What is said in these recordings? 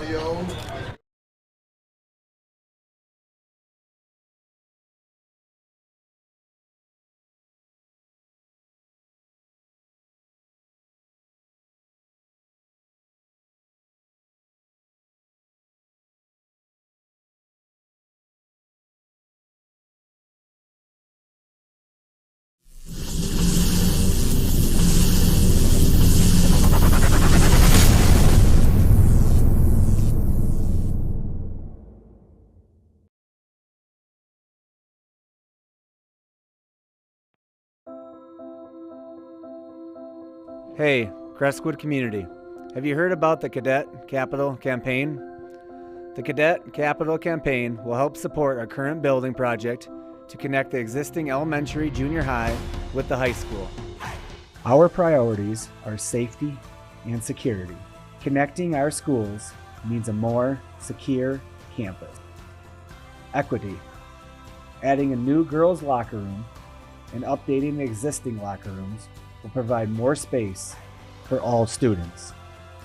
audio. Hey, Crestwood community, have you heard about the Cadet Capital Campaign? The Cadet Capital Campaign will help support our current building project to connect the existing elementary junior high with the high school. Our priorities are safety and security. Connecting our schools means a more secure campus. Equity. Adding a new girls' locker room and updating the existing locker rooms will provide more space for all students.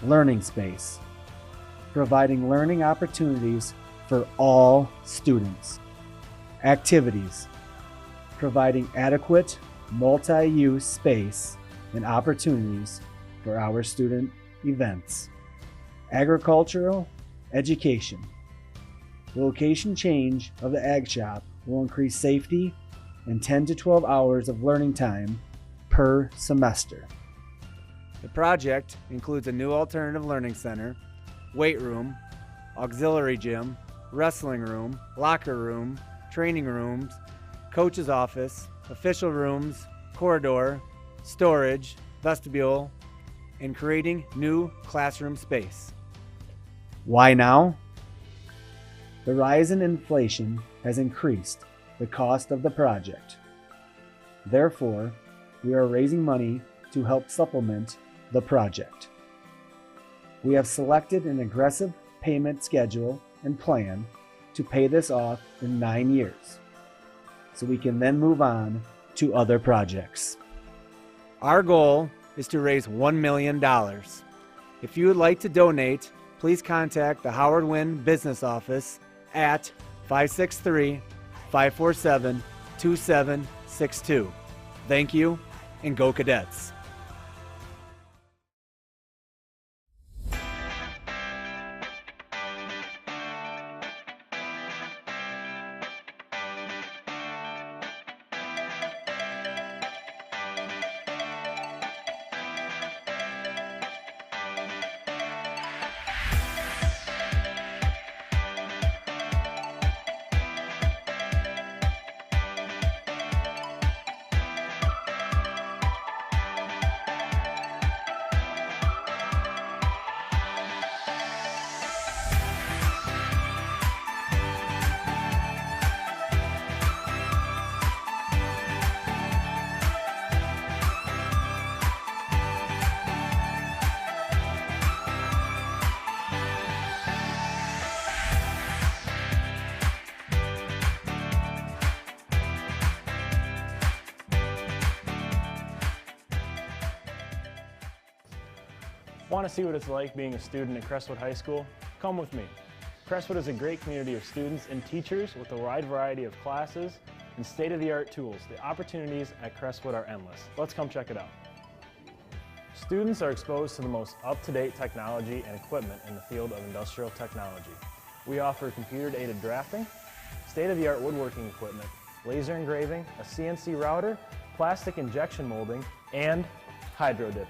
Learning space. Providing learning opportunities for all students. Activities. Providing adequate multi-use space and opportunities for our student events. Agricultural education. The location change of the ag shop will increase safety and 10 to 12 hours of learning time per semester. The project includes a new alternative learning center, weight room, auxiliary gym, wrestling room, locker room, training rooms, coach's office, official rooms, corridor, storage, vestibule, and creating new classroom space. Why now? The rise in inflation has increased the cost of the project. Therefore, we are raising money to help supplement the project. We have selected an aggressive payment schedule and plan to pay this off in 9 years, so we can then move on to other projects. Our goal is to raise $1 million. If you would like to donate, please contact the Howard Wynn Business Office at 563-547-2762. Thank you, and go Cadets! Want to see what it's like being a student at Crestwood High School? Come with me. Crestwood is a great community of students and teachers with a wide variety of classes and state-of-the-art tools. The opportunities at Crestwood are endless. Let's come check it out. Students are exposed to the most up-to-date technology and equipment in the field of industrial technology. We offer computer-aided drafting, state-of-the-art woodworking equipment, laser engraving, a CNC router, plastic injection molding, and hydro dipping.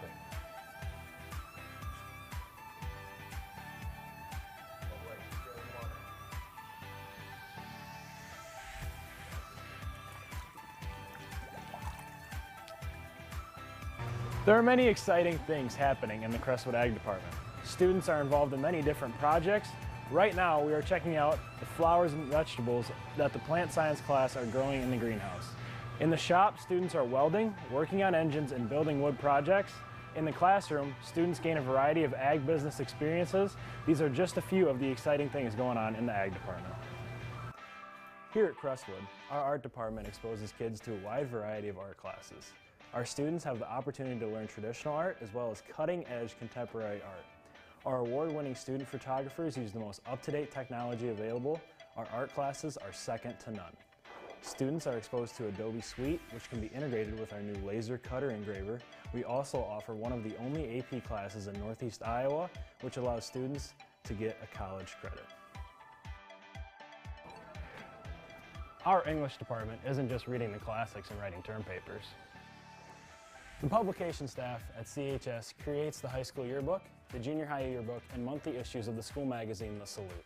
There are many exciting things happening in the Crestwood Ag Department. Students are involved in many different projects. Right now, we are checking out the flowers and vegetables that the plant science class are growing in the greenhouse. In the shop, students are welding, working on engines, and building wood projects. In the classroom, students gain a variety of ag business experiences. These are just a few of the exciting things going on in the Ag Department. Here at Crestwood, our art department exposes kids to a wide variety of art classes. Our students have the opportunity to learn traditional art as well as cutting-edge contemporary art. Our award-winning student photographers use the most up-to-date technology available. Our art classes are second to none. Students are exposed to Adobe Suite, which can be integrated with our new laser cutter engraver. We also offer one of the only AP classes in Northeast Iowa, which allows students to get a college credit. Our English department isn't just reading the classics and writing term papers. The publication staff at CHS creates the high school yearbook, the junior high yearbook, and monthly issues of the school magazine, The Salute.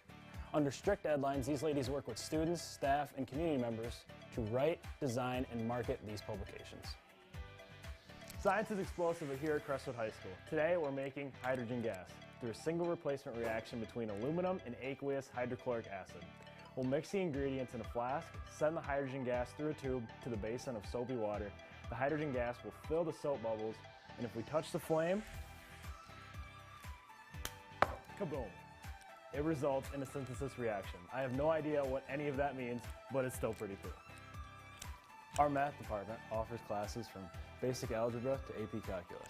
Under strict deadlines, these ladies work with students, staff, and community members to write, design, and market these publications. Science is explosive here at Crestwood High School. Today, we're making hydrogen gas through a single replacement reaction between aluminum and aqueous hydrochloric acid. We'll mix the ingredients in a flask, send the hydrogen gas through a tube to the basin of soapy water. The hydrogen gas will fill the soap bubbles, and if we touch the flame, kaboom! It results in a synthesis reaction. I have no idea what any of that means, but it's still pretty cool. Our math department offers classes from basic algebra to AP calculus.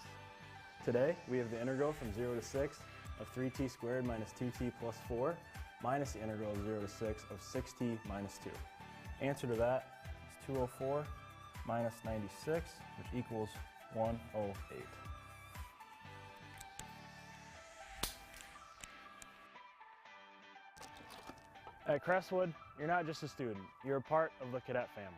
Today, we have the integral from 0 to 6 of 3t squared minus 2t plus 4 minus the integral of 0 to 6 of 6t minus 2. Answer to that is 204 minus 96, which equals 108. At Crestwood, you're not just a student, you're a part of the Cadet family.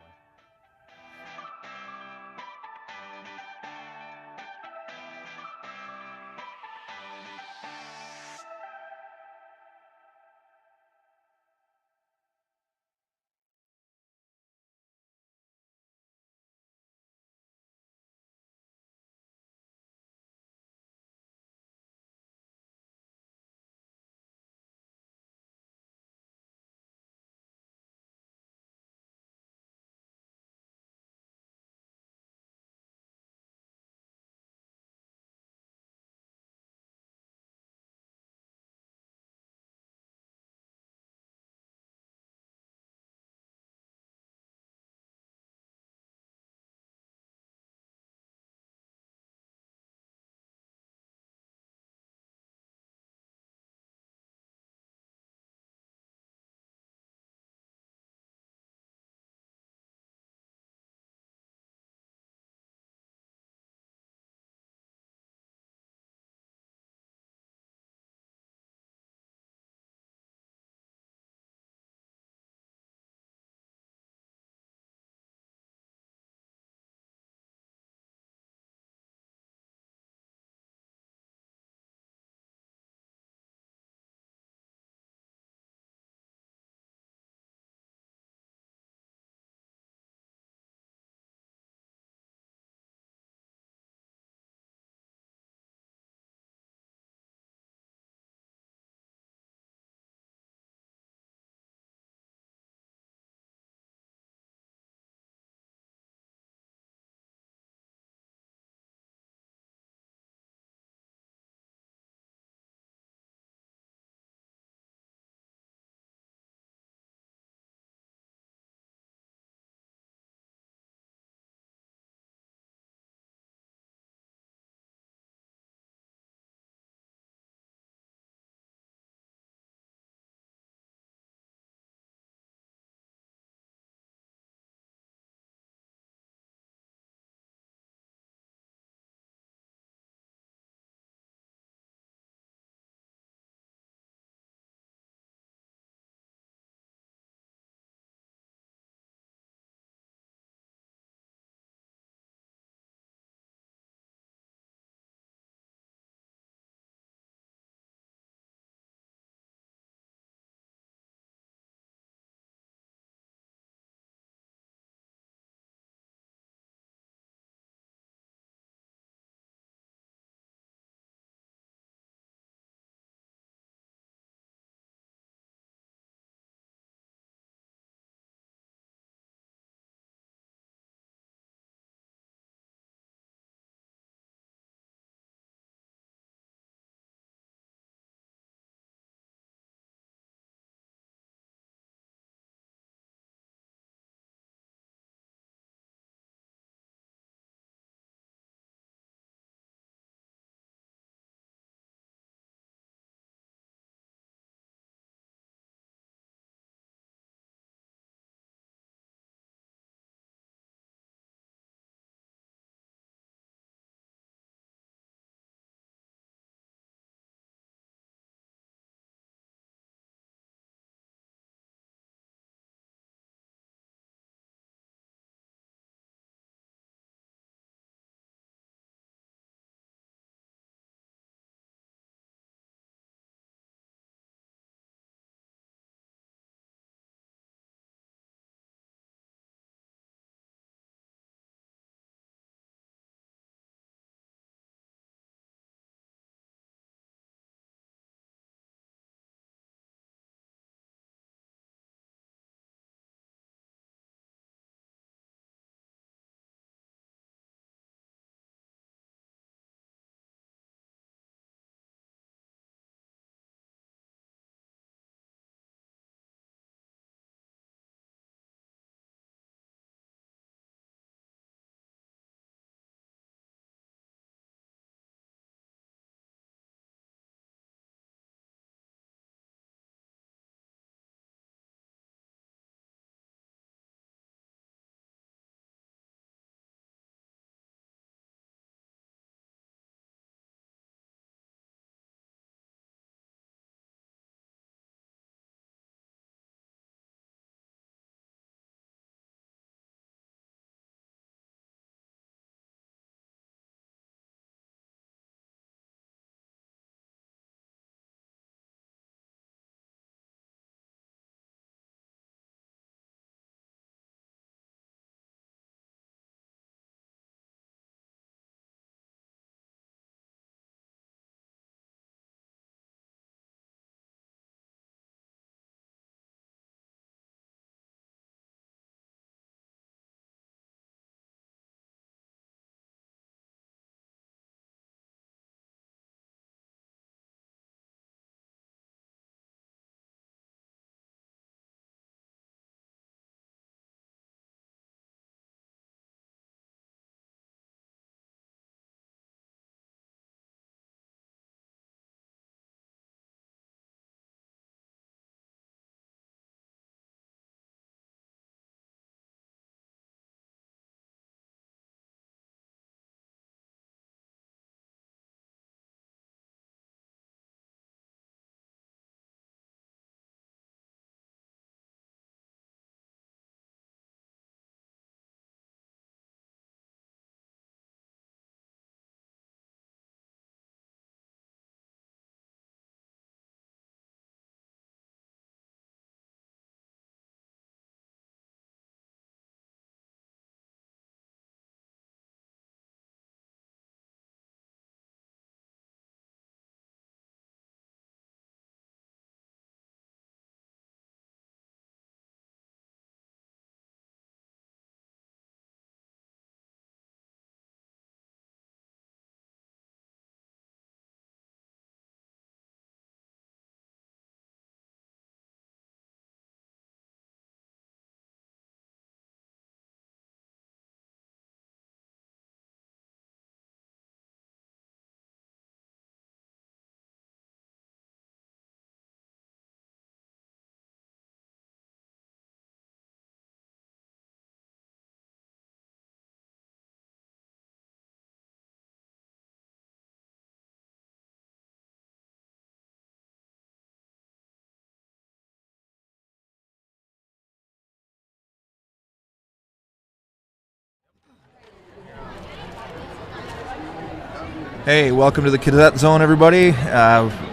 Hey, welcome to the Cadet Zone, everybody.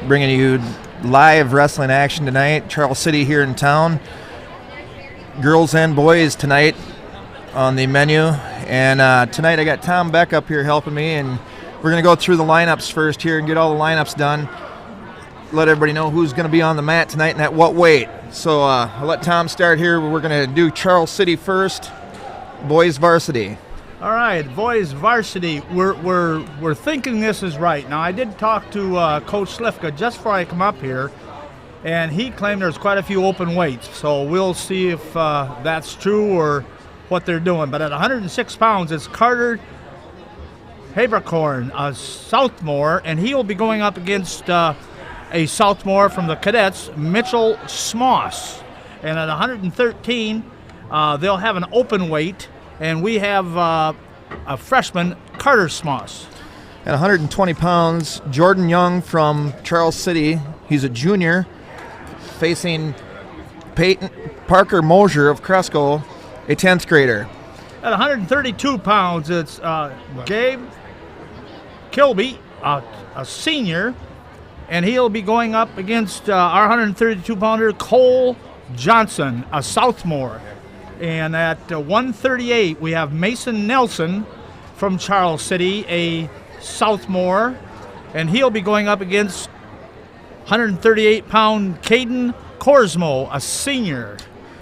Bringing you live wrestling action tonight. Charles City here in town. Girls and boys tonight on the menu. And tonight I got Tom Beck up here helping me, and we're going to go through the lineups first here and get all the lineups done. Let everybody know who's going to be on the mat tonight and at what weight. So I'll let Tom start here. We're going to do Charles City first, boys varsity. All right, boys varsity. We're thinking this is right. Now, I did talk to Coach Slifka just before I come up here, and he claimed there's quite a few open weights. So we'll see if that's true or what they're doing. But at 106 pounds, it's Carter Habercorn, a Southmore, and he will be going up against a Southmore from the Cadets, Mitchell Smoss. And at 113, they'll have an open weight. And we have a freshman, Carter Smoss. At 120 pounds, Jordan Young from Charles City. He's a junior, facing Peyton Parker Mosier of Cresco, a 10th grader. At 132 pounds, it's Gabe Kilby, a senior, and he'll be going up against our 132-pounder, Cole Johnson, a sophomore. And at 138, we have Mason Nelson from Charles City, a sophomore, and he'll be going up against 138-pound Caden Corsmo, a senior.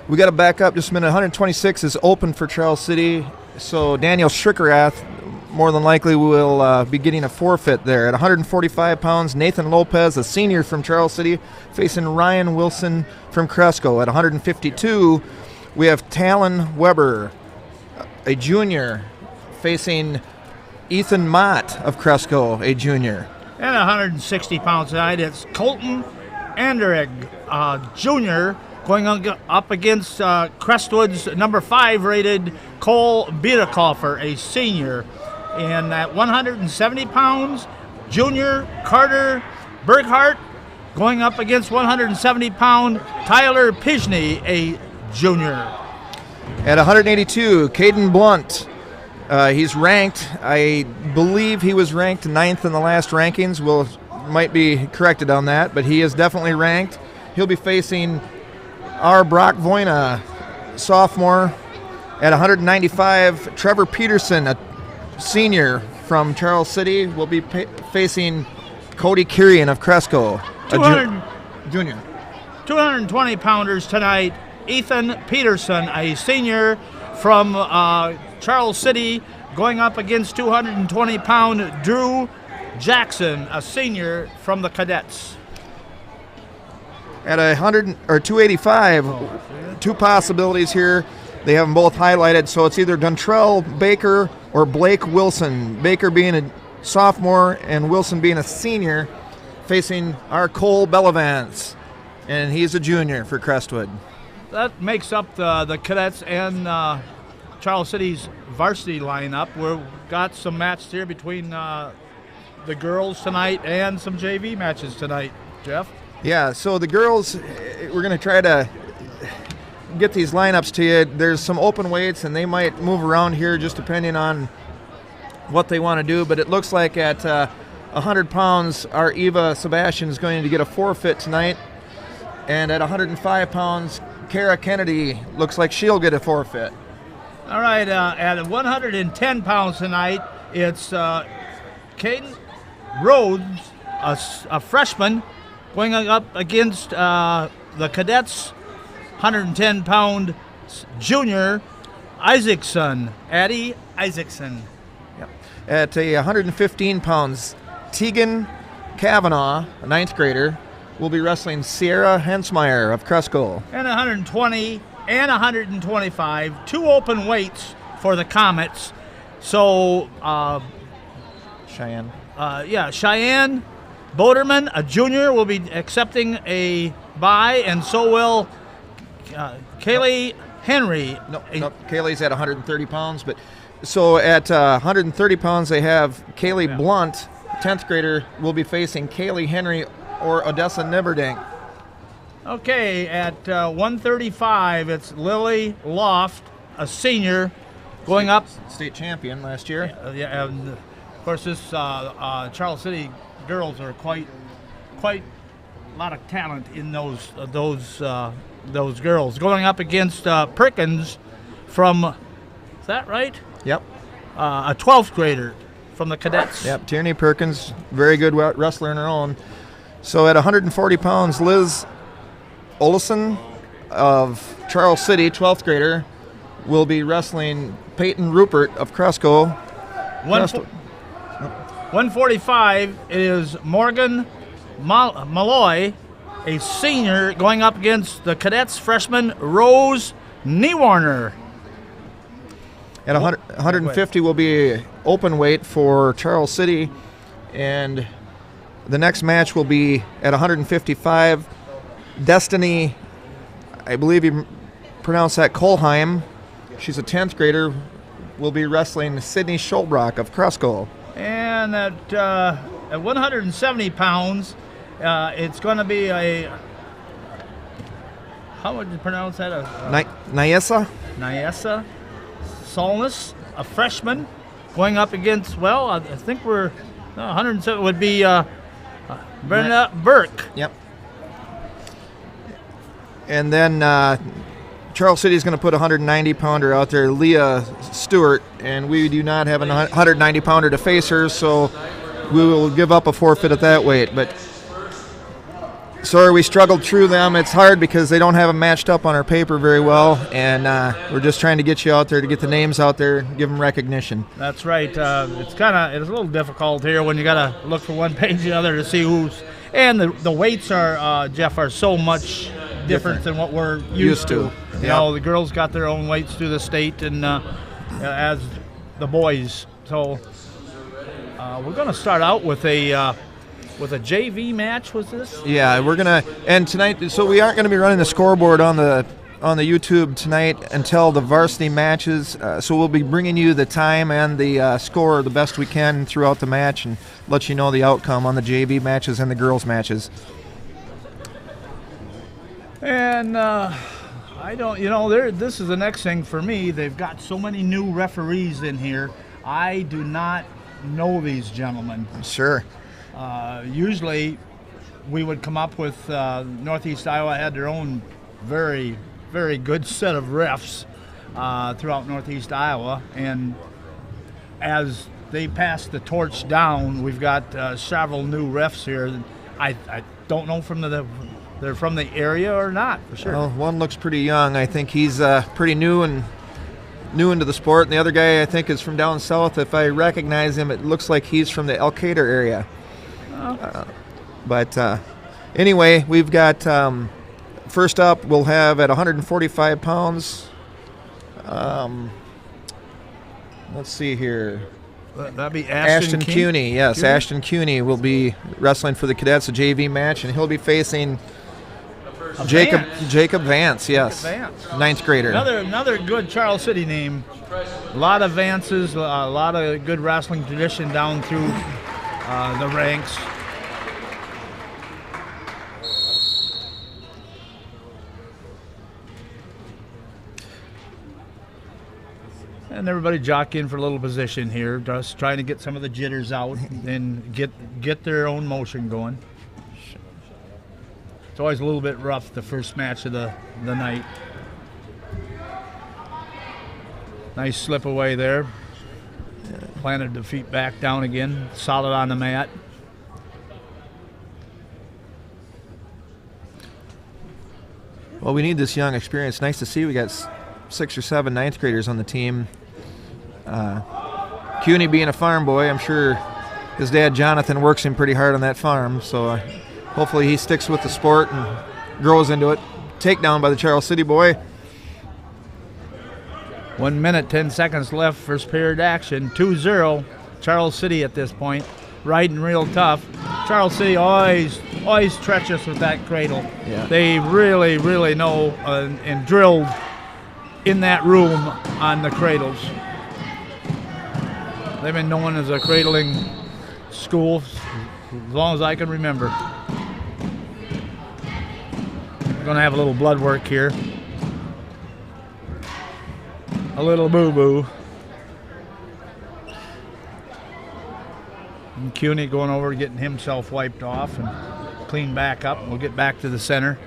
We got to back up just a minute. 126 is open for Charles City, so Daniel Schrickerath more than likely will be getting a forfeit there. At 145 pounds, Nathan Lopez, a senior from Charles City, facing Ryan Wilson from Cresco. At 152, we have Talon Weber, a junior, facing Ethan Mott of Cresco, a junior. And 160 pounds tonight, it's Colton Anderegg, junior, going up against Crestwood's number 5 rated Cole Biedekofer, a senior. And at 170 pounds, junior Carter Berghardt going up against 170-pound Tyler Pishney, a junior. At 182, Caden Blunt. He's ranked. I believe he was ranked 9th in the last rankings. Might be corrected on that, but he is definitely ranked. He'll be facing our Brock Voina, sophomore. At 195, Trevor Peterson, a senior from Charles City, will be facing Cody Kirian of Cresco, a junior. 220-pounders tonight. Ethan Peterson, a senior from Charles City, going up against 220-pound Drew Jackson, a senior from the Cadets. At 285, two possibilities here. They have them both highlighted, so it's either Dontrell Baker or Blake Wilson. Baker being a sophomore and Wilson being a senior, facing our Cole Bellavance, and he's a junior for Crestwood. That makes up the Cadets and Charles City's varsity lineup. We've got some matches here between the girls tonight and some JV matches tonight, Jeff. Yeah, so the girls, we're going to try to get these lineups to you. There's some open weights, and they might move around here just depending on what they want to do, but it looks like at 100 pounds, our Eva Sebastian is going to get a forfeit tonight, and at 105 pounds, Kara Kennedy looks like she'll get a forfeit. All right, at 110 pounds tonight, it's Caden Rhodes, a freshman, going up against the Cadets' 110-pound junior Isaacson, Addie Isaacson. Yep. At 115 pounds, Tegan Kavanaugh, a 9th grader, will be wrestling Sierra Hensmeyer of Cresco. And 120 and 125, two open weights for the Comets. So, Cheyenne. Cheyenne Boderman, a junior, will be accepting a bye, and so will Kaylee Henry. No, Kaylee's at 130 pounds, but so at 130 pounds they have Kaylee Blunt, 10th grader, will be facing Kaylee Henry or Odessa Nibberdink. Okay, at 135, it's Lily Loft, a senior, going up. State champion last year. Of course, this Charles City girls are quite a lot of talent in those girls. Going up against Perkins from, is that right? Yep. A 12th grader from the cadets. Yep. Tierney Perkins, very good wrestler in her own. So at 140 pounds, Liz Olson of Charles City, 12th grader, will be wrestling Peyton Rupert of Cresco. 145 is Morgan Malloy, a senior, going up against the cadets freshman Rose Niewarner. At 150 will be open weight for Charles City, and the next match will be at 155. Destiny, I believe you pronounce that, Kolheim. She's a 10th grader, will be wrestling Sydney Scholbrock of Cresco. And at 170 pounds, it's going to be a, how would you pronounce that? Nyessa? Nyessa Solness, a freshman, going up against, well, I think we're 107 would be Brenda Burke. Yep. And then Charles City is going to put a 190-pounder out there, Leah Stewart, and we do not have a 190-pounder to face her, so we will give up a forfeit at that weight. But sorry, we struggled through them. It's hard because they don't have them matched up on our paper very well, and we're just trying to get you out there to get the names out there, give them recognition. That's right. It's a little difficult here when you got to look from one page to the other to see who's. And the weights are, Jeff, are so much different than what we're used to. You know, the girls got their own weights through the state, and as the boys. So we're going to start out with a JV match. Was this? Yeah, we're gonna, and tonight. So we aren't going to be running the scoreboard on the YouTube tonight until the varsity matches. So we'll be bringing you the time and the score the best we can throughout the match, and let you know the outcome on the JV matches and the girls matches. And this is the next thing for me. They've got so many new referees in here. I do not know these gentlemen. Sure. Usually we would come up with Northeast Iowa had their own very, very good set of refs throughout Northeast Iowa, and as they pass the torch down, we've got several new refs here. I don't know from they're from the area or not for sure. Well, one looks pretty young. I think he's pretty new into the sport, and the other guy I think is from down south. If I recognize him, it looks like he's from the Elkader area. But anyway, we've got first up, we'll have at 145 pounds. Let's see here. That'd be Ashton Cuny. Yes, Cuny? Ashton Cuny will be wrestling for the cadets, a JV match, and he'll be facing Jacob Vance. Yes, Vance. 9th grader. Another good Charles City name. A lot of Vances, a lot of good wrestling tradition down through the ranks. And everybody jockeying for a little position here, just trying to get some of the jitters out and get their own motion going. It's always a little bit rough, the first match of the night. Nice slip away there. Planted the feet back down again, solid on the mat. Well, we need this young experience. Nice to see we got 6 or 7 9th graders on the team. Cuny being a farm boy, I'm sure his dad Jonathan works him pretty hard on that farm, so hopefully he sticks with the sport and grows into it. Takedown by the Charles City boy. 1 minute, 10 seconds left, first period action. 2-0, Charles City at this point. Riding real tough. Charles City always treacherous with that cradle. Yeah. They really, really know and drilled in that room on the cradles. They've been known as a cradling school as long as I can remember. We're going to have a little blood work here. A little boo-boo. Cuny going over, getting himself wiped off and cleaned back up. We'll get back to the center.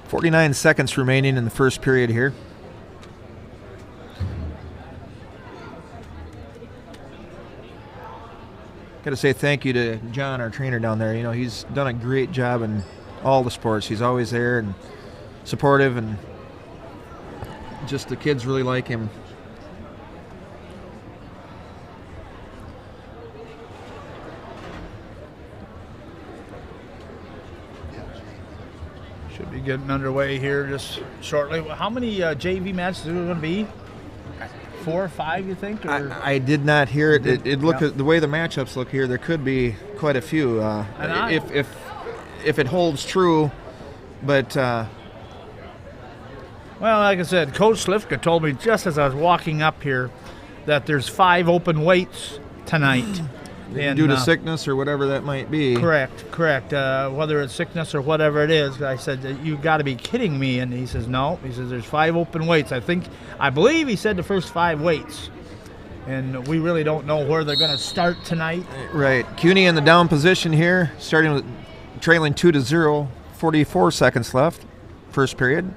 49 seconds remaining in the first period here. Got to say thank you to John, our trainer down there. You know, he's done a great job in all the sports. He's always there and supportive, and just the kids really like him. Should be getting underway here just shortly. How many JV matches are there going to be? 4 or 5, you think? Or? I did not hear it. It look at the way the matchups look here. There could be quite a few if it holds true. But well, like I said, Coach Slifka told me just as I was walking up here that there's 5 open weights tonight. And, due to sickness or whatever that might be. Correct. Whether it's sickness or whatever it is, I said, you got to be kidding me. And he says, no. He says, there's 5 open weights. I believe he said the first 5 weights. And we really don't know where they're going to start tonight. Right. Cuny in the down position here, starting with trailing 2-0, 44 seconds left, first period.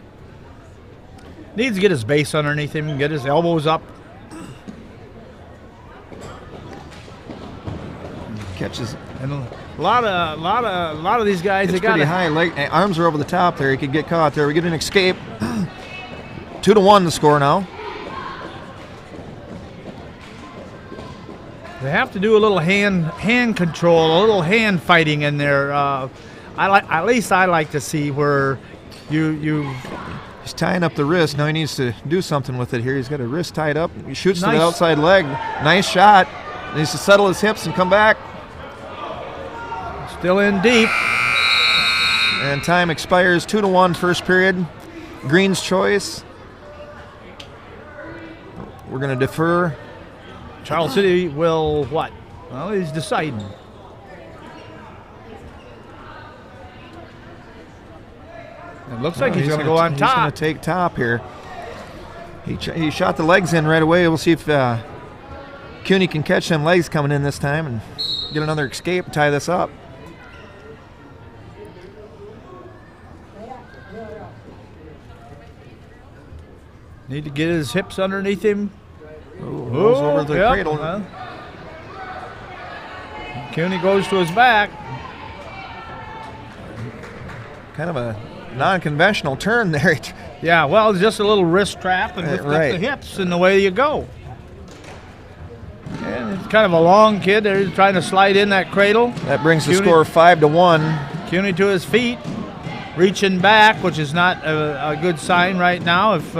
Needs to get his base underneath him, get his elbows up. Catches. And a lot of these guys. It's they got pretty high. Arms are over the top there. He could get caught there. We get an escape. 2-1 the score now. They have to do a little hand control, a little hand fighting in there. At least I like to see where you. He's tying up the wrist. Now he needs to do something with it here. He's got a wrist tied up. He shoots to the outside leg. Nice shot. He needs to settle his hips and come back. Still in deep. And time expires. 2-1 first period. Green's choice. We're going to defer. Charles City will what? Well, he's deciding. It looks like he's going to go on top. He's going to take top here. He shot the legs in right away. We'll see if Cuny can catch them legs coming in this time and get another escape and tie this up. Need to get his hips underneath him. Rolls over the cradle. Cuny goes to his back. Kind of a non-conventional turn there. Yeah, well, just a little wrist trap and lift up the hips, and away you go. And it's kind of a long kid. They're trying to slide in that cradle. That brings the score 5-1. Cuny to his feet, reaching back, which is not a good sign right now. If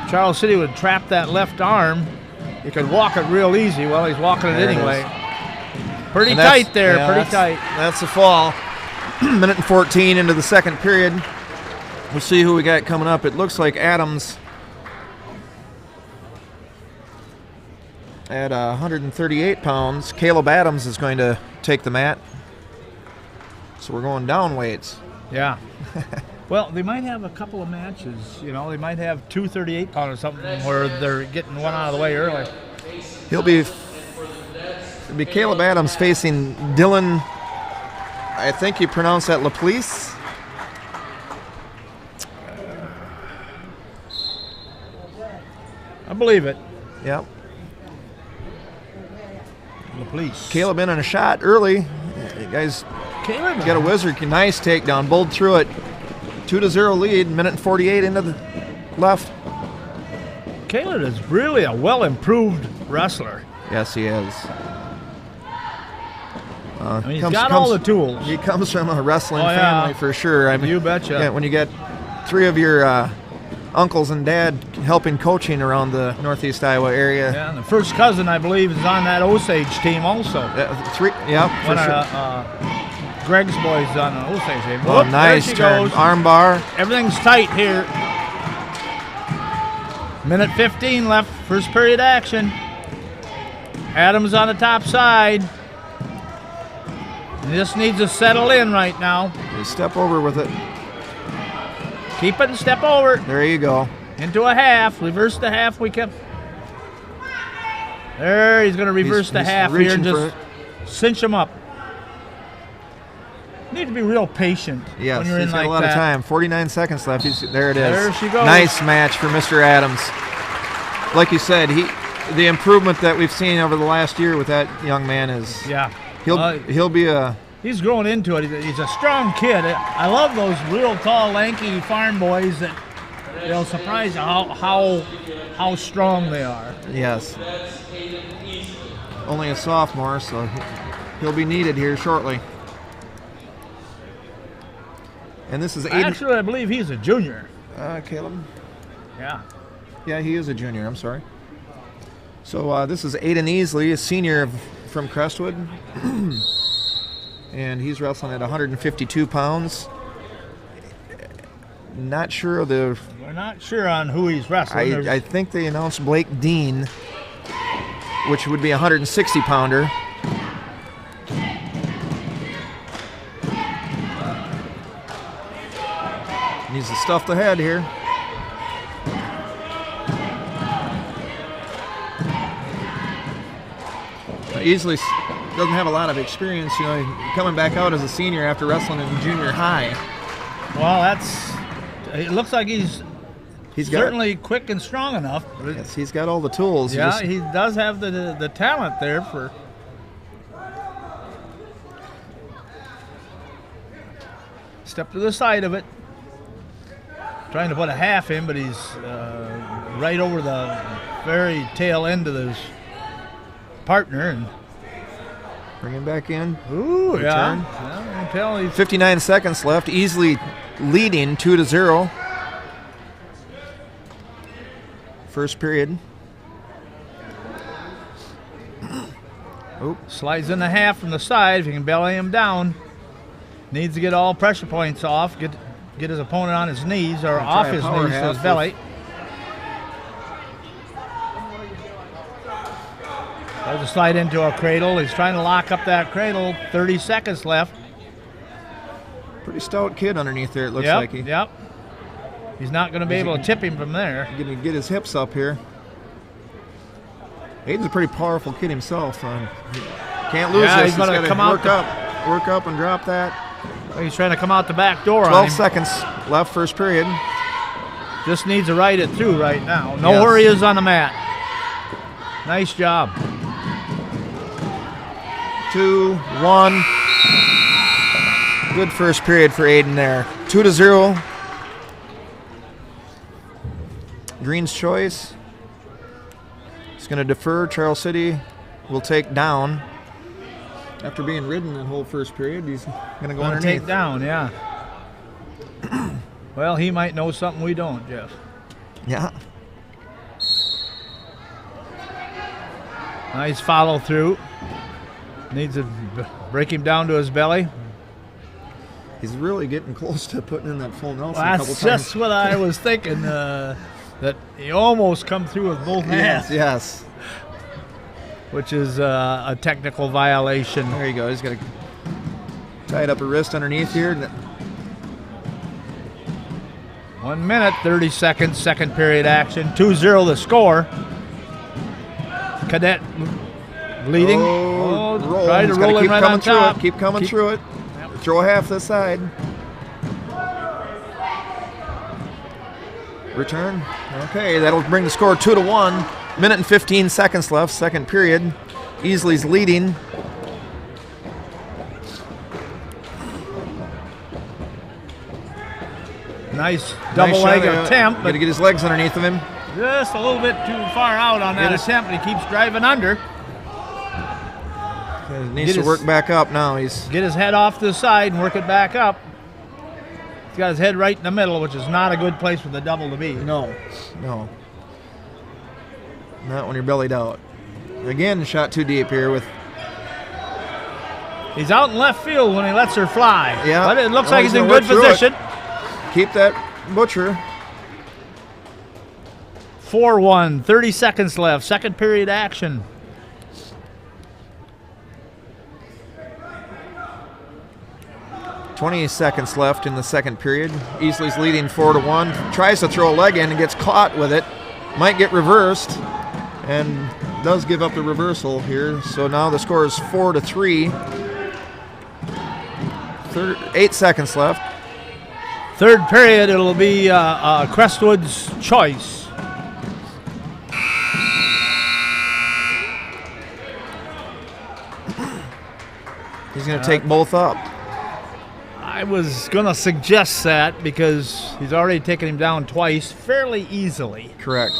Charles City would trap that left arm, he could walk it real easy. Well, he's walking it anyway. Pretty tight there, pretty tight. That's the fall. Minute and 14 into the second period. We'll see who we got coming up. It looks like Adams at 138 pounds. Caleb Adams is going to take the mat. So we're going down weights. Yeah. Well, they might have a couple of matches. You know, they might have 238 pound or something where they're getting one out of the way early. It'll be Caleb Adams facing Dylan. I think you pronounce that Laplice. I believe it. Yep. Laplice. Caleb in on a shot early. You guys got a wizard. Nice takedown. Bowled through it. 2-0 lead. Minute and 48 into the left. Caleb is really a well-improved wrestler. Yes, he is. He's got all the tools. He comes from a wrestling family for sure. I mean, you betcha. Yeah, when you get 3 of your uncles and dad helping coaching around the Northeast Iowa area. Yeah, and the first cousin, I believe, is on that Osage team also. 3, yeah, for sure. Greg's boys on the Osage team. Oh, nice turn. Armbar. Everything's tight here. Minute 15 left, first period action. Adams on the top side. He just needs to settle in right now. You step over with it. Keep it and step over. There you go. Into a half. Reverse the half. We kept. There, he's going to reverse the He's half here reaching and for just cinch him up. Need to be real patient Yes, when you're he's in got like a lot that. of time. 49 seconds left. There it is. There she goes. Nice match for Mr. Adams. Like you said, the improvement that we've seen over the last year with that young man is he'll be a. He's growing into it. He's a strong kid. I love those real tall, lanky farm boys that they'll surprise you how strong they are. Yes. Only a sophomore, so he'll be needed here shortly. And this is Aiden. Actually, I believe he's a junior. Caleb. Yeah. Yeah, he is a junior. I'm sorry. So this is Aiden Easley, a senior from Crestwood. And he's wrestling at 152 pounds. Not sure of the. We're not sure on who he's wrestling. I think they announced Blake Dean, which would be a 160 pounder. Needs to stuff the head here. Easily doesn't have a lot of experience, coming back out as a senior after wrestling in junior high. Well, it looks like he's certainly got, quick and strong enough. Yes, he's got all the tools. Yeah, he does have the talent there for. Step to the side of it. Trying to put a half in, but he's right over the very tail end of his partner. And bring him back in. Ooh, Return. Yeah. I can tell he's 59 seconds left. Easily leading 2-0. First period. slides in the half from the side. If you can belly him down, needs to get all pressure points off. Get his opponent on his knees or off his knees to his belly. There's a slide into a cradle. He's trying to lock up that cradle. 30 seconds left. Pretty stout kid underneath there, it looks like. Yep. He's not going to be able to tip him from there. Going to get his hips up here. Aiden's a pretty powerful kid himself. Can't lose this. He's going to come out. Work up and drop that. He's trying to come out the back door 12 on him. seconds left, first period. Just needs to ride it through right now. Know where he is on the mat. Nice job. 2-1. Good first period for Aiden there. 2-0. Green's choice. He's going to defer. Charles City will take down. After being ridden that whole first period, he's going to go underneath. Take down, yeah. Well, he might know something we don't, Jeff. Yeah. Nice follow through. Needs to break him down to his belly. He's really getting close to putting in that full Nelson a couple times. That's just what I was thinking, that he almost come through with both hands. Yes. Which is a technical violation. There you go. He's got to tie up a wrist underneath here. 1 minute, 30 seconds, second period action. 2-0 the score. Cadet leading. Try to roll him right on top. Keep coming through it. Throw half this side. Return. Okay, that'll bring the score 2-1. Minute and 15 seconds left, second period. Easley's leading. Nice double leg attempt. Got to get his legs underneath of him. Just a little bit too far out on that attempt, but he keeps driving under. He needs to work back up now. Get his head off to the side and work it back up. He's got his head right in the middle, which is not a good place for the double to be. No. Not when you're bellied out. Again, shot too deep here with. He's out in left field when he lets her fly. Yeah. But it looks like he's in good position. Keep that butcher. 4-1, 30 seconds left, second period action. "20 seconds left in the second period. Easley's leading 4-1. Tries to throw a leg in and gets caught with it. Might get reversed. And does give up the reversal here. So now the score is 4-3. 8 seconds left. Third period, it'll be Crestwood's choice. He's going to take both up. I was going to suggest that because he's already taken him down twice fairly easily. Correct.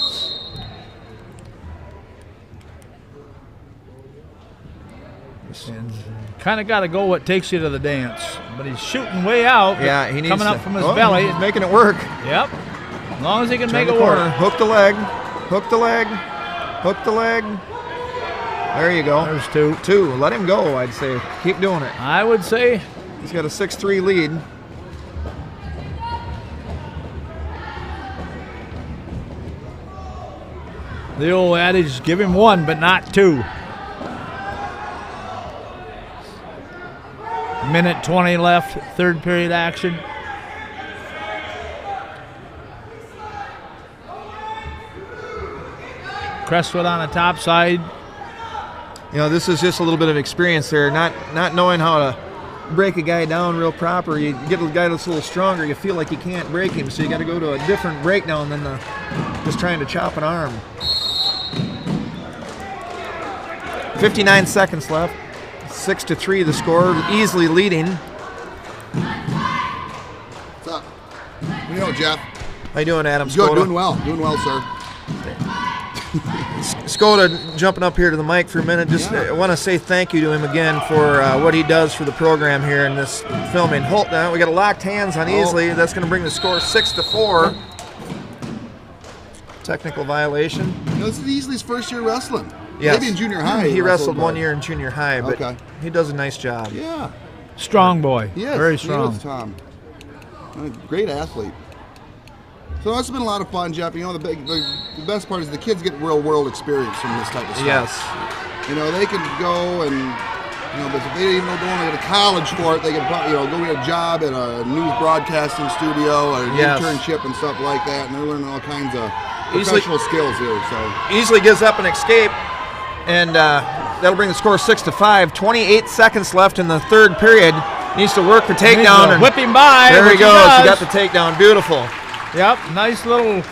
Kind of got to go what takes you to the dance. But he's shooting way out. Yeah, he needs coming to, up from his belly. He's making it work. Yep. As long as he can Turn make the it corner. work. Hook the leg. Hook the leg. Hook the leg. There you go. There's two. 2. Let him go, I'd say. Keep doing it. I would say He's got a 6-3 lead. the old adage, give him one, but not two. Minute 20 left, third period action. Crestwood on the top side. You know, this is just a little bit of experience there. Not knowing how to break a guy down real proper. You get a guy that's a little stronger, you feel like you can't break him, so you got to go to a different breakdown than just trying to chop an arm. 59 seconds left. 6-3 the score, easily leading. What's up? What do you know, Jeff? How you doing, Adam? Good, Skoda? doing well, sir. Skoda jumping up here to the mic for a minute. Just I want to say thank you to him again for what he does for the program here in this filming. We got a locked hands on Easley. That's going to bring the score 6-4. Technical violation. You know, this is Easley's first year wrestling. Yes. Maybe in junior high. He wrestled 1 year in junior high, but Okay. he does a nice job. Yeah. Strong boy. He is. Very He strong. is, Tom. A great athlete. So it's been a lot of fun, Jeff. You know, the best part is the kids get real world experience from this type of stuff. Yes. You know, they can go and, you know, but if they don't even don't want to go to college for it, they can probably, go get a job at a news broadcasting studio or an Yes. internship and stuff like that, and they're learning all kinds of Easily- professional skills here. So Easley gives up an escape, and that'll bring the score 6-5. 28 seconds left in the third period. Needs to work the takedown. And Whip him by. there he which goes. does. He got the takedown. Beautiful. Yep, nice little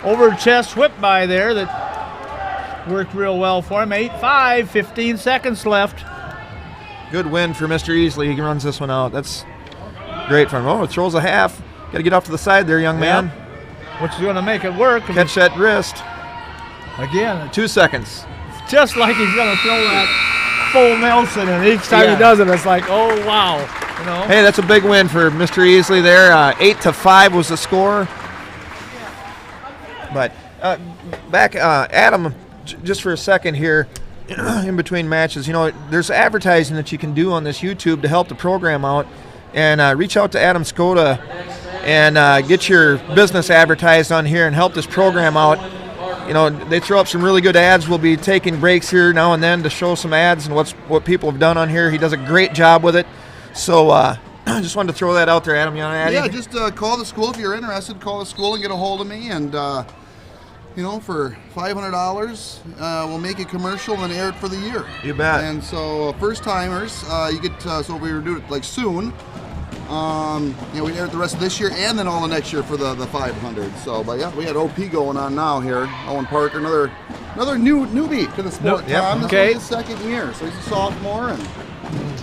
over chest whip by there that worked real well for him. 8-5, 15 seconds left. Good win for Mr. Easley. He runs this one out. That's great for him. Oh, throws a half. Got to get off to the side there, young man. Which is going to make it work. Catch that wrist. Again, 2 seconds. just like he's going to throw that full Nelson, and each time he does it, it's like, oh, wow. You know? Hey, that's a big win for Mr. Easley there. 8-5 was the score. But back, Adam, just for a second here, in between matches, there's advertising that you can do on this YouTube to help the program out. And reach out to Adam Skoda and get your business advertised on here and help this program out. They throw up some really good ads. We'll be taking breaks here now and then to show some ads and what people have done on here. He does a great job with it. So I just wanted to throw that out there, Adam. You want to add anything? just call the school if you're interested. Call the school and get a hold of me, and for $500, we'll make a commercial and air it for the year. You bet. And so first timers, you get so we were doing it like soon. We air it the rest of this year and then all the next year for the 500. So, but yeah, we had OP going on now here. Owen Parker, another newbie to the sport. Yep, Tom. okay. This is his second year, so he's a sophomore. And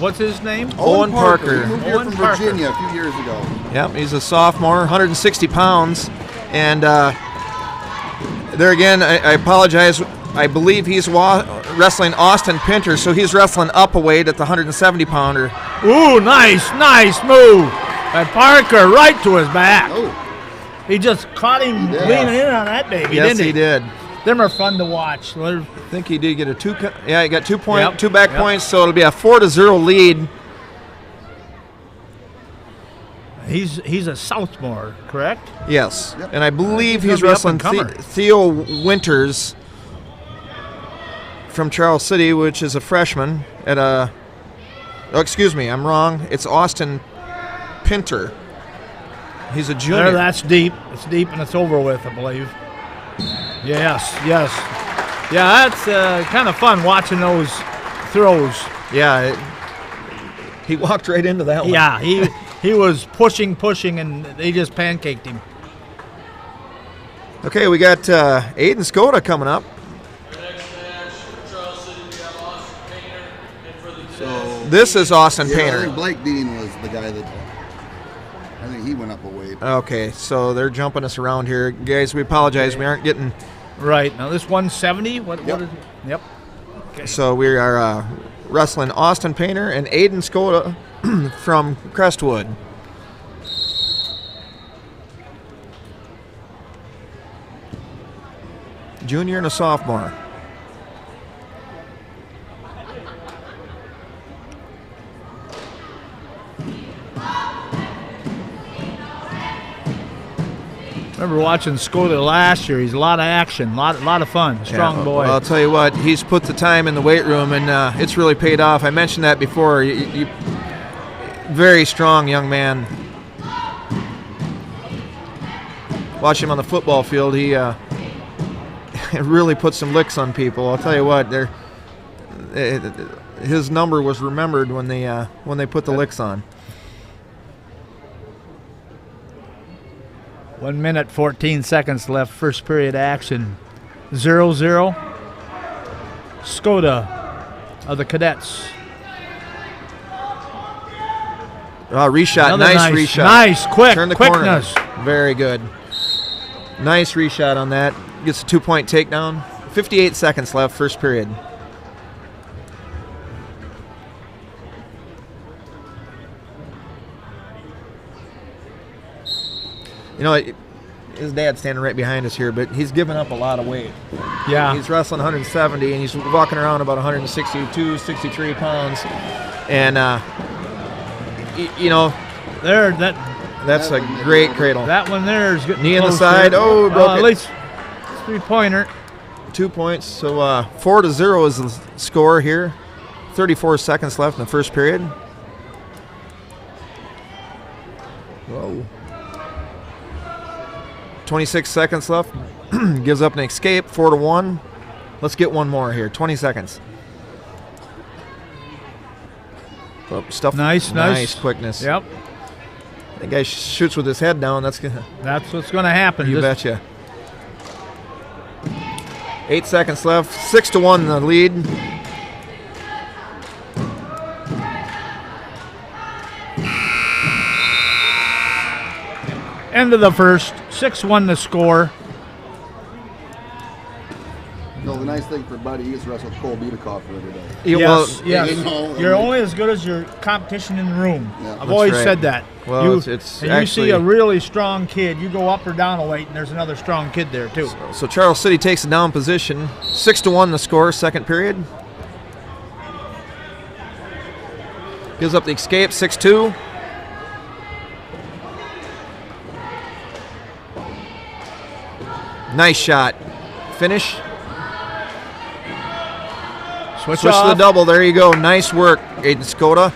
What's his name? Owen Parker. He moved here Owen from Parker. Virginia a few years ago. Yep, he's a sophomore, 160 pounds. And there again, I apologize. I believe he's wrestling Austin Pinter, so he's wrestling up a weight at the 170-pounder. Ooh, nice move. And Parker right to his back. Oh, He just caught him did. leaning in on that baby, Yes, didn't he? he did. Them are fun to watch. I think he did get a he got 2 Yep, two back yep. points, so it'll be a 4-0 lead. He's a sophomore, correct? Yes, Yep. and I believe He's he's gonna be wrestling up-and-comer. Theo Winters from Charles City, which is a freshman at a. Oh, excuse me, I'm wrong. It's Austin Pinter. He's a junior. There, that's deep. It's deep and it's over with, I believe. Yes. Yeah, that's kind of fun watching those throws. Yeah, he walked right into that one. Yeah, he was pushing, and they just pancaked him. Okay, we got Aiden Skoda coming up. So This is Austin I Painter. think Blake Dean was the guy that. I think he went up a weight. Okay, so they're jumping us around here. Guys, we apologize. We aren't getting... Right, now this 170, what Yep. is it? Yep. Okay. So we are wrestling Austin Painter and Aiden Skoda from Crestwood. Junior and a sophomore. Remember watching Skoda last year. He's a lot of action, lot of fun. Strong Yeah, boy. Well, I'll tell you what, he's put the time in the weight room, and it's really paid off. I mentioned that before. Very strong young man. Watch him on the football field. He really put some licks on people. I'll tell you what, his number was remembered when they put the licks on. 1 minute, 14 seconds left. First period action. 0-0. Skoda of the Cadets. Reshot, Another nice reshot. Nice, quick, Turn the quickness. corner. Very good. Nice reshot on that. Gets a 2-point takedown. 58 seconds left, first period. You know, his dad's standing right behind us here, but he's given up a lot of weight. Yeah. He's wrestling 170, and he's walking around about 162, 63 pounds. And, that's a great cradle. That one there is getting Knee in the closer. side. Oh, broke At it. least 3-pointer. 2 points. So 4-0 is the score here. 34 seconds left in the first period. Whoa. 26 seconds left. Gives up an escape. 4-1. Let's get one more here. 20 seconds. Oh, stuff. Nice. Quickness. Yep. That guy shoots with his head down. That's what's going to happen. You betcha. 8 seconds left. 6-1 the lead. End of the first. 6-1 the score. No, the nice thing for Buddy, he gets to wrestle with Cole Biedekoff every day. Yes. you know, You're only as good as your competition in the room. Yeah. I've That's always right. said that. Well, you it's see a really strong kid, you go up or down a weight, and there's another strong kid there too. So Charles City takes a down position. 6-1 the score, second period. Gives up the escape, 6-2. Nice shot. Finish. Switch to the off. double. There you go. Nice work, Aiden Skoda.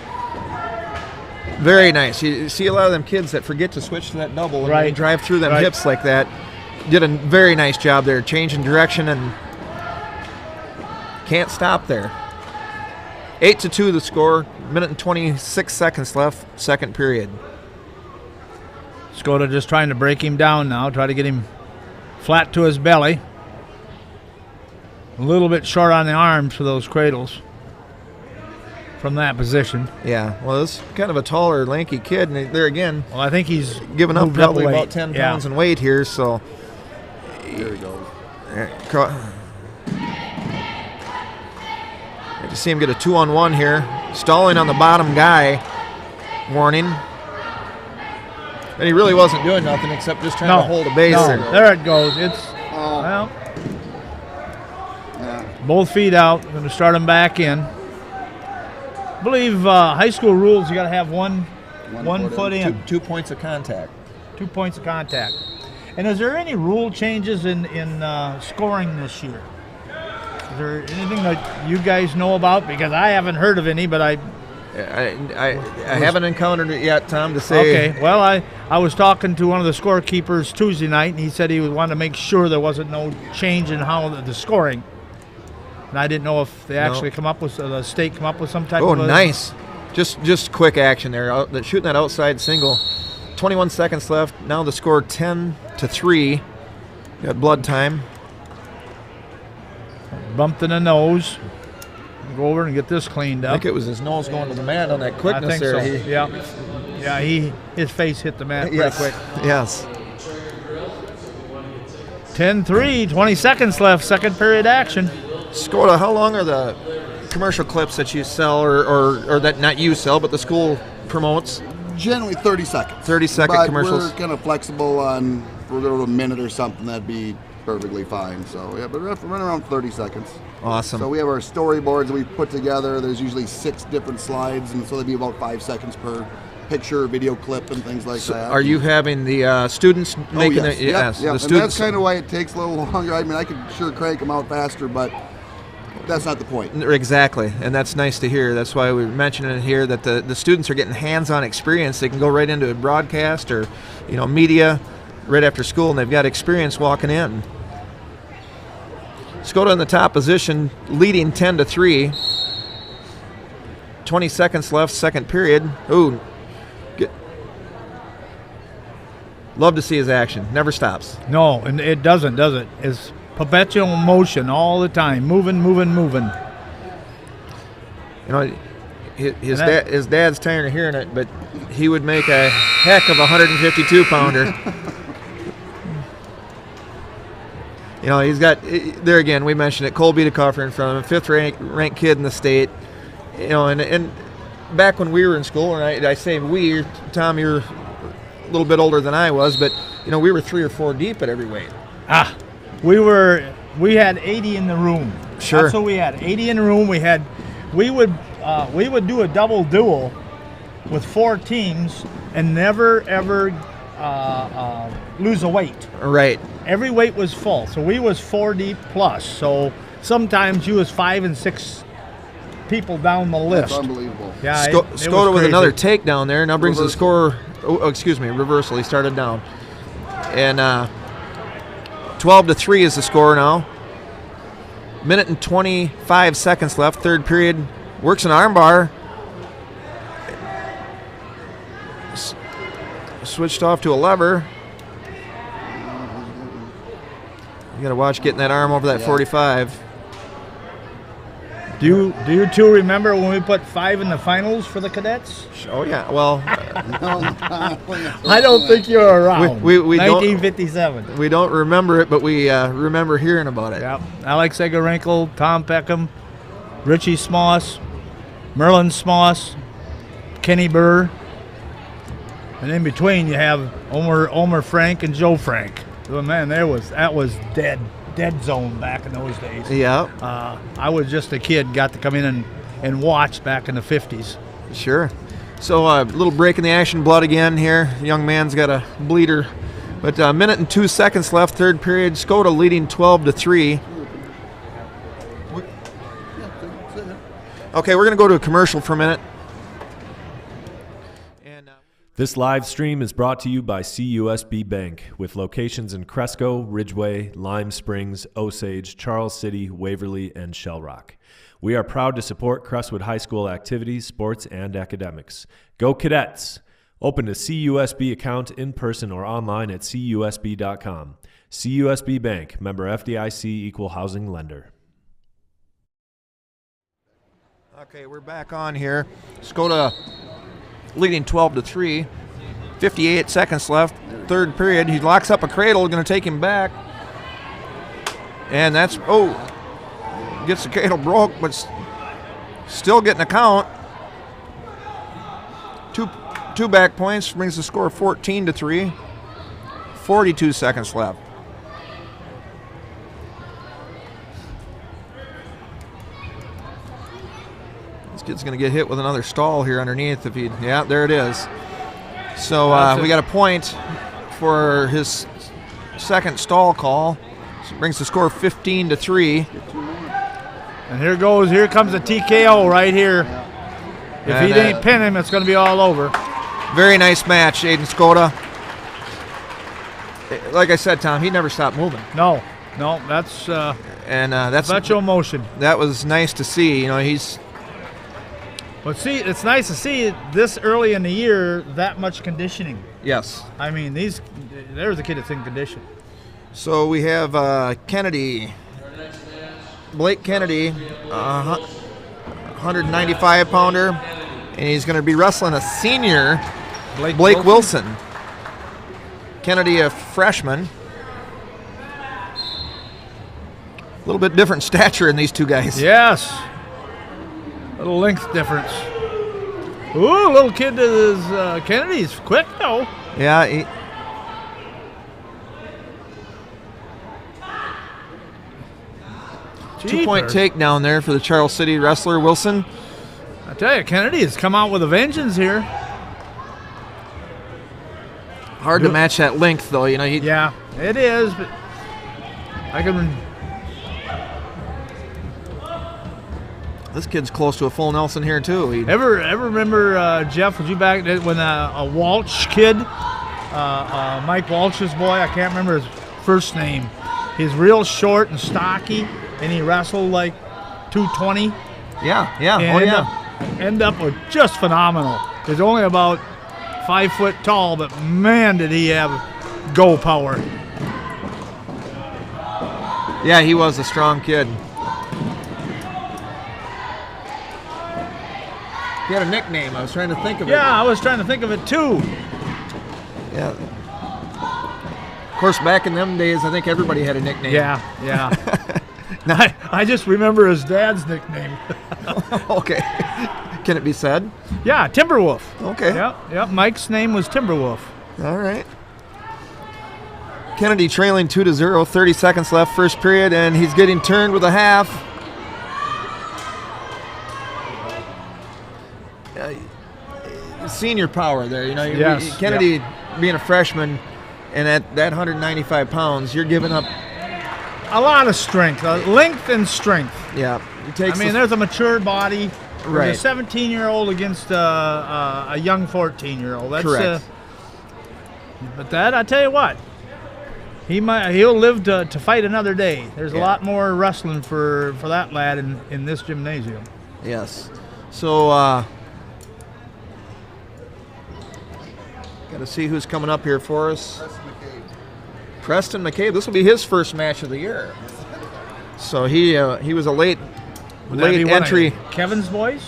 Very nice. You see a lot of them kids that forget to switch to that double and Right. they drive through them Right. hips like that. Did a very nice job there, changing direction and can't stop there. 8-2 the score. Minute and 26 seconds left, second period. Skoda just trying to break him down now, try to get him flat to his belly. A little bit short on the arms for those cradles from that position. Yeah, well, this is kind of a taller, lanky kid, and there again, Well, I think he's giving up moved probably a weight. about 10 Yeah. pounds in weight here, so There he goes. I just see him get a 2-on-1 here. Stalling on the bottom guy. Warning. And he really wasn't doing nothing except just trying to hold a base. No, there. there it goes. It's Oh, well, yeah. both feet out. Going to start him back in. I believe high school rules, you got to have one foot in. 2 points of contact. 2 points of contact. And is there any rule changes in scoring this year? Is there anything that you guys know about? Because I haven't heard of any, but I haven't encountered it yet, Tom, to say. Okay. Well, I was talking to one of the scorekeepers Tuesday night, and he said he would want to make sure there wasn't no change in how the scoring. And I didn't know if they actually come up with the state come up with some type of. Oh, nice. Just quick action there. Shooting that outside single. 21 seconds left. Now the score 10-3. Got blood time. Bumped in the nose. Go over and get this cleaned up. I think it was his nose going to the mat on that quickness I think there. So. Yeah, his face hit the mat pretty quick. Yes. 10-3, 20 seconds left, second period action. Skoda, how long are the commercial clips that you sell, or that not you sell, but the school promotes? Generally 30 seconds. 30-second but commercials. We're kind of flexible on, for a minute or something, that'd be perfectly fine. So, yeah, but run around 30 seconds. Awesome. So we have our storyboards that we put together. There's usually 6 different slides, and so they'd be about 5 seconds per picture, video clip, and things like that. Are you having the students making it? Yes. The And students. that's kind of why it takes a little longer. I mean, I could sure crank them out faster, but that's not the point. Exactly, and that's nice to hear. That's why we're mentioning it here, that the students are getting hands-on experience. They can go right into a broadcast or, media right after school, and they've got experience walking in. Skoda in the top position, leading 10-3. 20 seconds left, second period. Ooh, love to see his action. Never stops. No, and it doesn't, does it? It's perpetual motion all the time, moving. His dad's tired of hearing it, but he would make a heck of a 152-pounder. He's got, there again, we mentioned it, Cole Biederkoffer in front of him, 5th ranked kid in the state. And back when we were in school, and I say we, Tom, you're a little bit older than I was, but, we were 3 or 4 deep at every weight. We had 80 in the room. Sure. That's what we had, 80 in the room. We would do a double duel with 4 teams and never, ever lose a weight. Right. Every weight was full, so we was 4 deep plus. So sometimes you was 5 and 6 people down the list. That's unbelievable. Yeah, Skoda with another takedown there. Now brings the score. Reversal. He started down, and 12-3 is the score now. Minute and 25 seconds left. Third period. Works an armbar. Switched off to a lever. You got to watch getting that arm over that 45. Do you two remember when we put 5 in the finals for the cadets? Oh yeah. Well, I don't think you were around. We 1957. We don't remember it, but we remember hearing about it. Yeah. Alex Egarenkel, Tom Peckham, Richie Smoss, Merlin Smoss, Kenny Burr, and in between you have Omer Frank and Joe Frank. Oh, man, that was dead zone back in those days. Yeah. I was just a kid, got to come in and watch back in the 50s. Sure. So a little break in the action, blood again here. The young man's got a bleeder. But a minute and 2 seconds left, third period. Skoda leading 12-3. Okay, we're going to go to a commercial for a minute. This live stream is brought to you by CUSB Bank, with locations in Cresco, Ridgeway, Lime Springs, Osage, Charles City, Waverly, and Shell Rock. We are proud to support Crestwood High School activities, sports, and academics. Go Cadets! Open a CUSB account in person or online at CUSB.com. CUSB Bank, member FDIC, equal housing lender. Okay, we're back on here. Skoda leading 12-3. 58 seconds left. Third period. He locks up a cradle, going to take him back. And that's, gets the cradle broke, but still getting a count. Two back points brings the score 14-3. 42 seconds left. This kid's going to get hit with another stall here underneath. Yeah, there it is. So we got a point for his second stall call. So it brings the score 15-3. And here comes a TKO right here. If he didn't pin him, it's going to be all over. Very nice match, Aiden Skoda. Like I said, Tom, he never stopped moving. No. No, that's that's virtual motion. That was nice to see. You know, he's. But see, it's nice to see this early in the year that much conditioning. Yes. I mean, there's a kid that's in condition. So we have Kennedy, Blake Kennedy, 195 pounder, and he's going to be wrestling a senior, Blake Wilson. Kennedy, a freshman. A little bit different stature in these two guys. Yes. Little length difference. Ooh, little kid is Kennedy's quick though. Yeah. 2-point takedown there for the Charles City wrestler Wilson. I tell you, Kennedy has come out with a vengeance here. Hard to match that length though, you know. Yeah, it is, but I can. This kid's close to a full Nelson here too. Ever remember Jeff? Was you back when a Walsh kid, Mike Walsh's boy? I can't remember his first name. He's real short and stocky, and he wrestled like 220. Yeah. And end up with just phenomenal. He's only about 5 foot tall, but man, did he have go power. Yeah, he was a strong kid. He had a nickname. I was trying to think of it. Yeah, I was trying to think of it too. Yeah. Of course, back in them days, I think everybody had a nickname. Yeah. I just remember his dad's nickname. Okay. Can it be said? Yeah, Timberwolf. Okay. Yep. Mike's name was Timberwolf. All right. Kennedy trailing 2-0, 30 seconds left, first period, and he's getting turned with a half. Senior power there, you know. Yes. Kennedy being a freshman, and at that 195 pounds, you're giving up a lot of strength, length and strength. Yeah. There's a mature body. Right. There's a 17-year-old against a young 14-year-old. That's correct. But that, I tell you what, he'll live to fight another day. There's a lot more wrestling for that lad in this gymnasium. Yes. So, got to see who's coming up here for us. Preston McCabe. This will be his first match of the year. So he was a late entry. Kevin's boy?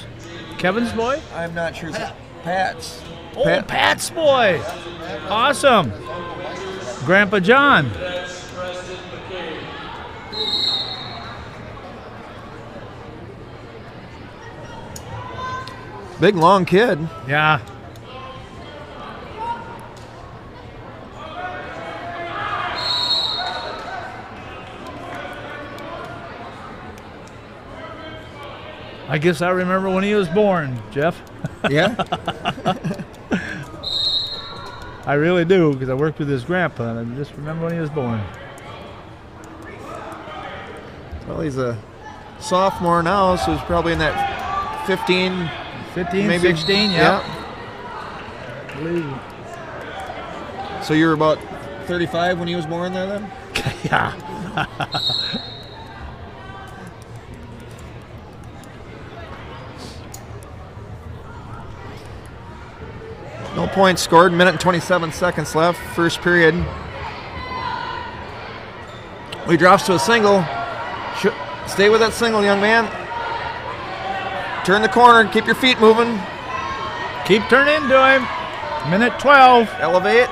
I'm not sure. Pat's. Oh, Pat's boy. Awesome. Grandpa John. Big, long kid. Yeah. I guess I remember when he was born, Jeff. Yeah? I really do, because I worked with his grandpa, and I just remember when he was born. Well, he's a sophomore now, so he's probably in that 15, maybe 16, yeah. So you were about 35 when he was born there then? Yeah. No points scored, minute and 27 seconds left, first period. He drops to a single. Stay with that single, young man. Turn the corner, keep your feet moving. Keep turning into him. Minute 12. Elevate.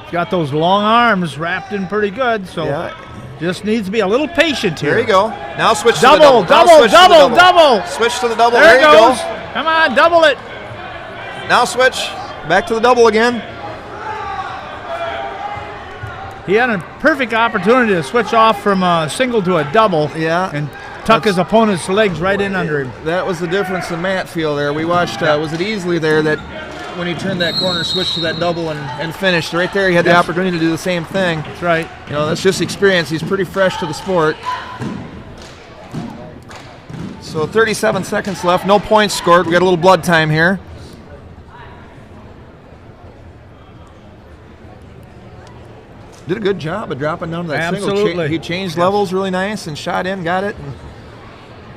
He's got those long arms wrapped in pretty good, so just needs to be a little patient here. There you go. Now switch to the double. double. Double. Switch to the double. There you goes. go. Come on, double it. Now switch. Back to the double again. He had a perfect opportunity to switch off from a single to a double. Yeah. And tuck his opponent's legs right in under him. That was the difference in mat feel there. We watched, was it Easley there that when he turned that corner, switched to that double and finished. Right there, he had the opportunity to do the same thing. That's right. You know, that's just experience. He's pretty fresh to the sport. So 37 seconds left. No points scored. We got a little blood time here. did a good job of dropping down to that single. Absolutely. He changed levels really nice and shot in, got it. And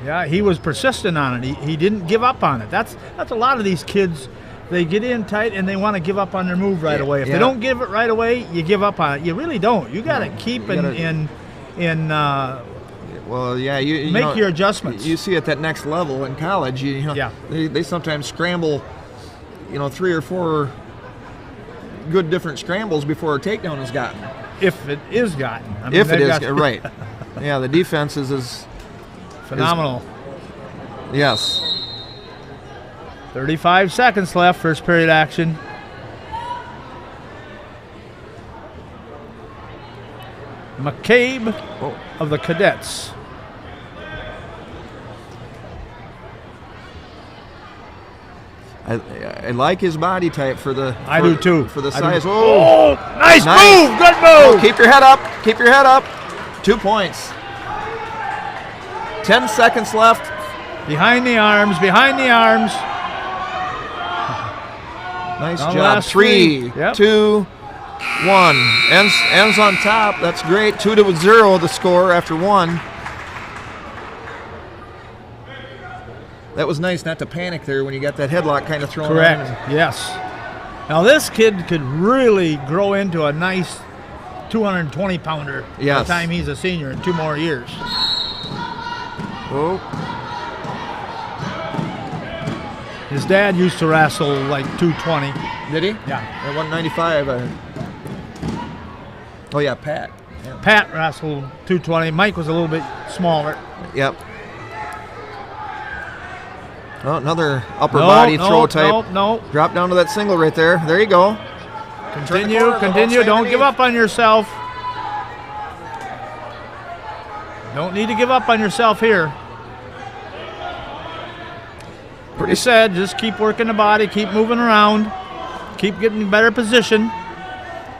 Yeah, he was persistent on it. He didn't give up on it. That's a lot of these kids. They get in tight and they want to give up on their move right away. If they don't give it right away, you give up on it. You really don't. You got to keep well, yeah, you make your adjustments. You see at that next level in college, they sometimes scramble, 3 or 4 good different scrambles before a takedown is gotten. If it is gotten. Right. Yeah, the defense is phenomenal. Yes. 35 seconds left, first period action. McCabe of the Cadets. I like his body type for the. I do too. For the size. Nice move! Good move! Keep your head up. Keep your head up. 2 points. 10 seconds left. Behind the arms. Behind the arms. Nice job. 3, 2, 1. Ends on top. That's great. 2-0 the score after 1. That was nice not to panic there when you got that headlock kind of thrown. Correct. Yes. Now this kid could really grow into a nice 220-pounder by the time he's a senior in 2 more years. Oh. His dad used to wrestle like 220. Did he? Yeah. At 195. Oh, yeah, Pat. Yeah. Pat wrestled 220. Mike was a little bit smaller. Yep. Oh, another upper body throw type. No. Drop down to that single right there. There you go. Continue. Don't give up on yourself. Don't need to give up on yourself here. Pretty said, just keep working the body, keep moving around, keep getting better position.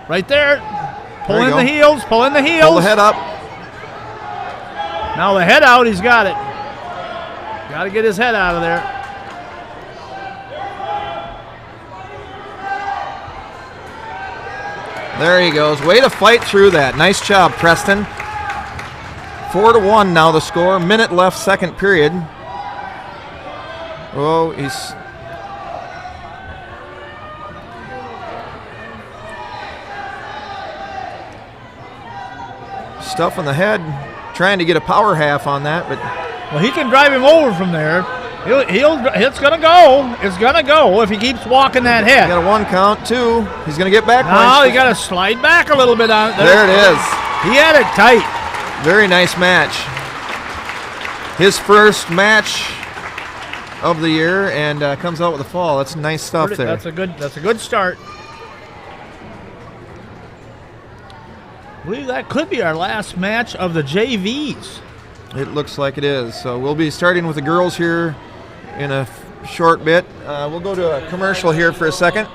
Right there. Pull in the heels. Pull the head up. Now the head out, he's got it. Got to get his head out of there. There he goes. Way to fight through that. Nice job, Preston. 4-1 now the score. Minute left, second period. Oh, he's... stuff on the head. Trying to get a power half on that, but... Well, he can drive him over from there. It's going to go. It's going to go if he keeps walking that head. Got a 1 count, 2. He's going to get back. Now he got to slide back a little bit on it. There it is. He had it tight. Very nice match. His first match of the year, and comes out with a fall. That's nice stuff there. That's a good start. I believe that could be our last match of the JVs. It looks like it is. So we'll be starting with the girls here in a short bit. We'll go to a commercial here for a second.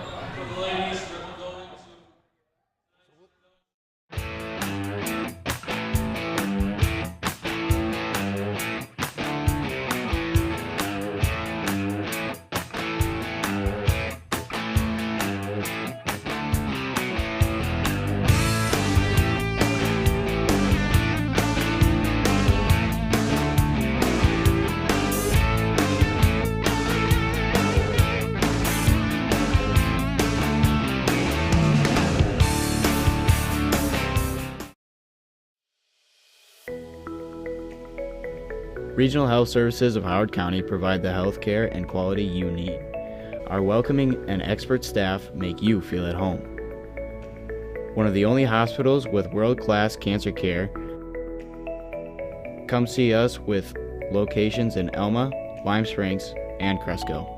Regional Health Services of Howard County provide the health care and quality you need. Our welcoming and expert staff make you feel at home. One of the only hospitals with world-class cancer care. Come see us with locations in Elma, Lime Springs, and Cresco.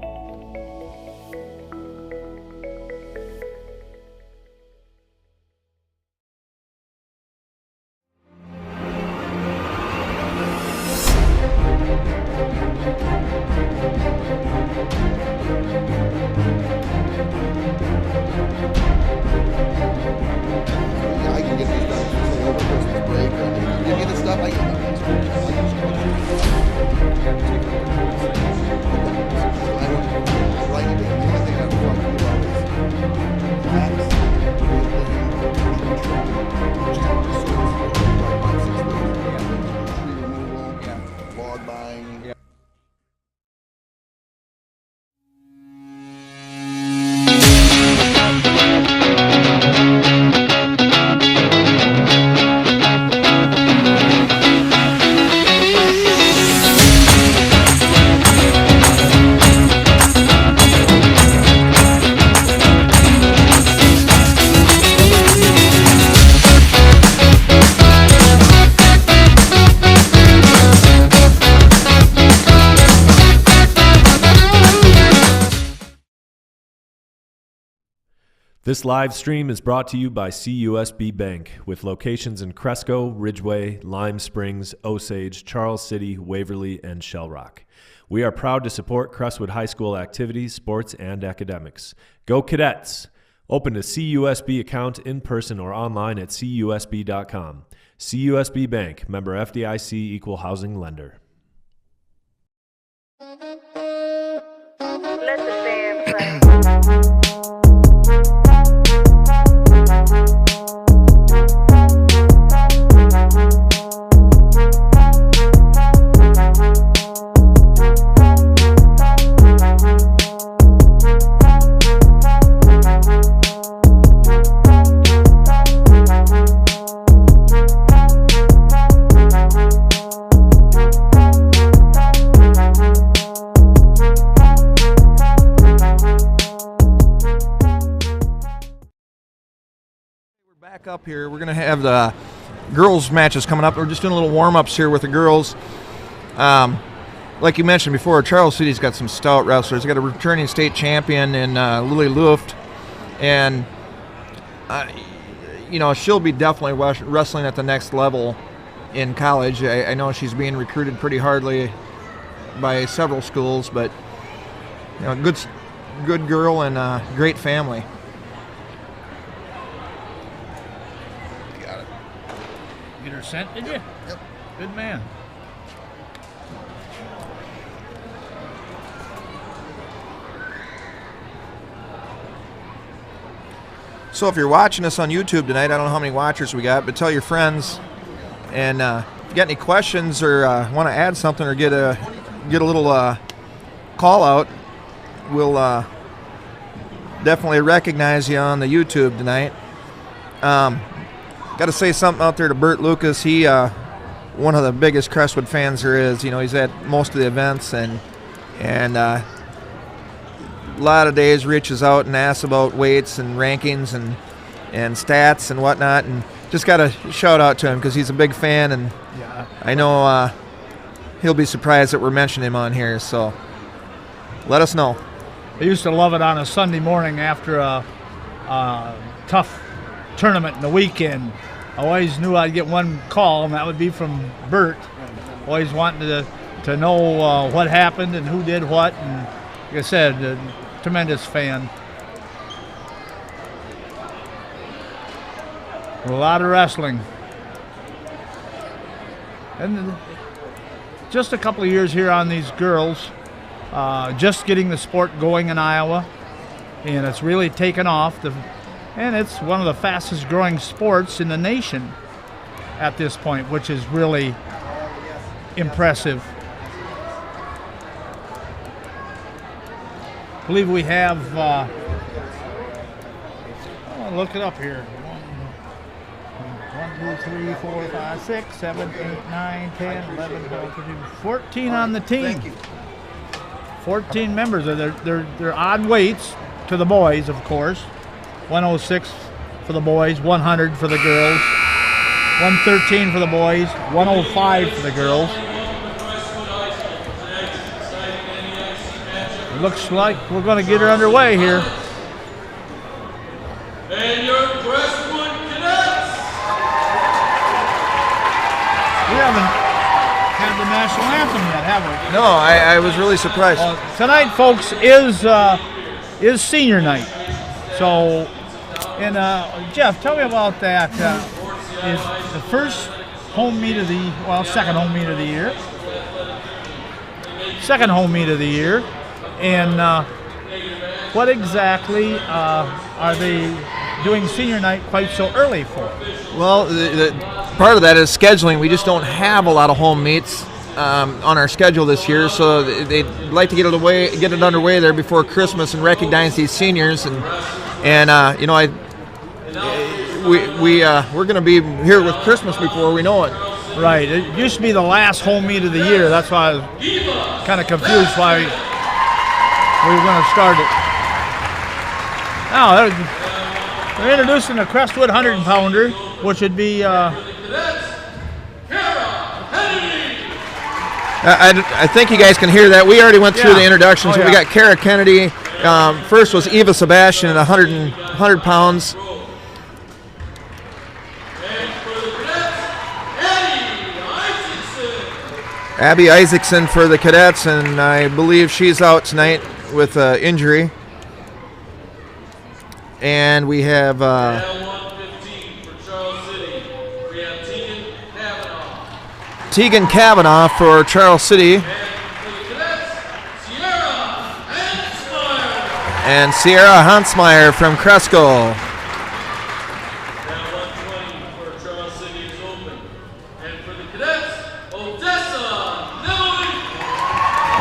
This live stream is brought to you by CUSB Bank, with locations in Cresco, Ridgeway, Lime Springs, Osage, Charles City, Waverly, and Shell Rock. We are proud to support Crestwood High School activities, sports, and academics. Go Cadets! Open a CUSB account in person or online at CUSB.com. CUSB Bank, member FDIC, equal housing lender. Let the band play. Back up here, we're going to have the girls matches coming up. We're just doing a little warm-ups here with the girls. Like you mentioned before, Charles City's got some stout wrestlers. They got a returning state champion in Lily Luft, and she'll be definitely wrestling at the next level in college. I know she's being recruited pretty hardly by several schools, but good girl and great family. Get her sent, did you? Yep. Good man. So if you're watching us on YouTube tonight, I don't know how many watchers we got, but tell your friends. And if you got any questions or want to add something or get a little call out, we'll definitely recognize you on the YouTube tonight. Got to say something out there to Bert Lucas. He one of the biggest Crestwood fans there is. He's at most of the events, and a lot of days reaches out and asks about weights and rankings and stats and whatnot. And just got to shout out to him because he's a big fan, and Yeah. I know he'll be surprised that we're mentioning him on here. So let us know. I used to love it on a Sunday morning after a tough tournament in the weekend. I always knew I'd get one call, and that would be from Bert. Always wanting to know what happened and who did what. And like I said, a tremendous fan. A lot of wrestling. And just a couple of years here on these girls, just getting the sport going in Iowa, and it's really taken off. And it's one of the fastest growing sports in the nation at this point, which is really impressive. I believe we have, I'll look it up here. 1, 2, 3, 4, 5, 6, 7, 8, 9, 10, 11, 12, 13, 14 on the team. Thank you. 14 members. They're odd weights to the boys, of course. 106 for the boys, 100 for the girls, 113 for the boys, 105 for the girls. It looks like we're going to get her underway here. And your Crestwood Cadets! We haven't had the national anthem yet, have we? No, I was really surprised. Tonight, folks, is senior night. So, and Jeff, tell me about that. Is the first home meet of second home meet of the year. Second home meet of the year. And what exactly are they doing senior night quite so early for? Well, the part of that is scheduling. We just don't have a lot of home meets on our schedule this year, so they'd like to get it underway there before Christmas and recognize these seniors. We're going to be here with Christmas before we know it. Right. It used to be the last home meet of the year. That's why I was kind of confused why we were going to start it. Now, they're introducing the Crestwood 100-pounder, which would be I think you guys can hear that. We already went through the introduction. So we got Kara Kennedy, First was Eva Sebastian at 100 pounds. Abby Isaacson for the Cadets, and I believe she's out tonight with injury. And we have Tegan Kavanaugh for Charles City. And Sierra Hansmeyer from Cresco.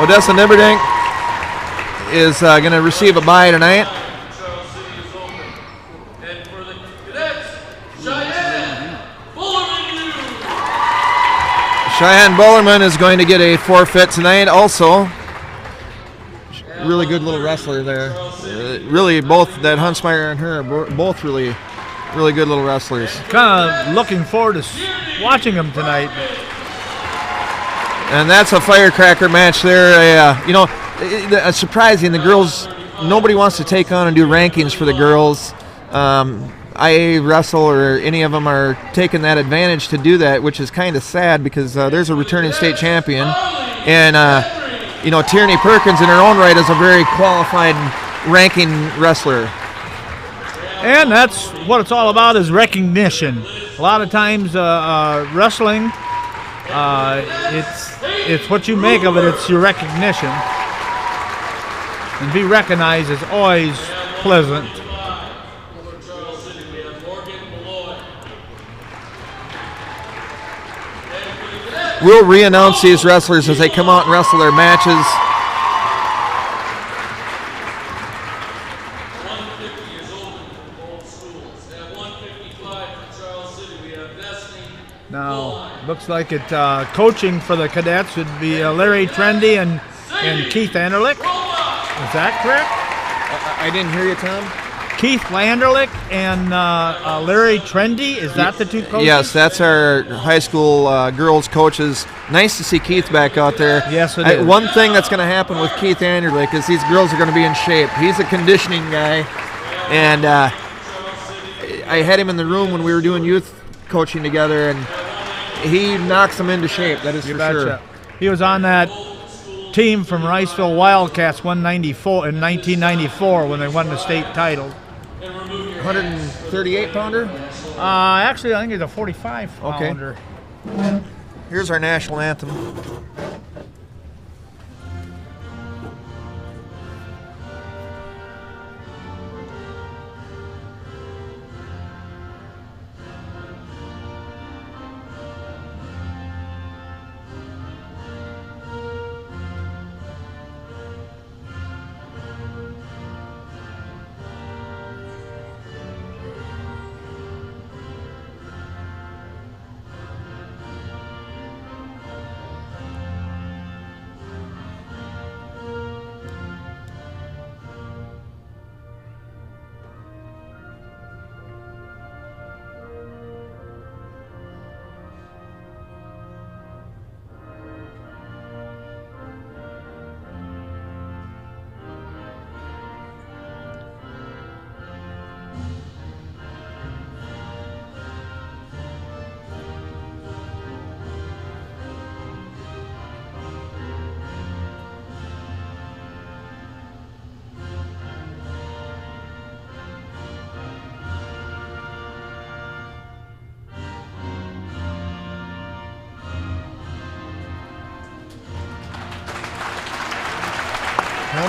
Odessa Nibberdink is going to receive a bye tonight. Cheyenne Bullerman is going to get a forfeit tonight also. Really good little wrestler there. Really, both that Hansmeyer and her are both really good little wrestlers. Kind of looking forward to watching them tonight. And that's a firecracker match there. Surprising, the girls, nobody wants to take on and do rankings for the girls. IA Wrestle or any of them are taking that advantage to do that, which is kind of sad because there's a returning state champion. And, Tierney Perkins in her own right is a very qualified ranking wrestler. And that's what it's all about, is recognition. A lot of times wrestling, it's what you make of it. It's your recognition. And be recognized is always pleasant. We'll re-announce these wrestlers as they come out and wrestle their matches. Now, looks like it coaching for the Cadets would be Larry Trendy and Keith Anderlich. Is that correct? I didn't hear you, Tom. Keith Landerlich and Larry Trendy, is that the two coaches? Yes, that's our high school girls coaches. Nice to see Keith back out there. Yes, it is. One thing that's going to happen with Keith Anderlich is these girls are going to be in shape. He's a conditioning guy, and I had him in the room when we were doing youth coaching together, and he knocks them into shape, that is for sure. He was on that team from Riceville Wildcats 194 in 1994 when they won the state title. 138 pounder? Actually, I think it's a 45 pounder. Okay. Here's our national anthem.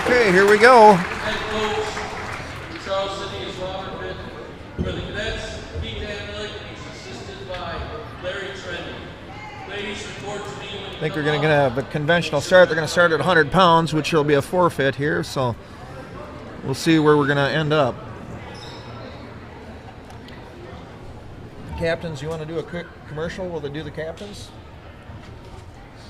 Okay, here we go. Head coach, Charles City is Robert Pitt. For the Cadets, Keith Anderlich, he's assisted by Larry Trendy. Ladies, report to me when I think we're going to have a conventional start. They're going to start at 100 pounds, which will be a forfeit here, so we'll see where we're going to end up. Captains, you want to do a quick commercial? Will they do the captains?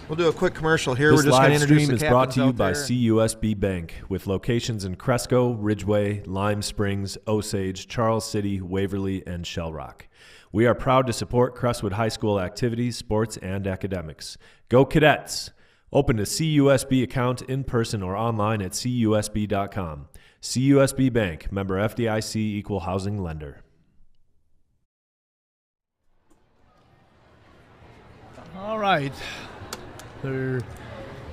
We'll do a quick commercial here. This We're just going to live introduce stream the is brought captains to you out by there. CUSB Bank, with locations in Cresco, Ridgeway, Lime Springs, Osage, Charles City, Waverly, and Shell Rock. We are proud to support Crestwood High School activities, sports, and academics. Go Cadets! Open a CUSB account in person or online at CUSB.com. CUSB Bank, member FDIC, equal housing lender. All right. They're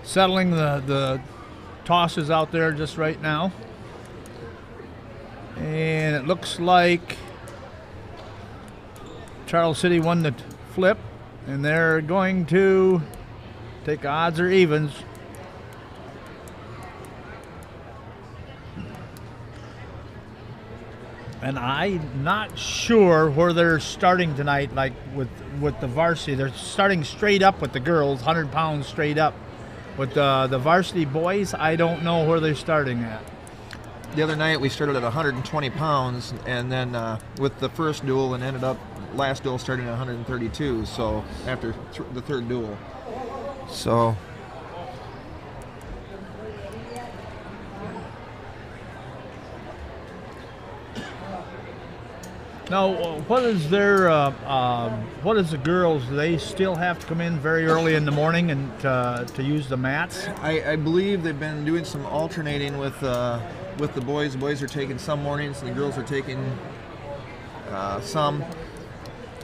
settling the tosses out there just right now. And it looks like Charles City won the flip, and they're going to take odds or evens. And I'm not sure where they're starting tonight, like with the varsity. They're starting straight up with the girls, 100 pounds straight up. With the varsity boys, I don't know where they're starting at. The other night we started at 120 pounds, and then with the first duel, and ended up last duel starting at 132. So after the third duel, so. Now, what is their? What is the girls? Do they still have to come in very early in the morning and to use the mats? I believe they've been doing some alternating with the boys. The boys are taking some mornings, and the girls are taking some.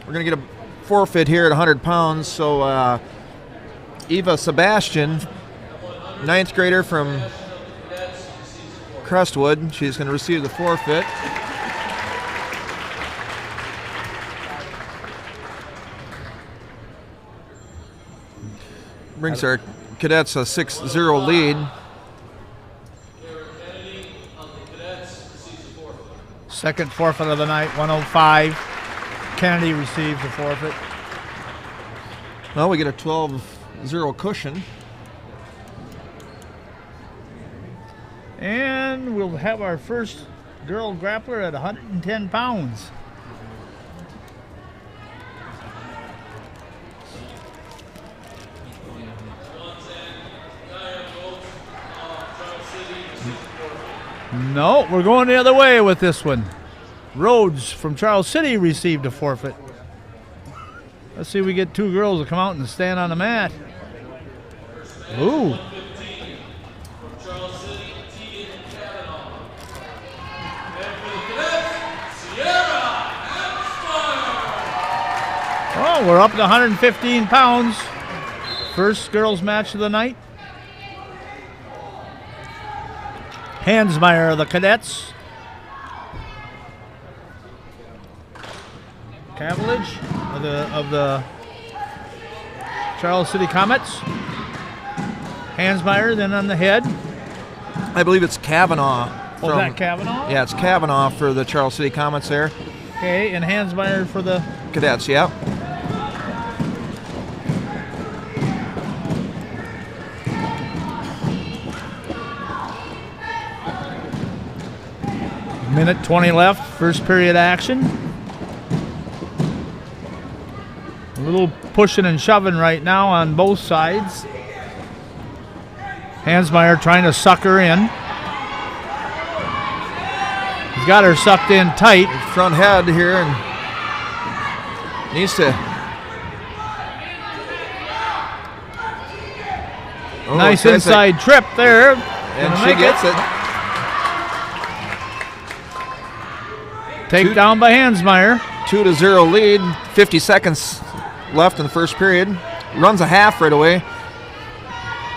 We're gonna get a forfeit here at 100 pounds. So Eva Sebastian, 9th grader from Crestwood, she's going to receive the forfeit. Brings our cadets a 6-0 lead. Second forfeit of the night, 105. Kennedy receives the forfeit. Well, we get a 12-0 cushion. And we'll have our first girl grappler at 110 pounds. No, we're going the other way with this one. Rhodes from Charles City received a forfeit. Let's see if we get two girls to come out and stand on the mat. Ooh. Oh, we're up to 115 pounds. First girls match of the night. Hansmeyer of the Cadets. Cavillage of the Charles City Comets. Hansmeyer then on the head. I believe it's Kavanaugh. Oh, is that Kavanaugh? Yeah, it's Kavanaugh for the Charles City Comets there. Okay, and Hansmeyer for the Cadets, yeah. Minute 20 left, first period action. A little pushing and shoving right now on both sides. Hansmeyer trying to suck her in. He's got her sucked in tight. Front head here and needs to. Oh, nice inside trip there. And she gets it. Takedown by Hansmeyer. 2-0 lead. 50 seconds left in the first period. Runs a half right away.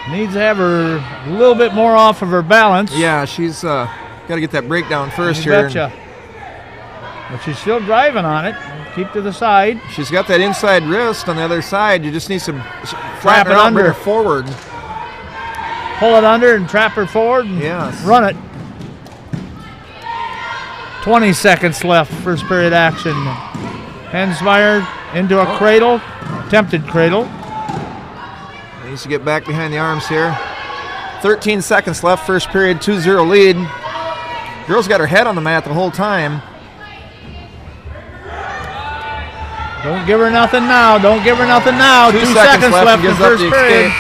Needs to have her a little bit more off of her balance. Yeah, she's got to get that breakdown first you here. Betcha. But she's still driving on it. Keep to the side. She's got that inside wrist on the other side. You just need some trap it her under. Bring her forward. Pull it under and trap her forward and yes. Run it. 20 seconds left, first period action. Hansmeyer into a cradle, attempted cradle. Needs to get back behind the arms here. 13 seconds left, first period, 2-0 lead. Girl's got her head on the mat the whole time. Don't give her nothing now. Don't give her nothing now. 2 seconds left in the first period.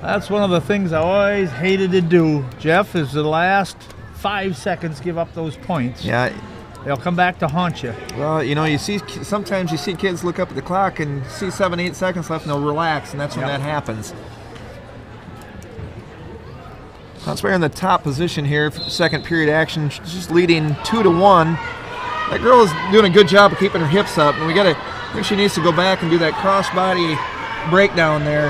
That's one of the things I always hated to do, Jeff, is the last 5 seconds give up those points. Yeah. They'll come back to haunt you. Well, you know, sometimes you see kids look up at the clock and see 7-8 seconds left and they'll relax, and that's when that happens. Bounce Bear in the top position here, second period action. She's just leading 2-1. That girl is doing a good job of keeping her hips up, and I think she needs to go back and do that crossbody breakdown there.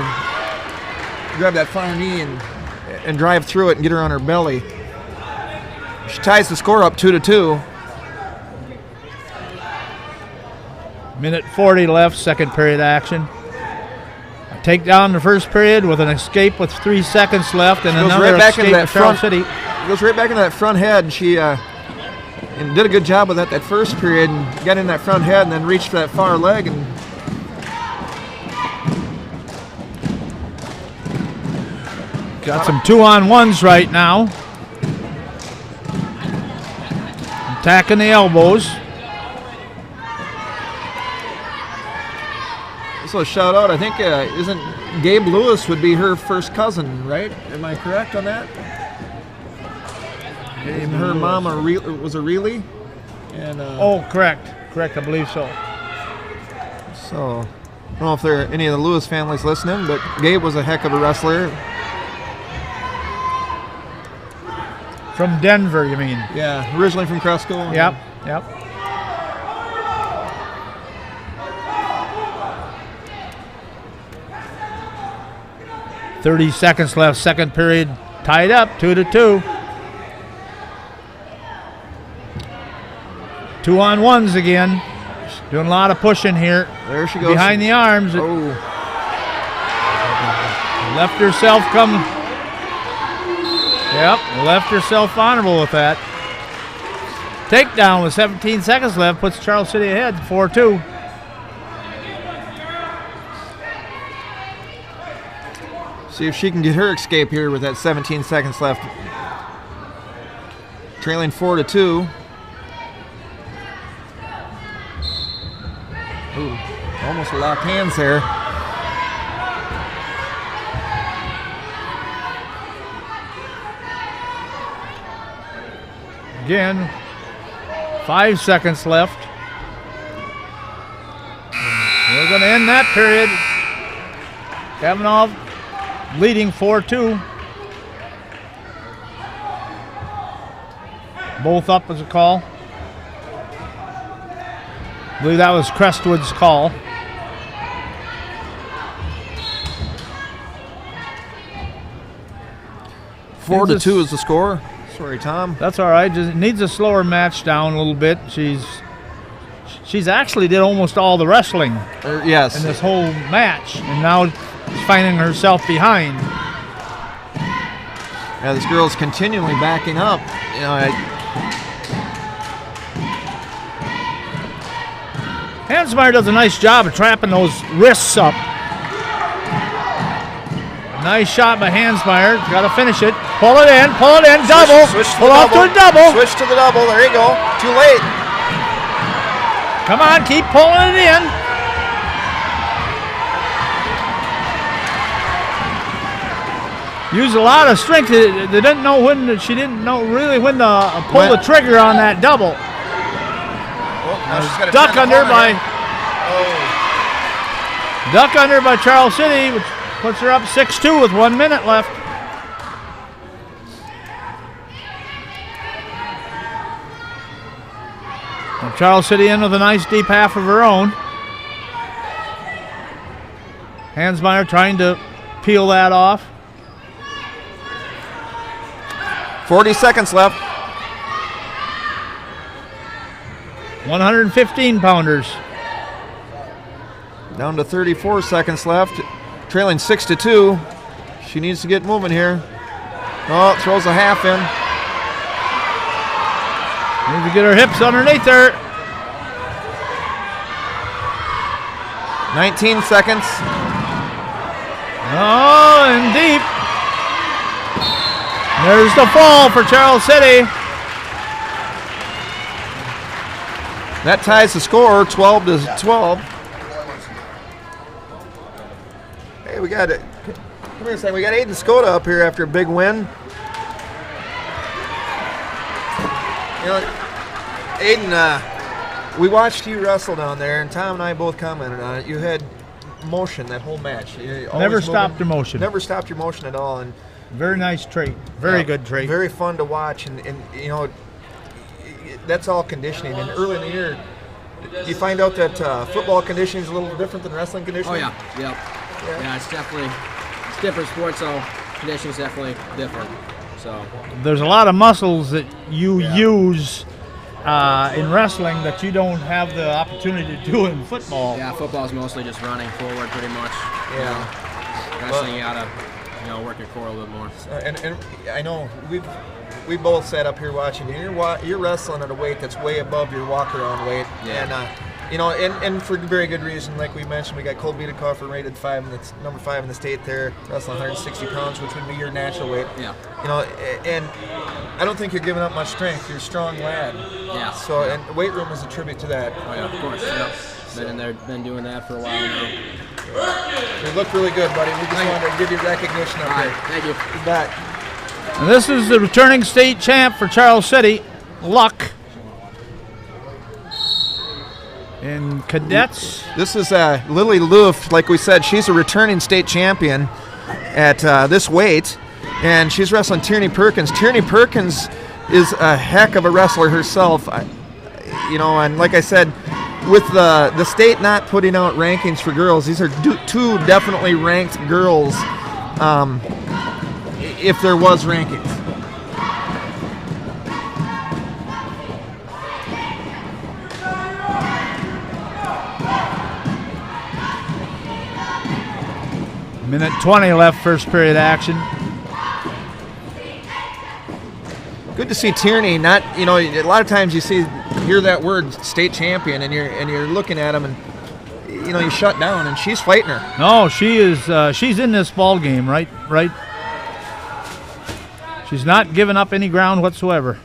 Grab that far knee and drive through it and get her on her belly. She ties the score up 2-2. Minute 40 left, second period action. A takedown in the first period with an escape with 3 seconds left, and another escape for Charles City. Goes right back into that front head, and she and did a good job with that first period, and got in that front head and then reached for that far leg. And got some 2-on-1s right now. Attacking the elbows. So a shout out, I think, isn't Gabe Lewis would be her first cousin, right? Am I correct on that? And her mom was a Reilly. And correct, I believe so. So, I don't know if there are any of the Lewis families listening, but Gabe was a heck of a wrestler. From Denver, you mean? Yeah, originally from Crestwood. Yep. 30 seconds left, second period, tied up, 2-2. 2-on-1s again. Doing a lot of pushing here. There she goes. Behind the arms. Oh. Left herself left herself honorable with that. Takedown with 17 seconds left puts Charles City ahead, 4-2. See if she can get her escape here with that 17 seconds left. Trailing 4-2. Ooh, almost locked hands there. Again, 5 seconds left. We're going to end that period. Kavanaugh leading 4-2. Both up as a call. I believe that was Crestwood's call. Four to 2 is the score. Sorry, Tom. That's all right. Just needs a slower match down a little bit. She's actually did almost all the wrestling. Yes. In this whole match, and now she's finding herself behind. Yeah, this girl's continually backing up. You know, Hansmeyer does a nice job of trapping those wrists up. Nice shot by Hansmeyer. Got to finish it. Pull it in, double. Pull off to a double. Switch to the double. There you go. Too late. Come on, keep pulling it in. Used a lot of strength. They didn't know when. She didn't know really when to pull the trigger on that double. Duck under by Charles City, which puts her up 6-2 with 1 minute left. And Charles City in with a nice deep half of her own. Hansmeyer trying to peel that off. 40 seconds left. 115 pounders. Down to 34 seconds left. Trailing 6-2. She needs to get moving here. Oh, throws a half in. Needs to get her hips underneath her. 19 seconds. Oh, and deep. There's the fall for Charles City. That ties the score, 12-12. Hey, we got it. Come here a second. We got Aiden Skoda up here after a big win. You know, Aiden, we watched you wrestle down there, and Tom and I both commented on it. You had motion that whole match. Never stopped your motion. Never stopped your motion at all. And Very nice trait. Very good trait. Very fun to watch, and you know, that's all conditioning. And early in the year, you find out that football conditioning is a little different than wrestling conditioning. Oh yeah, it's different sports, so conditioning is definitely different. So there's a lot of muscles that you use in wrestling that you don't have the opportunity to do in football. Yeah, football is mostly just running forward, pretty much. Yeah. Wrestling, you gotta work your core a little more. And I know we both sat up here watching. You're wrestling at a weight that's way above your walk-around weight. Yeah. And and for very good reason. Like we mentioned, we got Cole Biedenkoffer rated 5, and that's number 5 in the state there, wrestling 160 pounds, which would be your natural weight. Yeah. You know, and I don't think you're giving up much strength. You're a strong lad. Yeah. So, and the weight room is a tribute to that. Oh yeah, of course. Yep. Been in there, been doing that for a while now. You look really good, buddy. We just wanted to give you recognition up here. Thank you. You bet. And this is the returning state champ for Charles City, Luck. In cadets. This is Lily Luft. Like we said, she's a returning state champion at this weight, and she's wrestling Tierney Perkins. Tierney Perkins is a heck of a wrestler herself. And like I said, with the state not putting out rankings for girls, these are two definitely ranked girls, if there was rankings. Minute 20 left, first period action. Good to see Tierney. Not, a lot of times hear that word state champion, and you're looking at him, and you shut down, and she's fighting her. No, she is. She's in this ball game, right. She's not giving up any ground whatsoever.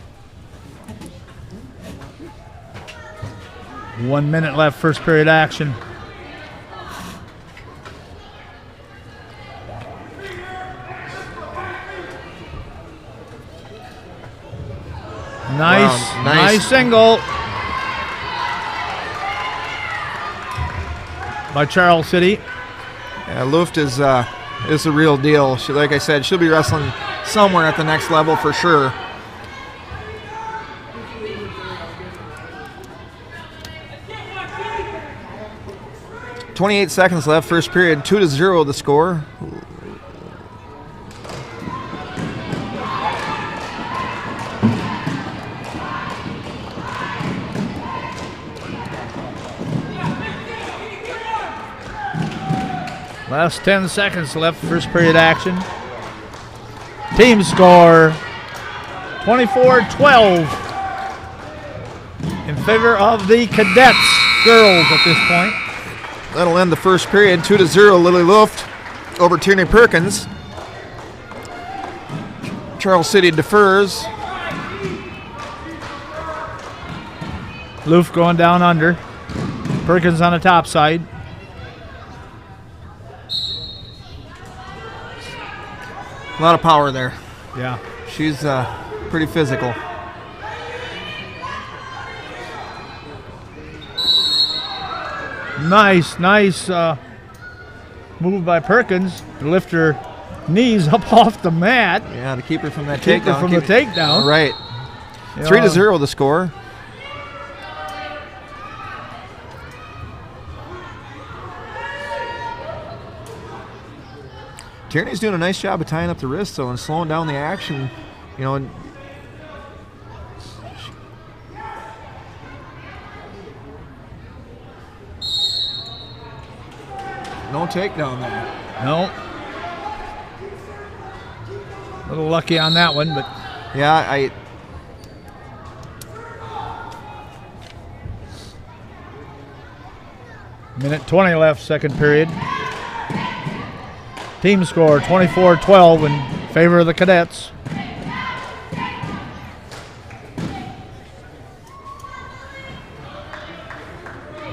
1 minute left, first period action. Nice single by Charles City. Yeah, Luft is the real deal. Like I said, she'll be wrestling somewhere at the next level for sure. .28 seconds left, first period, 2-0 the score. Last 10 seconds left, first period action. Team score 24-12 in favor of the Cadets girls at this point. That'll end the first period, 2-0 Lily Luft over Tierney Perkins. Charles City defers. Luft going down under. Perkins on the top side. A lot of power there. Yeah. She's pretty physical. Nice move by Perkins to lift her knees up off the mat. Yeah, to keep her from that takedown. From the takedown. Right. 3-0 the score. Tierney's doing a nice job of tying up the wrist, though, and slowing down the action. No takedown there. No. A little lucky on that one, but yeah, Minute 20 left, second period. Team score 24-12 in favor of the Cadets.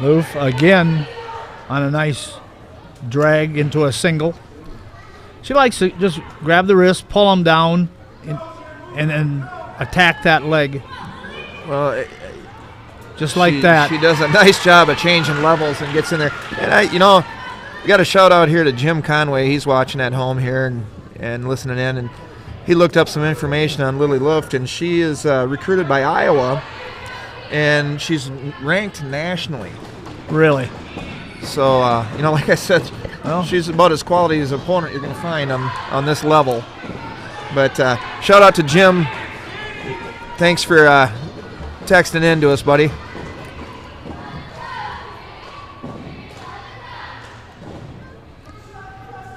Loof again on a nice drag into a single. She likes to just grab the wrist, pull them down, and then attack that leg. Well, just like that. She does a nice job of changing levels and gets in there. And we got a shout out here to Jim Conway. He's watching at home here, and listening in, and he looked up some information on Lily Luft, and she is recruited by Iowa, and she's ranked nationally. Really? So, like I said, she's about as quality as opponent you're going to find on this level. But shout out to Jim. Thanks for texting in to us, buddy.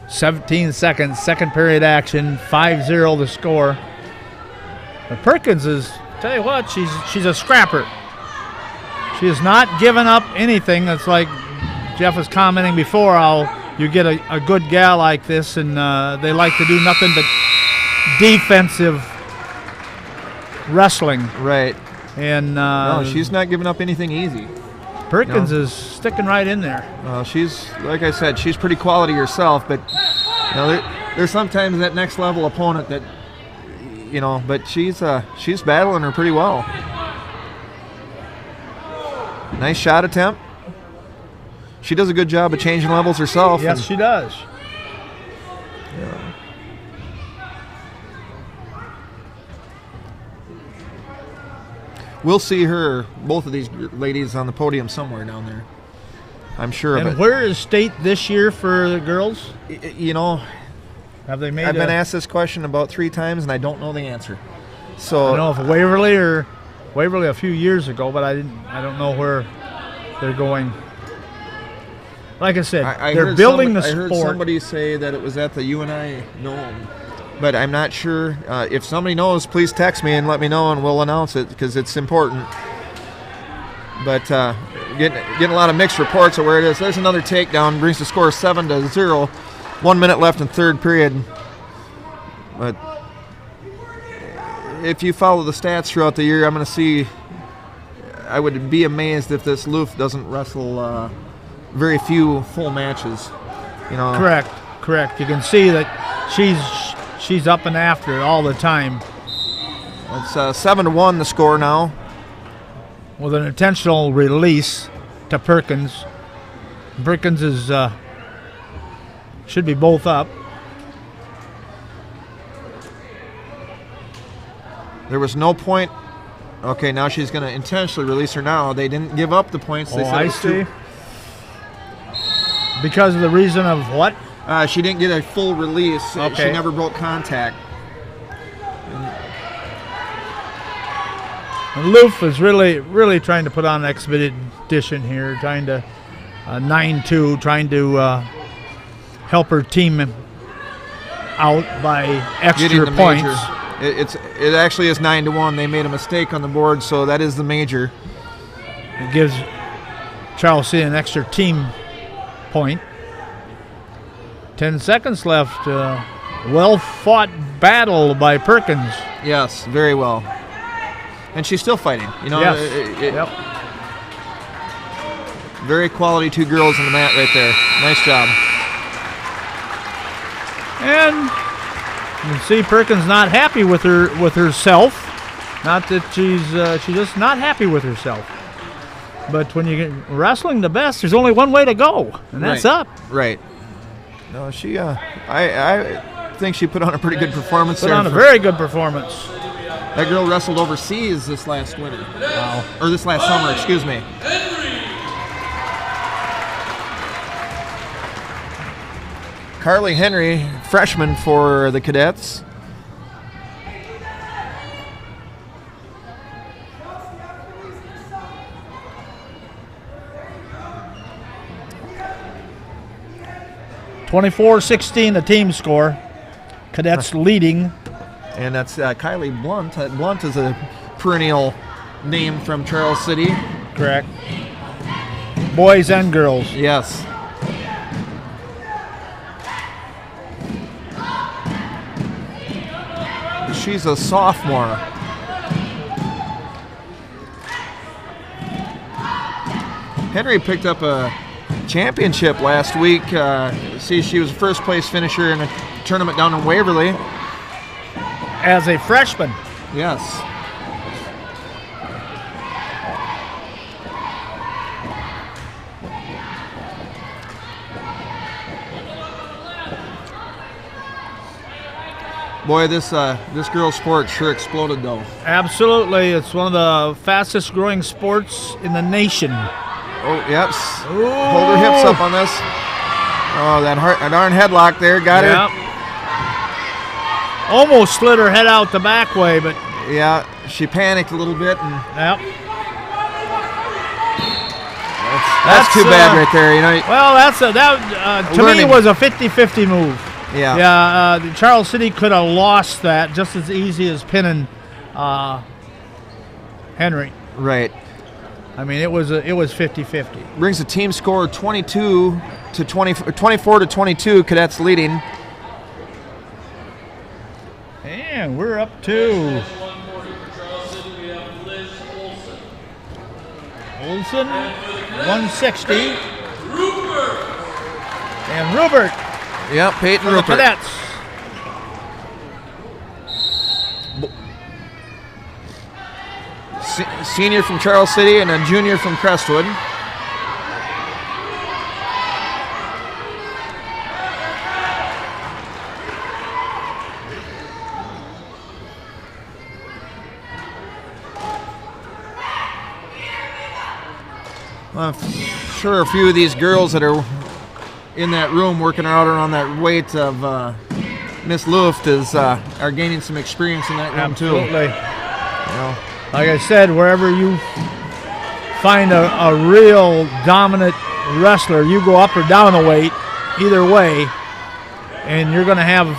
"17 seconds, second period action, 5-0 the score." But Perkins is, tell you what, she's a scrapper. She has not given up anything. It's like Jeff was commenting before, how you get a good gal like this, and they like to do nothing but defensive wrestling. Right. And no, she's not giving up anything easy. Perkins is sticking right in there. She's, like I said, she's pretty quality herself, but there's sometimes that next level opponent that, but she's battling her pretty well. Nice shot attempt. She does a good job of changing levels herself. Yes, she does. Yeah. We'll see both of these ladies on the podium somewhere down there. I'm sure of it. And where is state this year for the girls? Have they made? I've been asked this question about 3 times, and I don't know the answer. So I know of Waverly a few years ago, but I don't know where they're going. Like I said, they're building the sport. I heard somebody say that it was at the UNI Dome, but I'm not sure. If somebody knows, please text me and let me know, and we'll announce it because it's important. But getting a lot of mixed reports of where it is. There's another takedown, brings the score 7-0. 1 minute left in third period. But if you follow the stats throughout the year, I'm going to see. I would be amazed if this Luft doesn't wrestle very few full matches. Correct. You can see that she's up and after it all the time. It's 7-1 the score now. With an intentional release to Perkins. Perkins is should be both up. There was no point. Okay, now she's going to intentionally release her now. They didn't give up the points. They said I see. Because of the reason of what? She didn't get a full release. Okay. She never broke contact. And Loof is really trying to put on an expedition here, trying to 9-2, trying to help her team out by extra points. It actually is 9-1. They made a mistake on the board, so that is the major. It gives Charles City an extra team point. 10 seconds left. Well-fought battle by Perkins. Yes, very well. And she's still fighting. Yes. Very quality 2 girls on the mat right there. Nice job. And you can see Perkins not happy with herself. Not that she's just not happy with herself. But when you get wrestling the best, there's only one way to go, and that's up. Right. No, she. I think she put on a pretty good performance. Put on a very good performance. That girl wrestled overseas this last winter. Wow. Or this last summer, excuse me. Carly Henry, freshman for the Cadets. (24-16) the team score. Cadets leading. And that's Kylie Blunt. Blunt is a perennial name from Charles City. Correct. Boys and girls. Yes. She's a sophomore. Henry picked up a championship last week. She was a first place finisher in a tournament down in Waverly. As a freshman. Yes. Boy, this girls' sport sure exploded, though. Absolutely. It's one of the fastest growing sports in the nation. Oh, yep. Hold her hips up on this. Oh, that darn headlock there. Got her. Almost slid her head out the back way, but... Yeah, she panicked a little bit. And yep. That's too bad right there. You know. Well, to me was a 50-50 move. Yeah. Yeah. Charles City could have lost that just as easy as pinning Henry. Right. I mean, it was 50-50. Brings the team score 24 to 22. Cadets leading. And we're up to Olson, 160. And Rupert. Yep, Peyton for Rupert. The Cadets. Senior from Charles City and a junior from Crestwood. I'm sure a few of these girls that are in that room working out around that weight of Miss Luft are gaining some experience in that room too. Absolutely. You know. Like I said, wherever you find a real dominant wrestler, you go up or down a weight, either way, and you're going to have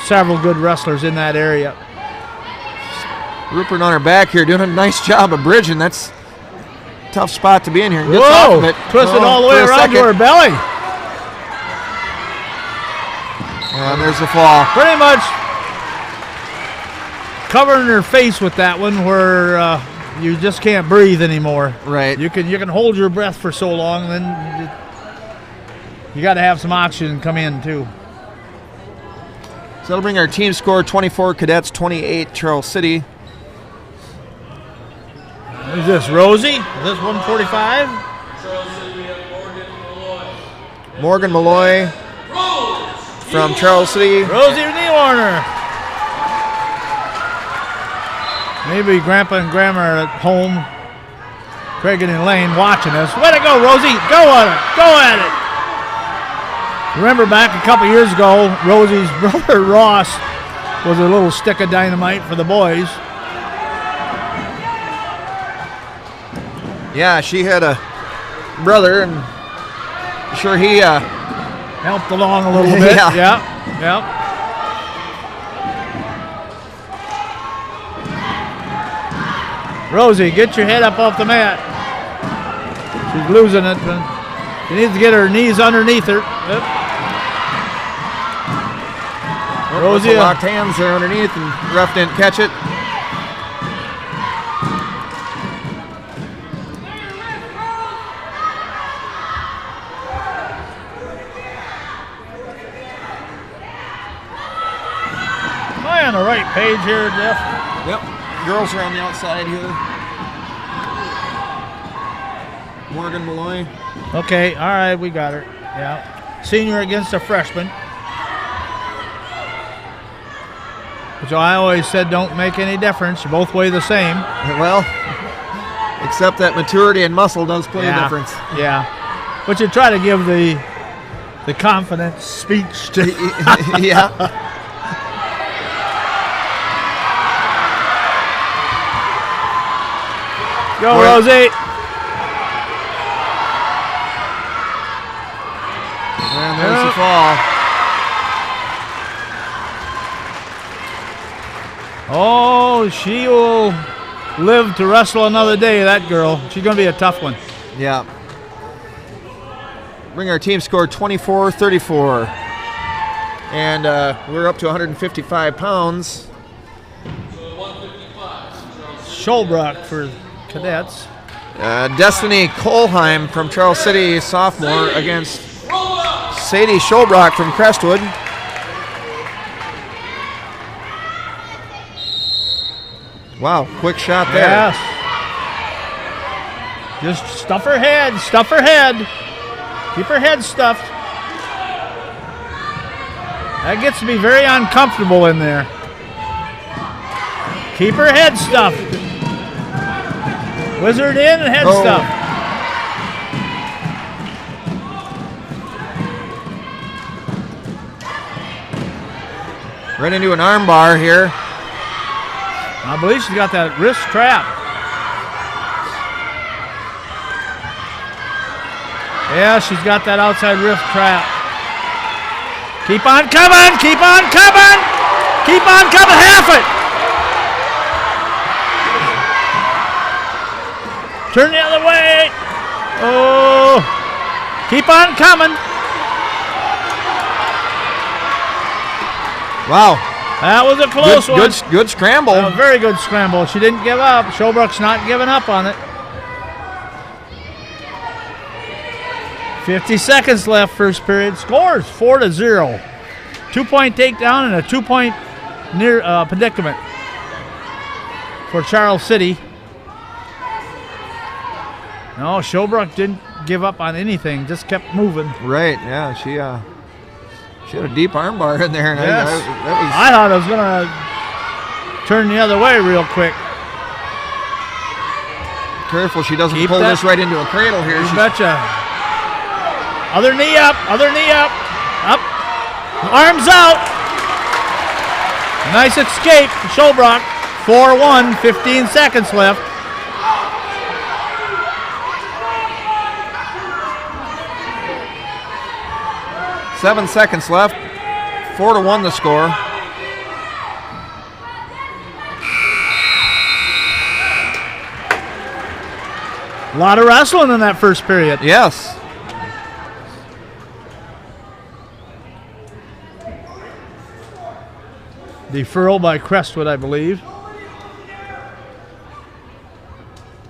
several good wrestlers in that area. Rupert on her back here doing a nice job of bridging. That's a tough spot to be in here. Gets Whoa! off of it. Twisted all the way around to her belly. And there's the fall. Pretty much covering her face with that one where you just can't breathe anymore. Right. You can hold your breath for so long, then you got to have some oxygen come in too. So that'll bring our team score 24 Cadets, 28 Charles City. Who's this, Rosie? Is this 145? Morgan Malloy from Charles City. Rosie Niewarner. Maybe Grandpa and Grandma are at home, Craig and Elaine watching us. Way to go, Rosie. Go at it. Go at it. Remember back a couple years ago, Rosie's brother Ross was a little stick of dynamite for the boys. Yeah, she had a brother, and sure he helped along a little bit. Yeah. Rosie, get your head up off the mat. She's losing it. She needs to get her knees underneath her. Yep. Rosie locked hands there underneath, and ref didn't catch it. Am I on the right page here, Jeff? Yep. Girls are on the outside here. Morgan Malloy. Okay, all right, we got her. Yeah. Senior against a freshman. Which I always said don't make any difference. You both weigh the same. Well, except that maturity and muscle does play a difference. Yeah. But you try to give the confident speech to yeah. Go, Rosie. And there's the fall. Oh, she will live to wrestle another day, that girl. She's going to be a tough one. Yeah. Bring our team score 24-34. And we're up to 155 pounds. Scholbrock for Cadets. Destiny Kohlheim from Charles City, sophomore, against Sadie Scholbrock from Crestwood. Wow, quick shot there. Yes. Just stuff her head, stuff her head. Keep her head stuffed. That gets to be very uncomfortable in there. Keep her head stuffed. Wizard in and head stuffed. Right into an arm bar here. I believe she's got that wrist trap. Yeah, she's got that outside wrist trap. Keep on coming, keep on coming, keep on coming, half it. Turn the other way. Oh, keep on coming. Wow. That was a close one. Good scramble. Very good scramble. She didn't give up. Showbrook's not giving up on it. 50 seconds left, first period. Scores 4-0. 2-point takedown and a 2-point near predicament for Charles City. No, Showbrook didn't give up on anything. Just kept moving. Right. Yeah. She had a deep arm bar in there. And yes. I thought it was going to turn the other way real quick. Careful she doesn't pull this right into a cradle here. You betcha. Other knee up, up. Arms out. Nice escape, Showbrook. 4-1, 15 seconds left. Seven seconds left. 4-1 the score. A lot of wrestling in that first period. Yes. Deferral by Crestwood, I believe.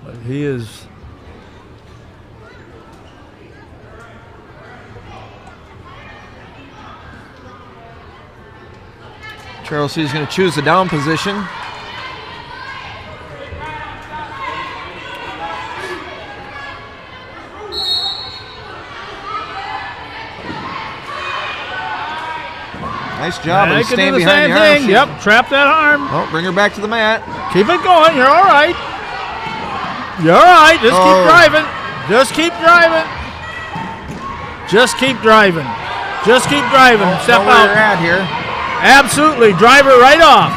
But he is... Charles C is going to choose the down position. Nice job of staying behind the arm. Yep, trap that arm. Oh, bring her back to the mat. Keep it going. You're all right. You're all right. Just keep driving. Just keep driving. Just keep driving. Just keep driving. Step out. Where you're at here. Absolutely. Drive her right off.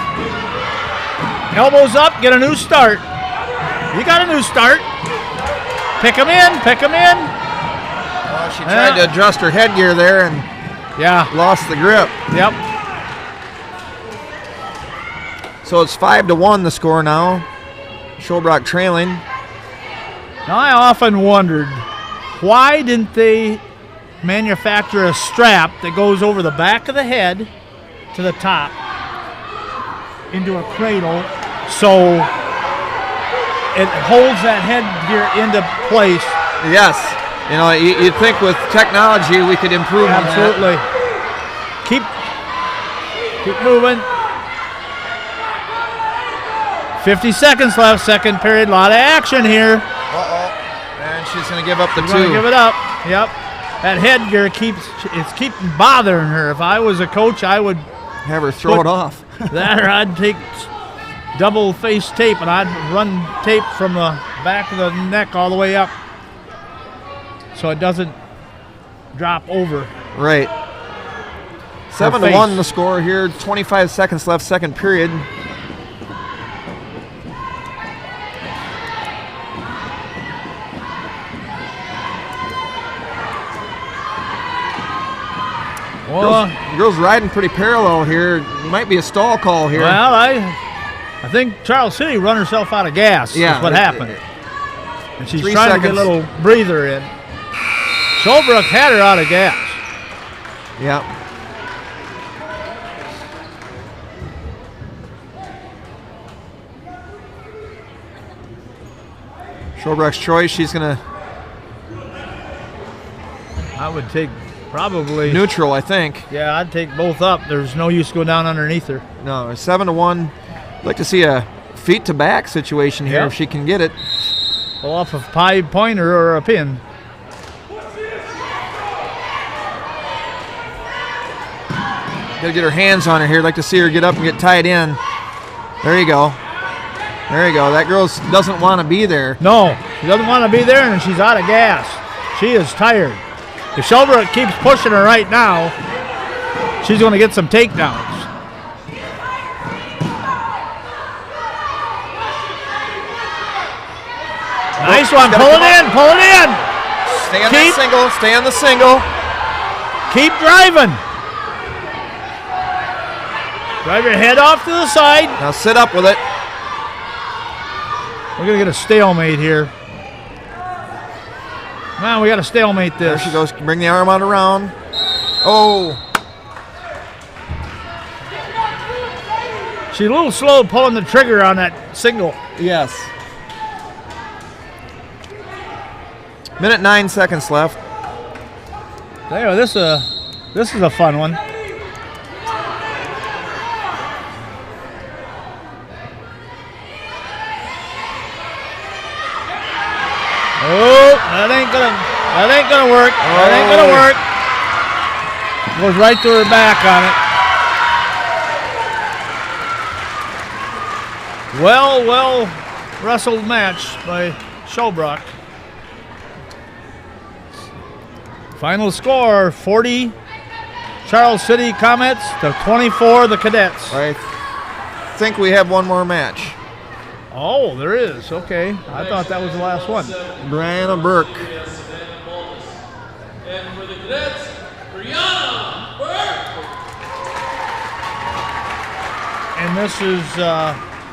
Elbows up. Get a new start. You got a new start. Pick them in. Pick them in. Well, she tried to adjust her headgear there and lost the grip. Yep. So it's 5-1 the score now. Showbrook trailing. Now I often wondered, why didn't they manufacture a strap that goes over the back of the head to the top into a cradle so it holds that headgear into place? Yes. You know, you'd think with technology we could improve on that. Absolutely. Keep moving. 50 seconds left, second period. A lot of action here. Uh-oh. And she's going to give up the She's two. going to give it up. Yep. That headgear keeps bothering her. If I was a coach, I would have her throw it off. That, or I'd take double face tape and I'd run tape from the back of the neck all the way up so it doesn't drop over. Right. 7-1 the score here. 25 seconds left, second period. Well, girls riding pretty parallel here. Might be a stall call here. Well, I think Charles City run herself out of gas. Yeah, That's what happened. And she's 3 trying seconds. to get a little breather in. Showbrook had her out of gas. Yeah. Showbrook's choice. She's going to... I would take probably... neutral, I think. Yeah, I'd take both up. There's no use going down underneath her. No, 7-1. I'd like to see a feet to back situation here if she can get it. Pull off a 5-pointer or a pin. Gotta get her hands on her here. I'd like to see her get up and get tied in. There you go. There you go. That girl doesn't want to be there. No, she doesn't want to be there, and she's out of gas. She is tired. If Shelbrook keeps pushing her right now, she's going to get some takedowns. Nice one. Pull it in. Pull it in. Stay on the single. Stay on the single. Keep driving. Drive your head off to the side. Now sit up with it. We're going to get a stalemate here. Come on, we got to stalemate this. There she goes. Bring the arm out around. Oh. She's a little slow pulling the trigger on that single. Yes. Minute 9 seconds left. There, this is a fun one. Oh, that ain't gonna work. That ain't gonna work. Goes right to her back on it. Well wrestled match by Shelbrook. Final score, 40 Charles City Comets to 24 the Cadets. I think we have one more match. Oh, there is. Okay. I thought that was the last one. Brianna Burke. And for the Cadets, Brianna Burke. And this is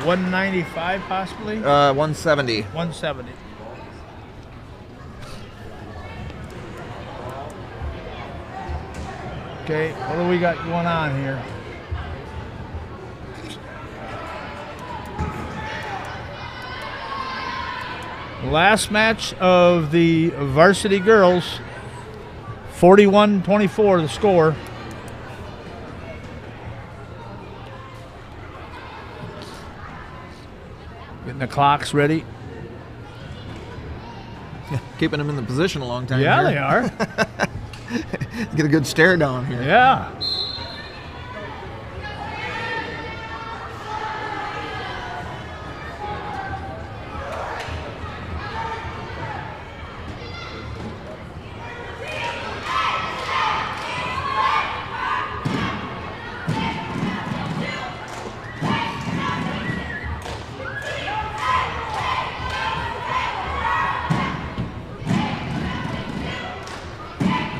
195 possibly? 170. 170. Okay, what do we got going on here? Last match of the varsity girls, 41-24 the score. Getting the clocks ready. Keeping them in the position a long time. Yeah, here. they are. Get a good stare down here. Yeah.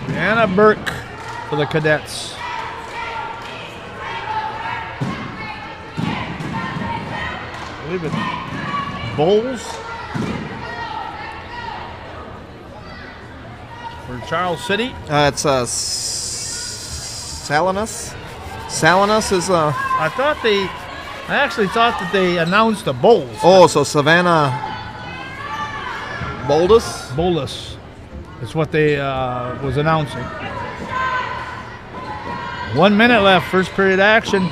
Brianna Burke for the Cadets. I believe it's Bouts for Charles City. It's Salinas. Salinas is I actually thought that they announced the Bowls. Oh, so Savannah Boldus? Bolus is what they was announcing. 1 minute left, first period action.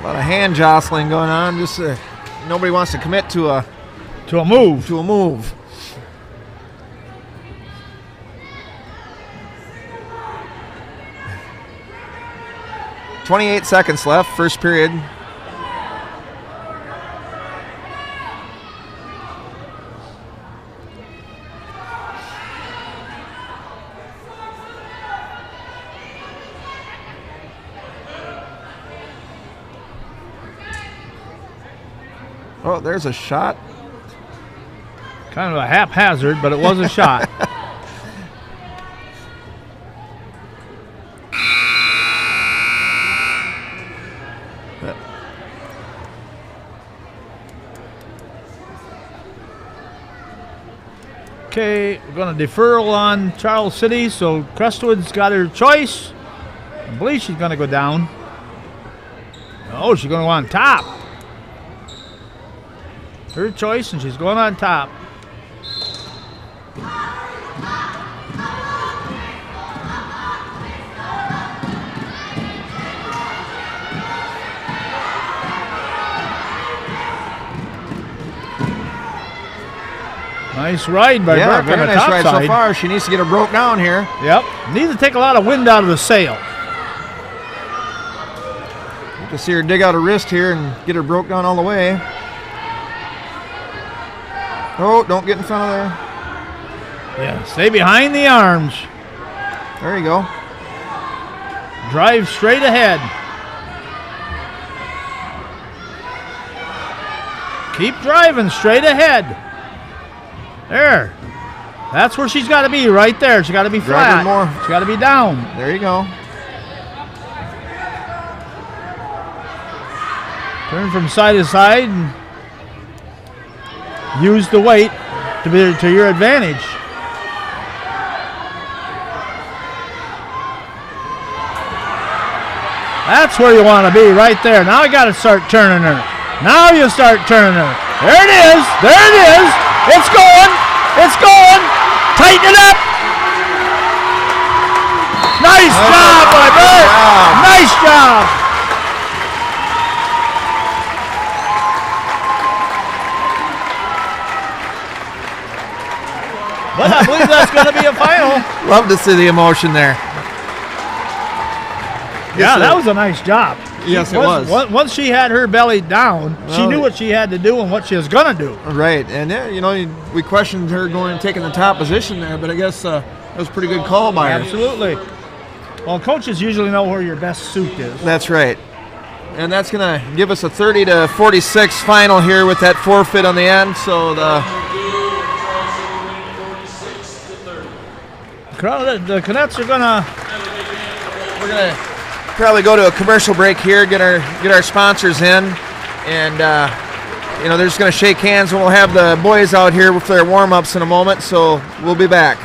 A lot of hand jostling going on. Just nobody wants to commit to a move. To a move. .28 seconds left, first period. Oh, there's a shot. Kind of a haphazard, but it was a shot. Okay, we're going to deferral on Charles City, so Crestwood's got her choice. I believe she's going to go down. Oh, she's going to go on top. Her choice, and she's going on top. Nice ride by Burke on very the nice top ride side. so far. She needs to get her broke down here. Yep. Needs to take a lot of wind out of the sail. You can see her dig out her wrist here and get her broke down all the way. Oh, don't get in front of there. Yeah, stay behind the arms. There you go. Drive straight ahead. Keep driving straight ahead. There. That's where she's got to be, right there. She's got to be Drive her flat. more. She's got to be down. There you go. Turn from side to side and use the weight to your advantage. That's where you want to be, right there. Now you got to start turning her. Now you start turning her. There it is. There it is. It's going. It's going. Tighten it up. Nice job, my Bert. Nice job. But I believe that's going to be a final. Love to see the emotion there. Yeah, that was a nice job. Yes, it was. Once she had her belly down, she knew what she had to do and what she was going to do. Right, and we questioned her going and taking the top position there, but I guess it was a pretty good call by her. Absolutely. Well, coaches usually know where your best suit is. That's right. And that's going to give us a 30-46 final here with that forfeit on the end. So the Cadets are going to... We're going to probably go to a commercial break here, get our sponsors in, and they're just going to shake hands, and we'll have the boys out here with their warm-ups in a moment, so we'll be back.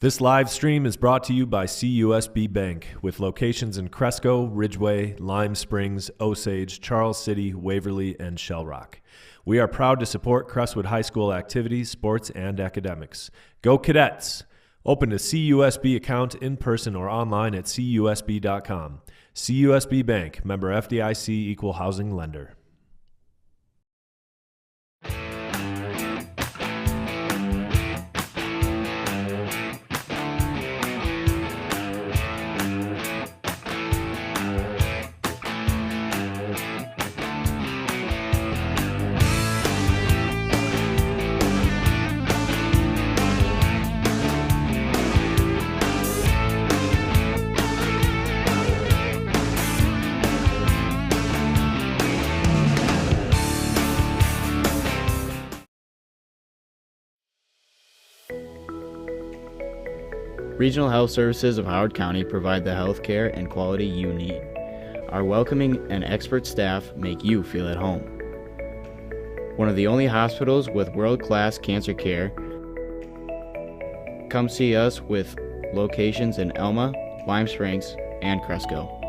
This live stream is brought to you by CUSB Bank, with locations in Cresco, Ridgeway, Lime Springs, Osage, Charles City, Waverly, and Shell Rock. We are proud to support Crestwood High School activities, sports, and academics. Go Cadets! Open a CUSB account in person or online at CUSB.com. CUSB Bank, member FDIC, equal housing lender. Regional Health Services of Howard County provide the health care and quality you need. Our welcoming and expert staff make you feel at home. One of the only hospitals with world-class cancer care. Come see us with locations in Elma, Lime Springs, and Cresco.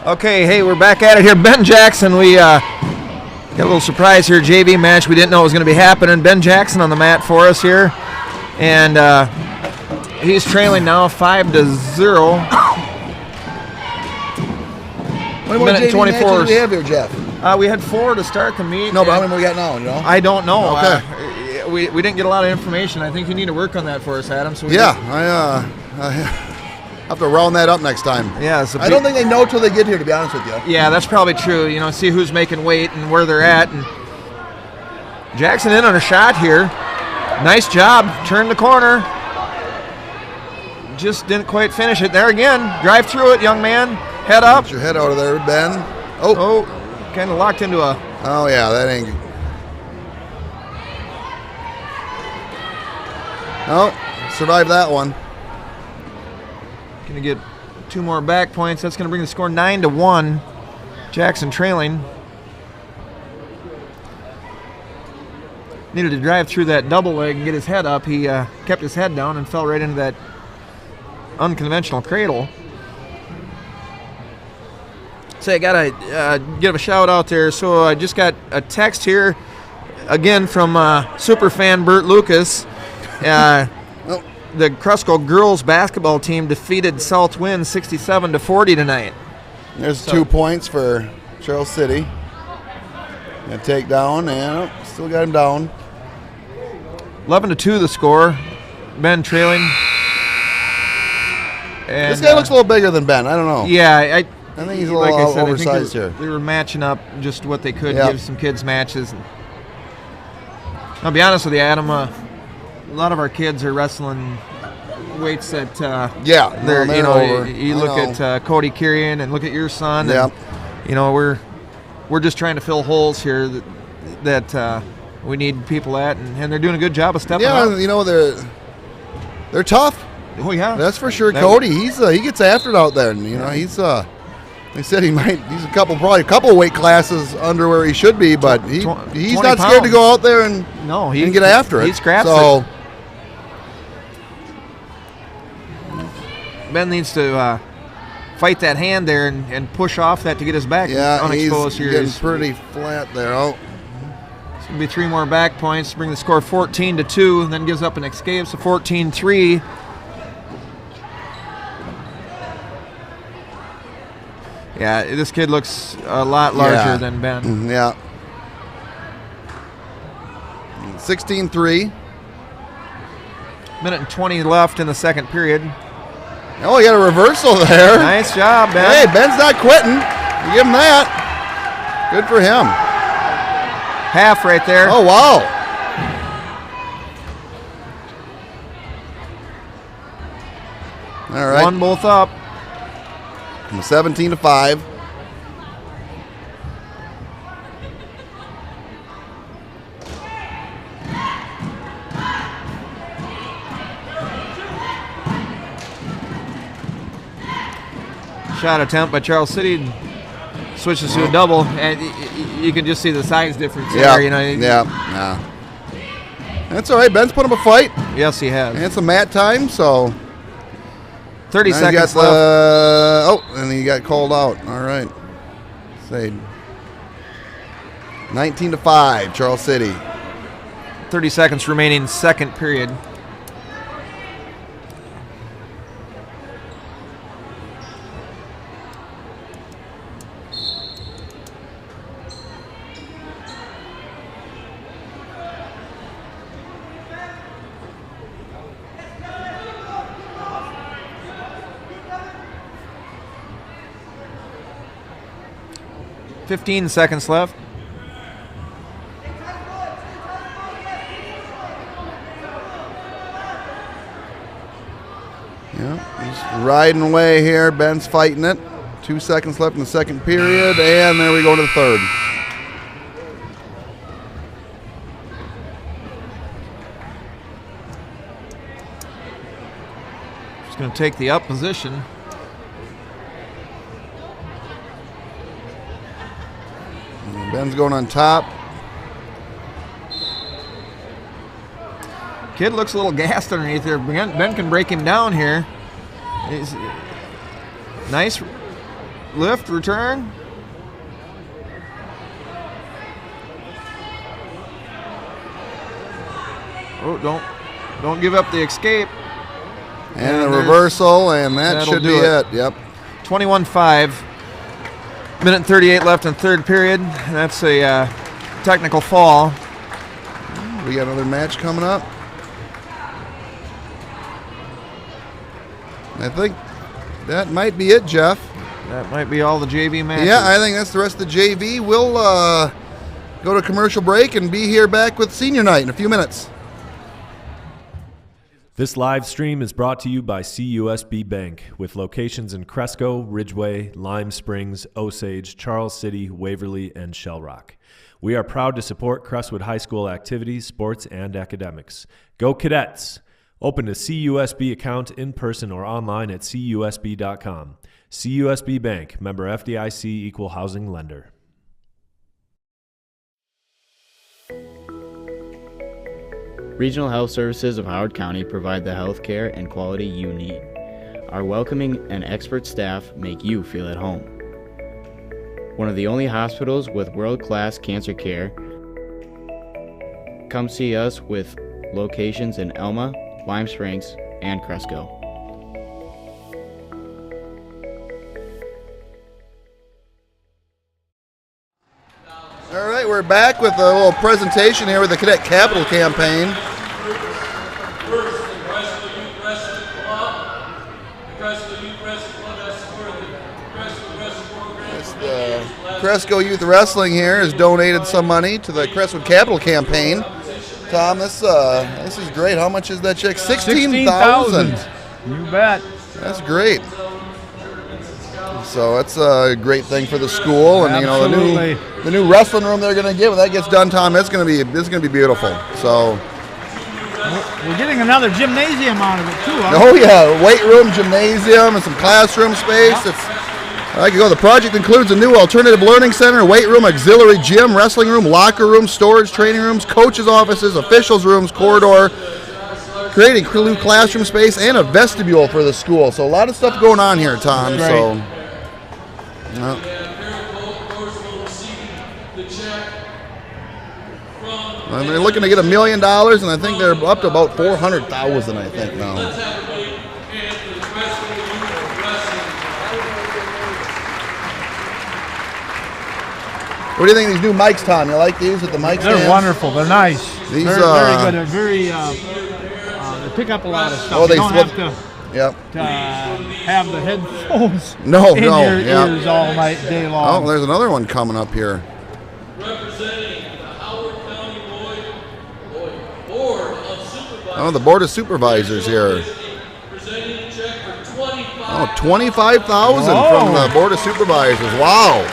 Okay, hey, we're back at it here. Ben Jackson, we got a little surprise here, JV match. We didn't know it was going to be happening. Ben Jackson on the mat for us here. And he's trailing now 5-0. How many more JV 24. matches do we have here, Jeff? We had 4 to start the meet. No, but how many more we got now, you know? I don't know. Okay. We didn't get a lot of information. I think you need to work on that for us, Adam. So I have to round that up next time. Yeah, I don't think they know till they get here, to be honest with you. Yeah, that's probably true. See who's making weight and where they're at. And Jackson in on a shot here. Nice job. Turned the corner. Just didn't quite finish it. There again. Drive through it, young man. Head up. Get your head out of there, Ben. Oh, kind of locked into a... Oh, yeah, that ain't... Oh, survived that one. Going to get 2 more back points. That's going to bring the score 9-1. Jackson trailing. Needed to drive through that double leg and get his head up. He kept his head down and fell right into that unconventional cradle. Say, I gotta give a shout out there. So I just got a text here again from superfan Bert Lucas. The Cresco girls basketball team defeated Southwind 67-40 tonight. There's 2 points for Charles City. And take down, and still got him down. 11-2 the score. Ben trailing. And, this guy looks a little bigger than Ben. I don't know. Yeah, I think he's a little oversized here. They were matching up just what they could, give some kids matches. I'll be honest with you, Adam. A lot of our kids are wrestling weights that they're over. You look at Cody Kirian and look at your son. Yeah. And, we're just trying to fill holes here that we need people at, and they're doing a good job of stepping up. Yeah, they're tough. Oh yeah, that's for sure. Cody, he gets after it out there, and he's they said he's probably a couple weight classes under where he should be, but he's not scared to go out there and get after it. He scraps it. Ben needs to fight that hand there and push off that to get his back unexposed here. Getting pretty flat there. Oh. It's going to be 3 more back points to bring the score 14-2, and then gives up an escape, so 14-3. Yeah, this kid looks a lot larger than Ben. Yeah. 16-3. Minute and 20 left in the second period. Oh, he got a reversal there. Nice job, Ben. Hey, Ben's not quitting. You give him that. Good for him. Half right there. Oh, wow. All right. One both up. 17-5. Shot attempt by Charles City. Switches to a double, and you can just see the size difference there. Yeah. That's all right. Ben's put him a fight. Yes, he has. And it's a mat time, so 30 seconds left. And he got called out. All right. Say 19-5, Charles City. 30 seconds remaining, second period. $15 seconds left. Yeah, he's riding away here. Ben's fighting it. 2 seconds left in the second period, and there we go to the third. Just going to take the up position. Ben's going on top. Kid looks a little gassed underneath there. Ben can break him down here. Nice lift, return. Oh, don't give up the escape. And a reversal, and that should be it. Yep. 21-5. Minute and 38 left in third period. That's a technical fall. We got another match coming up. I think that might be it, Jeff. That might be all the JV matches. Yeah, I think that's the rest of the JV. We'll go to commercial break and be here back with senior night in a few minutes. This live stream is brought to you by CUSB Bank, with locations in Cresco, Ridgeway, Lime Springs, Osage, Charles City, Waverly, and Shell Rock. We are proud to support Crestwood High School activities, sports, and academics. Go Cadets! Open a CUSB account in person or online at CUSB.com. CUSB Bank, member FDIC, equal housing lender. Regional Health Services of Howard County provide the health care and quality you need. Our welcoming and expert staff make you feel at home. one of the only hospitals with world-class cancer care. Come see us with locations in Elma, Lime Springs, and Cresco. All right, we're back with a little presentation here with the Cadet Capital Campaign. First, the Crestwood Youth Wrestling Club. The Crestwood Youth Wrestling Club has supported the Crestwood Wrestling Program. The Cresco Youth Wrestling here has donated some money to the Crestwood Capital Campaign. Tom, this is great. How much is that check? $16,000. You bet. That's great. So that's a great thing for the school, and Absolutely. the new wrestling room they're going to get when that gets done, Tom. This is going to be beautiful. So We're getting another gymnasium out of it too. oh yeah, weight room, gymnasium, and some classroom space. I can go. The project includes a new alternative learning center, weight room, auxiliary gym, wrestling room, locker room, storage, training rooms, coaches' offices, officials' rooms, corridor, creating new classroom space, and a vestibule for the school. So a lot of stuff going on here, Tom. So. And they're looking to get $1 million, and I think they're up to about $400,000. I think now. What do you think of these new mics, Tom? You like these with the mic stands? They're wonderful. They're nice. These very good. They're very. They pick up a lot of stuff. You don't have to have the headphones in your ears all night, day long. Oh, there's another one coming up here. Representing the Howard County Board of Supervisors. Oh, the Board of Supervisors here. Presenting a check for $25,000. Oh, $25,000 from the Board of Supervisors. Wow.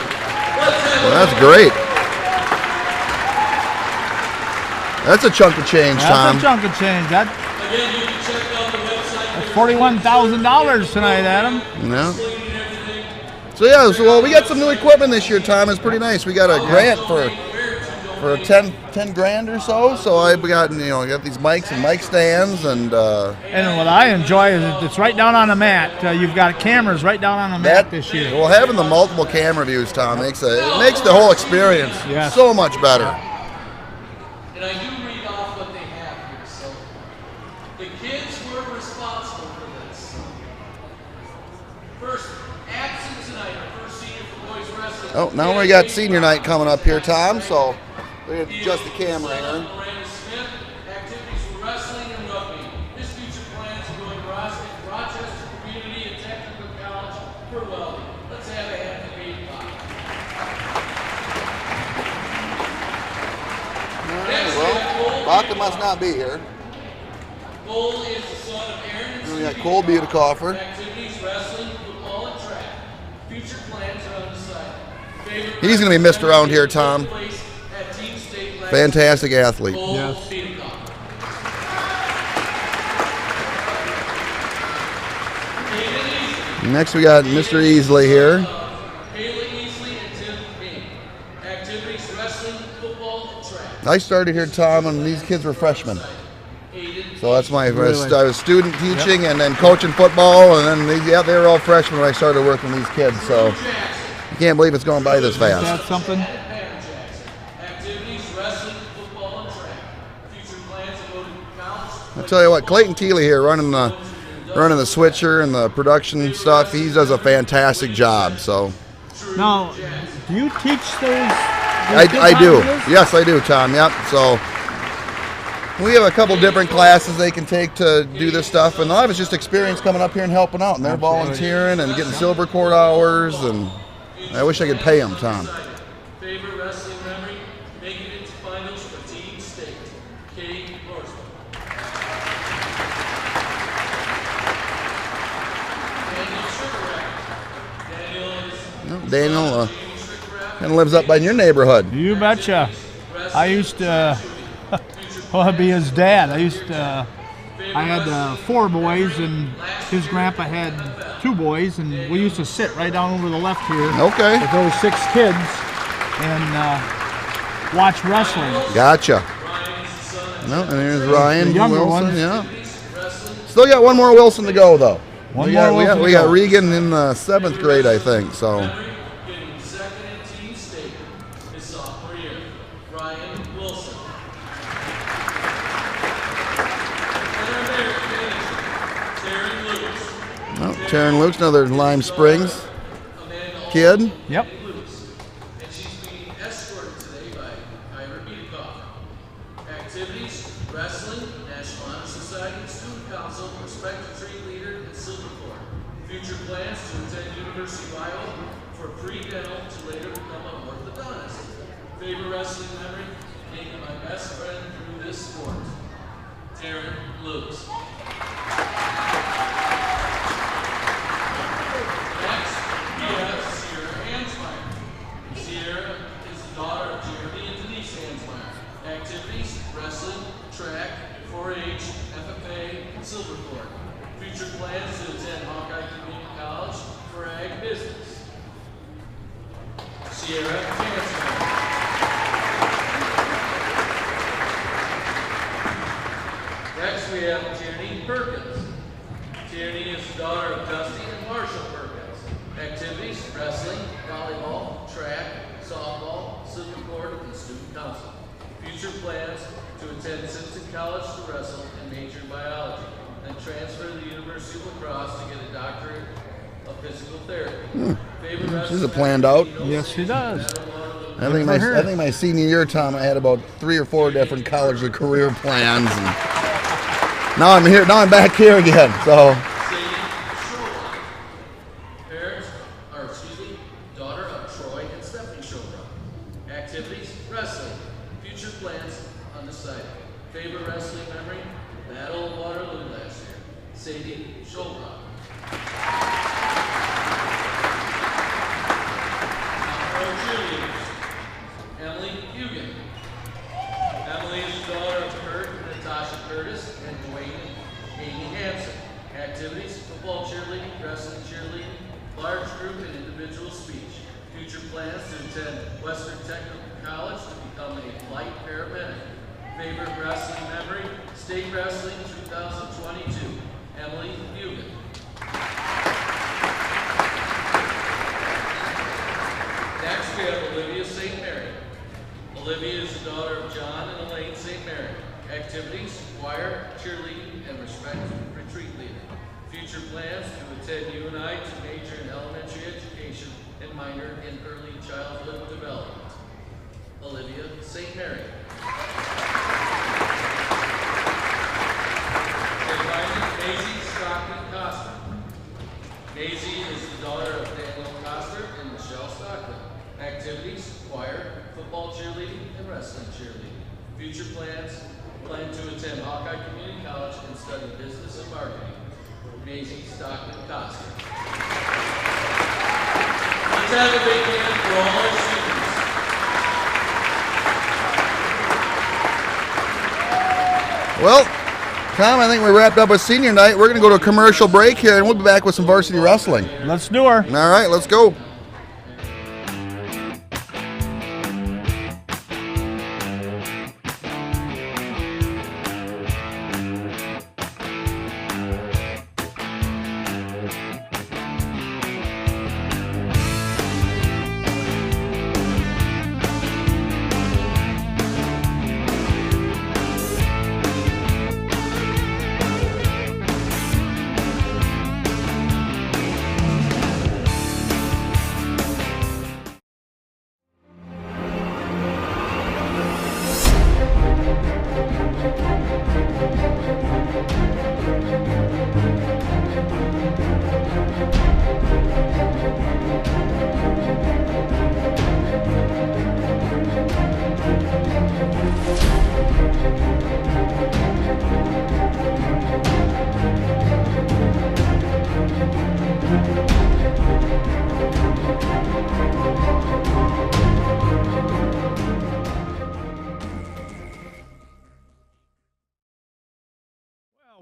Well, that's great. That's a chunk of change, Tom. That's a chunk of change. Again, you can check out the website. That's $41,000 tonight, Adam. Yeah. So we got some new equipment this year, Tom. It's pretty nice. We got a grant for 10 grand or so. So I got got these mics and mic stands and what I enjoy is it's right down on the mat. You've got cameras right down on the mat this year. Well, having the multiple camera views, Tom, makes the whole experience so much better. And I do read off what they have here. So the kids were responsible for this. First, absent tonight, first senior for boys wrestling. Oh, now we got senior night coming up here, Tom. So we adjust the camera here. Miranda Smith, activities for wrestling and rugby. His future plans are going to Rochester Community and Technical College for welding. Let's have a hand for Baby Pop. Well, Baca must not be here. Cole is the son of Aaron and We got Cole Butekoffer. activities, wrestling, football, and track. Future plans are undecided. He's going to be missed around here, Tom. Fantastic athlete. Yes. Next we got Mr. Easley here. Activities, wrestling, football, and track. I started here, Tom, and these kids were freshmen. So that's I was student teaching and then coaching football, and then they were all freshmen when I started working with these kids. So you can't believe it's going by this fast. That's something. I tell you what, Clayton Keeley here running the switcher and the production stuff. He does a fantastic job. So now, do you teach those? I do. Yes, I do, Tom. Yep. So we have a couple different classes they can take to do this stuff, and a lot of it's just experience coming up here and helping out, and they're volunteering and getting silver cord hours, and I wish I could pay them, Tom. Favorite wrestling memory, making it to finals for Team State. Katie Horsman. Daniel kind of lives up by your neighborhood. You betcha. I used to be his dad. I had 4 boys, and his grandpa had 2 boys, and we used to sit right down over the left here. Okay. With those 6 kids and watch wrestling. Gotcha. No, and there's Ryan the younger Wilson. ones. Yeah. Still got one more Wilson to go though. We got Wilson Regan in the 7th grade, I think. So. Taryn Luke's another Lime Springs kid. Yep. And she's being escorted today by Ira Beacock. Activities, wrestling, National Honor Society, Student Council, Respect Tree Leader, and Silver Corps. Future plans to attend University of Iowa for pre-dental to later become an orthodontist. Favorite wrestling memory, making my best friend through this sport. Taryn Lewis. Next, we have Sierra Hansmeyer. Sierra is the daughter of Jeremy and Denise Hansmeyer. Activities, wrestling, track, 4-H, FFA, and Silver Corps. Future plans to attend Hawkeye Community College for ag business. Sierra Hansmeyer. Next, we have Tierney Perkins. Tierney is the daughter of Dusty and Marshall Perkins. Activities, wrestling, volleyball, track, softball, Silver Corps, and student council. Future plans to attend Simpson College to wrestle and major in biology, then transfer to the University of La Crosse to get a doctorate of physical therapy. Favorite This is planned out. Yes, he does. I think my senior year, Tom, I had about 3 or 4 different college or career plans. And now I'm here. Now I'm back here again. So. Parents, daughter of Troy and Stephanie Showbrook. Activities, wrestling. Future plans, undecided. Favorite wrestling memory, Battle of Waterloo last year. Sadie Showbrook. Our cheerleaders, Emily Hugan. Emily is the daughter of Kurt and Natasha Curtis and Dwayne and Amy Hansen. Activities, football cheerleading, wrestling cheerleading, large group and individual speech. Future plans to attend Western Technical College to become a flight paramedic. Favorite wrestling memory, state wrestling 2022, Emily Hugan. Next we have Olivia St. Mary. Olivia is the daughter of John and Elaine St. Mary. Activities, choir, cheerleading, and respect retreat leader. Future plans to attend UNI to major in elementary education and minor in early childhood development. Olivia St. Mary. And finally, Maisie Stockton Coster. Maisie is the daughter of Daniel Coster and Michelle Stockton. Activities, choir, football cheerleading, and wrestling cheerleading. Future plans, plan to attend Hawkeye Community College and study business and marketing. Maisie Stockton Coster. Let's have a big hand for all our students. Well, Tom, I think we wrapped up with senior night. We're going to go to a commercial break here, and we'll be back with some varsity wrestling. Let's do her. All right, let's go.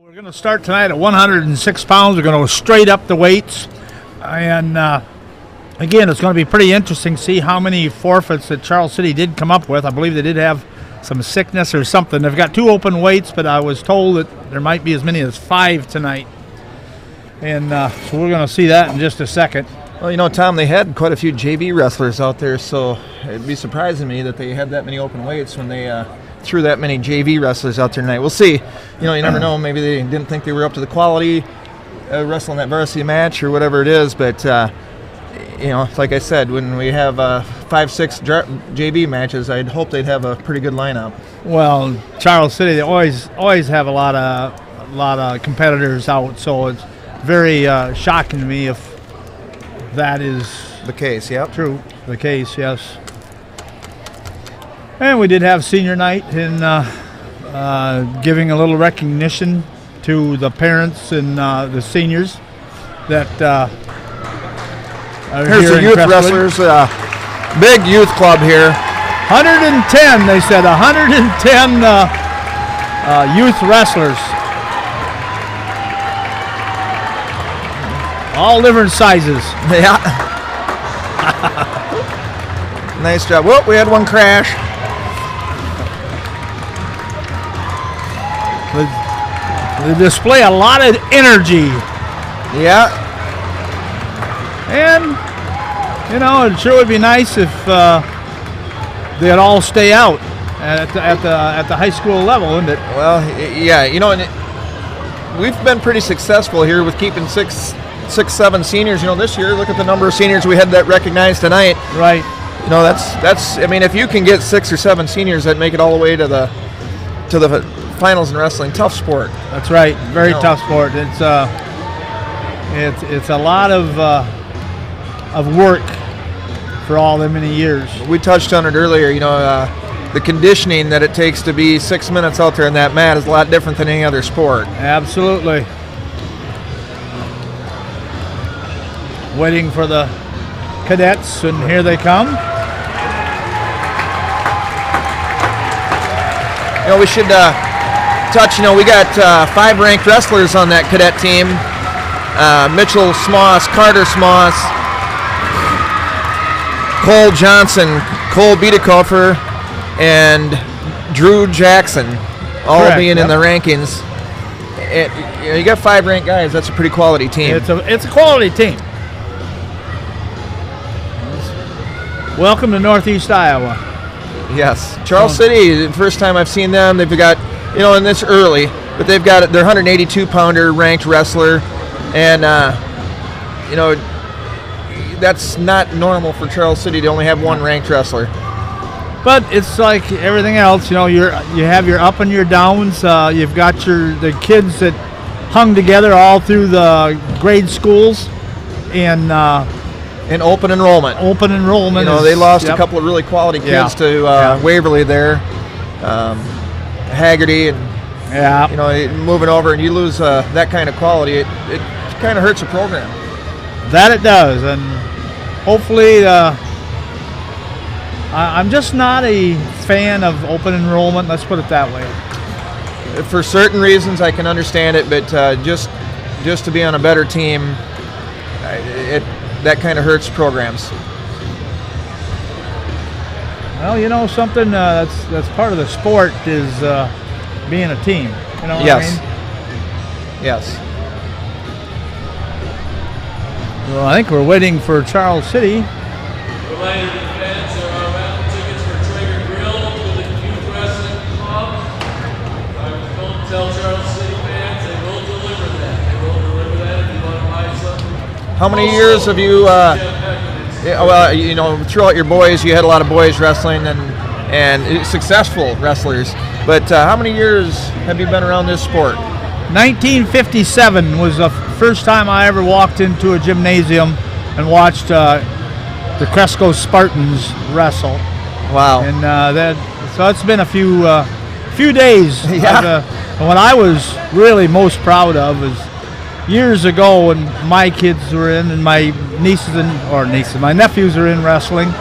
We're going to start tonight at 106 pounds. We're going to go straight up the weights. And again, it's going to be pretty interesting to see how many forfeits that Charles City did come up with. I believe they did have some sickness or something. They've got 2 open weights, but I was told that there might be as many as 5 tonight. And so we're going to see that in just a second. Well, you know, Tom, they had quite a few JV wrestlers out there, so it'd be surprising me that they had that many open weights when they threw that many JV wrestlers out there tonight. We'll see. You know, you never know. Maybe they didn't think they were up to the quality wrestle in that varsity match or whatever it is. But like I said, when we have 5-6 JV matches, I'd hope they'd have a pretty good lineup. Well, Charles City, they always have a lot of competitors out, so it's very shocking to me if that is the case. Yep, true. The case, yes. And we did have senior night in giving a little recognition to the parents and the seniors that are Here's here the in youth Crestwood. wrestlers, big youth club here. 110, they said, 110 youth wrestlers. All different sizes. Yeah. Nice job. Whoop, we had one crash. They display a lot of energy. Yeah. And, it sure would be nice if they'd all stay out at the high school level, wouldn't it? Well, yeah, and we've been pretty successful here with keeping 6-7 seniors. This year, look at the number of seniors we had that recognized tonight. Right. That's. I mean, if you can get 6 or 7 seniors that make it all the way to the finals in wrestling, tough sport. That's right. Very tough sport. It's a lot of work for all the many years. We touched on it earlier. The conditioning that it takes to be 6 minutes out there in that mat is a lot different than any other sport. Absolutely. Waiting for the cadets, and here they come. We should touch. We got 5 ranked wrestlers on that cadet team. Mitchell Smoss, Carter Smoss, Cole Johnson, Cole Biedekofer, and Drew Jackson, all Correct, being in the rankings. You got 5 ranked guys. That's a pretty quality team. It's a quality team. Welcome to Northeast Iowa. Yes, Charles City. The first time I've seen them, they've got and it's early, but they've got their 182-pounder ranked wrestler, and that's not normal for Charles City to only have 1 ranked wrestler. But it's like everything else, you have your up and your downs. You've got the kids that hung together all through the grade schools, and in open enrollment. Open enrollment. They lost a couple of really quality kids to Waverly there, Haggerty, and moving over, and you lose that kind of quality, it kind of hurts the program. That it does, and hopefully. I'm just not a fan of open enrollment, let's put it that way. For certain reasons, I can understand it, but just to be on a better team, that kind of hurts programs. Well, something that's part of the sport is being a team. You know what I mean? Yes. Well, I think we're waiting for Charles City. Tell Charles City fans they will deliver that. They will deliver that if you want to buy something. How many years have you, throughout your boys, you had a lot of boys wrestling and successful wrestlers, but how many years have you been around this sport? 1957 was the first time I ever walked into a gymnasium and watched the Cresco Spartans wrestle. Wow. And so it's been a few days. Yeah. What I was really most proud of is years ago when my kids were in and my my nephews were in wrestling,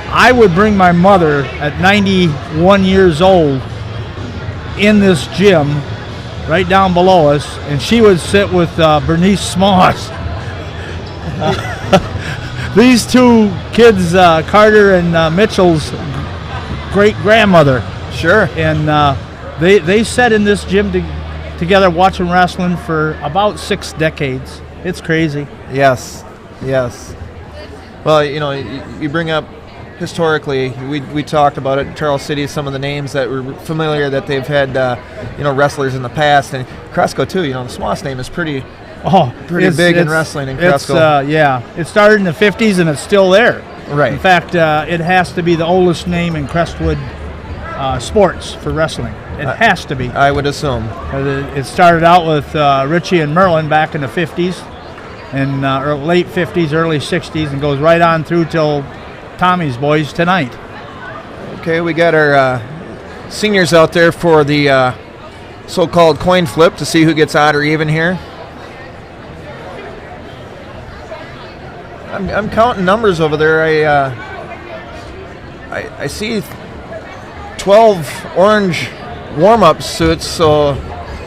I would bring my mother at 91 years old in this gym right down below us, and she would sit with Bernice Smoss. These 2 kids, Carter and Mitchell's great-grandmother. Sure. And they sat in this gym together watching wrestling for about 6 decades. It's crazy. Yes. Well, you bring up historically, we talked about it in Charles City, some of the names that were familiar that they've had, wrestlers in the past, and Cresco too. The Smoss name is pretty Oh, pretty big in wrestling in Cresco. It started in the 50s and it's still there. Right. In fact, it has to be the oldest name in Crestwood sports for wrestling. It has to be. I would assume. It started out with Richie and Merlin back in the 50s and late 50s, early 60s, and goes right on through till Tommy's boys tonight. Okay, we got our seniors out there for the so-called coin flip to see who gets odd or even here. I'm counting numbers over there. I see 12 orange warm-up suits, so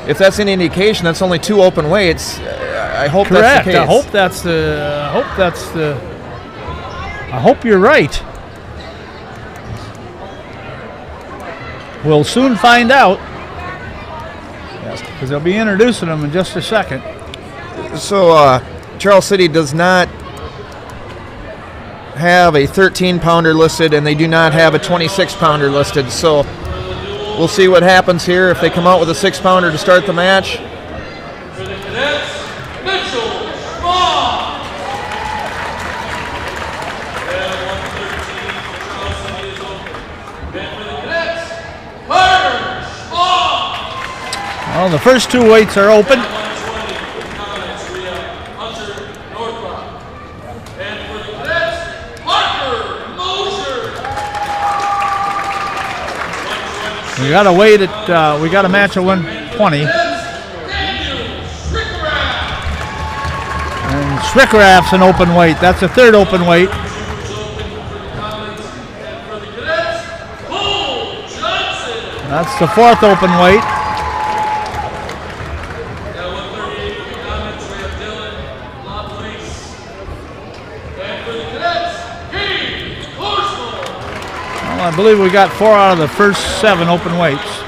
if that's any indication, that's only 2 open weights. I hope Correct. that's the case. I hope you're right. We'll soon find out. Yes, because they'll be introducing them in just a second. So Charles City does not have a 13-pounder listed, and they do not have a 26-pounder listed. So we'll see what happens here if they come out with a 6-pounder to start the match. For the cadets, Mitchell Small. And 113 for Charles City is open. And for the cadets, Carter Small. Well, the first 2 weights are open. 120 for the comments, we have Hunter Northrock. And for the cadets, Parker Mosher. We got to wait at. We got a match at 120. And Schrickeraff's an open weight. That's the 3rd open weight. That's the 4th open weight. Well, I believe we got 4 out of the first 7 open weights.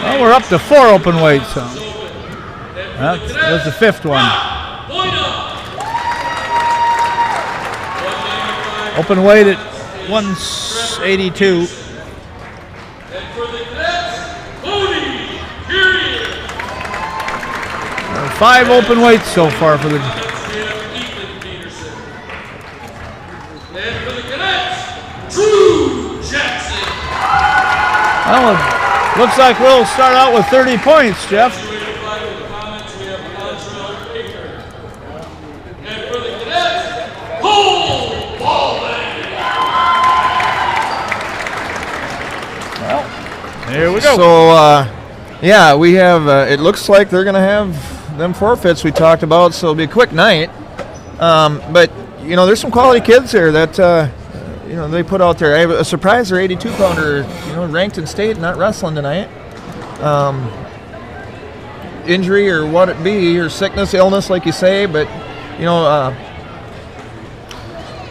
Well, we're up to 4 open weights. So that's the 5th one. Open weight at 182. And for the cadets, Cody, period. 5 open weights so far for the. And for the cadets, Drew Jackson. Well, it looks like we'll start out with 30 points, Jeff. And for the cadets, Cole Baldwin. Well, here we go. So, yeah, we have, it looks like they're going to have them forfeits we talked about, so it'll be a quick night. But, you know, there's some quality kids here that, you know, they put out there. I was surprised they're 82-pounder, you know, ranked in state, not wrestling tonight. Injury or what it be, or sickness, illness, like you say, but, you know,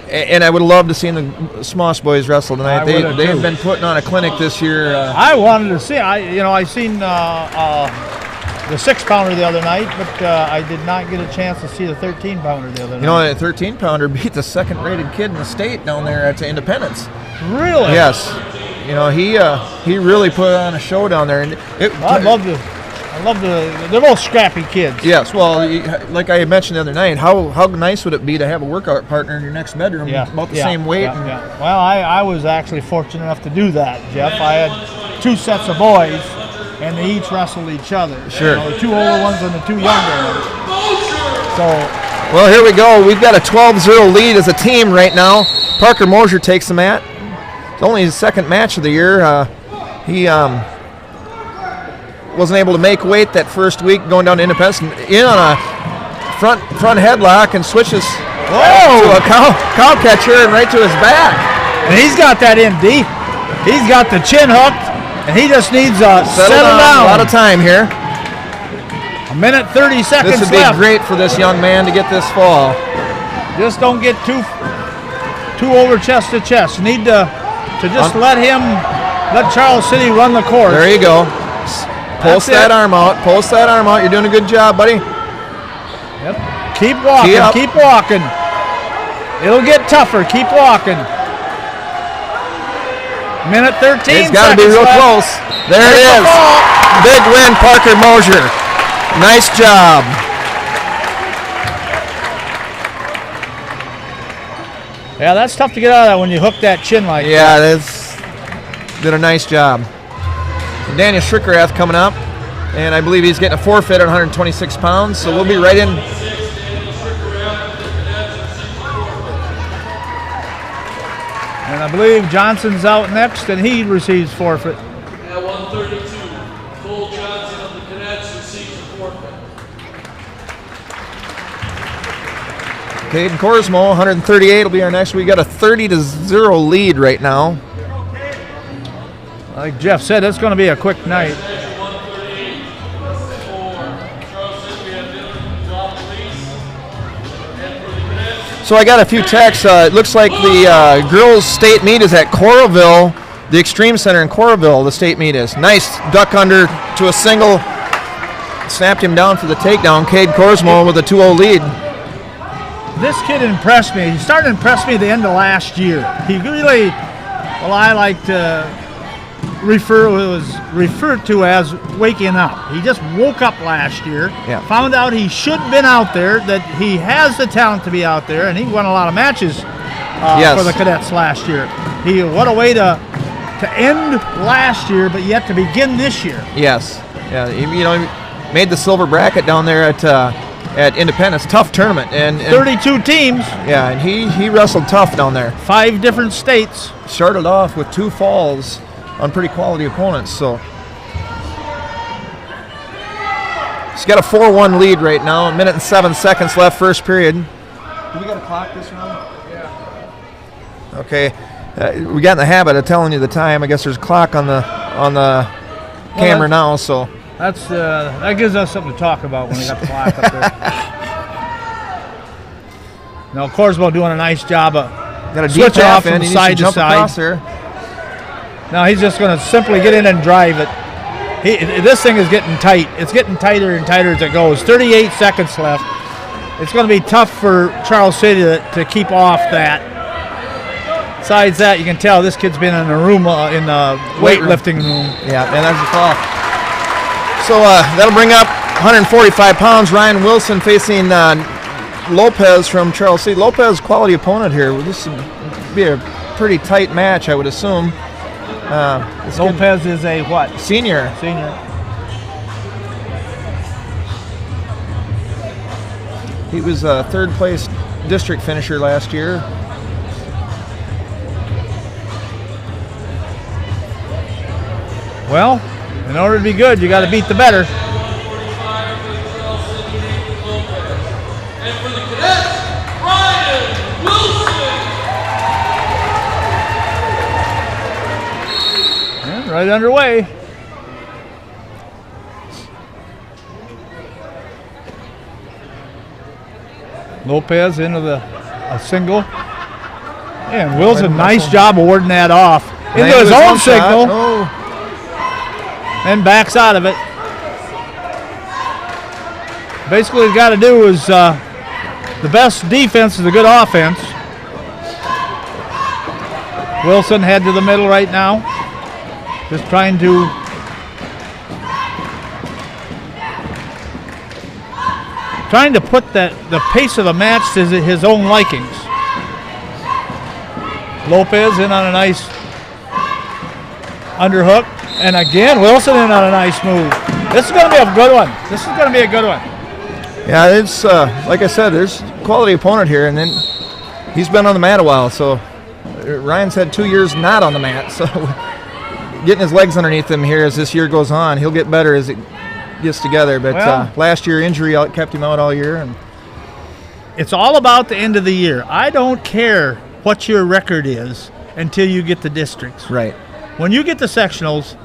and I would love to see the Smosh boys wrestle tonight. They've been putting on a clinic this year. I wanted to see. I seen the 6-pounder the other night, but I did not get a chance to see the 13-pounder the other night. You know, the 13-pounder beat the 2nd-rated kid in the state down there at Independence. Really? Yes. You know, he really put on a show down there, and I love the. They're both scrappy kids. Yes. Well, like I had mentioned the other night, how nice would it be to have a workout partner in your next bedroom, about the same weight? Yeah. Well, I was actually fortunate enough to do that, Jeff. I had 2 sets of boys, and they each wrestled each other. Sure. You know, the 2 older ones and the 2 younger ones. So. Well, here we go. We've got a 12-0 lead as a team right now. Parker Mosier takes the mat. It's only his 2nd match of the year. He wasn't able to make weight that first week going down to Independence, in on a front headlock, and switches To a cow catcher and right to his back. And he's got that in deep. He's got the chin hooked, and he just needs a settle down. A lot of time here. A minute 30 seconds This would left. be great for this young man to get this fall. Just don't get too over chest to chest. You need to just let Charles City run the course. There you go. Post that arm out. Post that arm out. You're doing a good job, buddy. Yep. Keep walking. Keep walking. It'll get tougher. Keep walking. Minute 13. It's got to be real left. close. There it is. Big win, Parker Mosier. Nice job. Yeah, that's tough to get out of that when you hook that chin like that. Yeah, that's did a nice job. Daniel Schrickerath coming up, and I believe he's getting a forfeit at 126 pounds, so we'll be right in. And I believe Johnson's out next, and he receives forfeit. At 132, Cole Johnson of the Cadets receives a forfeit. Caden Corsmo, 138 will be our next. We got a 30-0 lead right now. Like Jeff said, it's going to be a quick night. So I got a few texts. It looks like the girls' state meet is at Coralville, the Extreme Center in Coralville. The state meet is nice duck under to a single, snapped him down for the takedown. Cade Corsmo with a 2-0 lead. This kid impressed me. He started to impress me at the end of last year. He really, well, I like to was referred to as waking up. He just woke up last year, found out he should have been out there, that he has the talent to be out there, and he won a lot of matches for the Cadets last year. What a way to end last year, but yet to begin this year. Yes. Yeah, he made the silver bracket down there at Independence. Tough tournament. And 32 teams. Yeah, and he wrestled tough down there. 5 different states. Started off with 2 falls on pretty quality opponents, so he's got a 4-1 lead right now. 1 minute and 7 seconds left, first period. Do we got a clock this round? Yeah. Okay, we got in the habit of telling you the time. I guess there's a clock on the camera now, so that gives us something to talk about when we got the clock up there. Now, Corsmo doing a nice job of switching off from side to side. Now he's just going to simply get in and drive it. This thing is getting tight. It's getting tighter and tighter as it goes. 38 seconds left. It's going to be tough for Charles City to keep off that. Besides that, you can tell this kid's been in a room, in the weightlifting room. Yeah, and there's a call. So that'll bring up 145 pounds. Ryan Wilson facing Lopez from Charles City. Lopez, quality opponent here. This would be a pretty tight match, I would assume. Lopez is a what? Senior. He was a third place district finisher last year. Well, in order to be good, you got to beat the better. And for the Cadets, Ryan Wilson. Yeah, right underway. Lopez into a single. And Wilson, nice job of warding that off. Into his own signal. And backs out of it. Basically, what he's got to do is the best defense is a good offense. Wilson head to the middle right now. Just trying to put the pace of the match to his own likings. Lopez in on a nice underhook. And again, Wilson in on a nice move. This is going to be a good one. Yeah, it's like I said, there's a quality opponent here, and then he's been on the mat a while. So Ryan's had 2 years not on the mat. So getting his legs underneath him here as this year goes on, he'll get better as it gets together. But last year injury kept him out all year, and it's all about the end of the year. I don't care what your record is until you get the districts. Right. When you get the sectionals,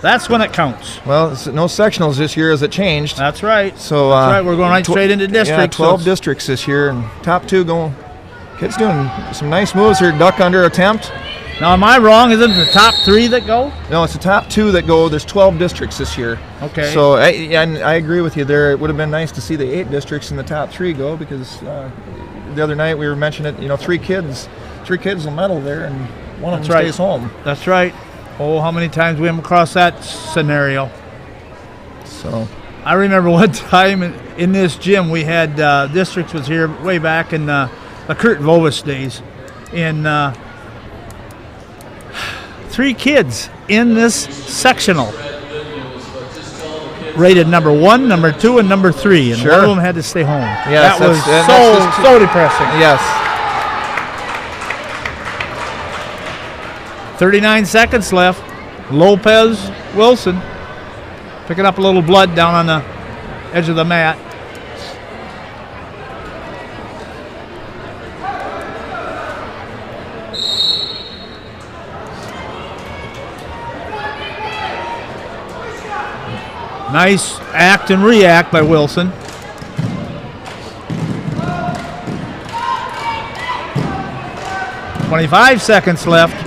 that's when it counts. Well, it's no sectionals this year as it changed. That's right. So that's right. We're going right straight into districts. Yeah, 12 districts this year, and top 2 going. Kids doing some nice moves here. Duck under attempt. Now, am I wrong? Isn't it the top 3 that go? No, it's the top 2 that go. There's 12 districts this year. Okay. So I agree with you there. It would have been nice to see the 8 districts in the top 3 go, because the other night we were mentioning it. 3 kids will medal there, and one of them stays home. That's right. Oh, how many times we come across that scenario. So I remember one time in this gym we had districts was here way back in the Kurt Vovis days, and 3 kids in this sectional rated number 1, number 2, and number 3, and one of them had to stay home. Yes, that was so depressing. Yes. 39 seconds left. Lopez Wilson picking up a little blood down on the edge of the mat. Nice act and react by Wilson. .25 seconds left.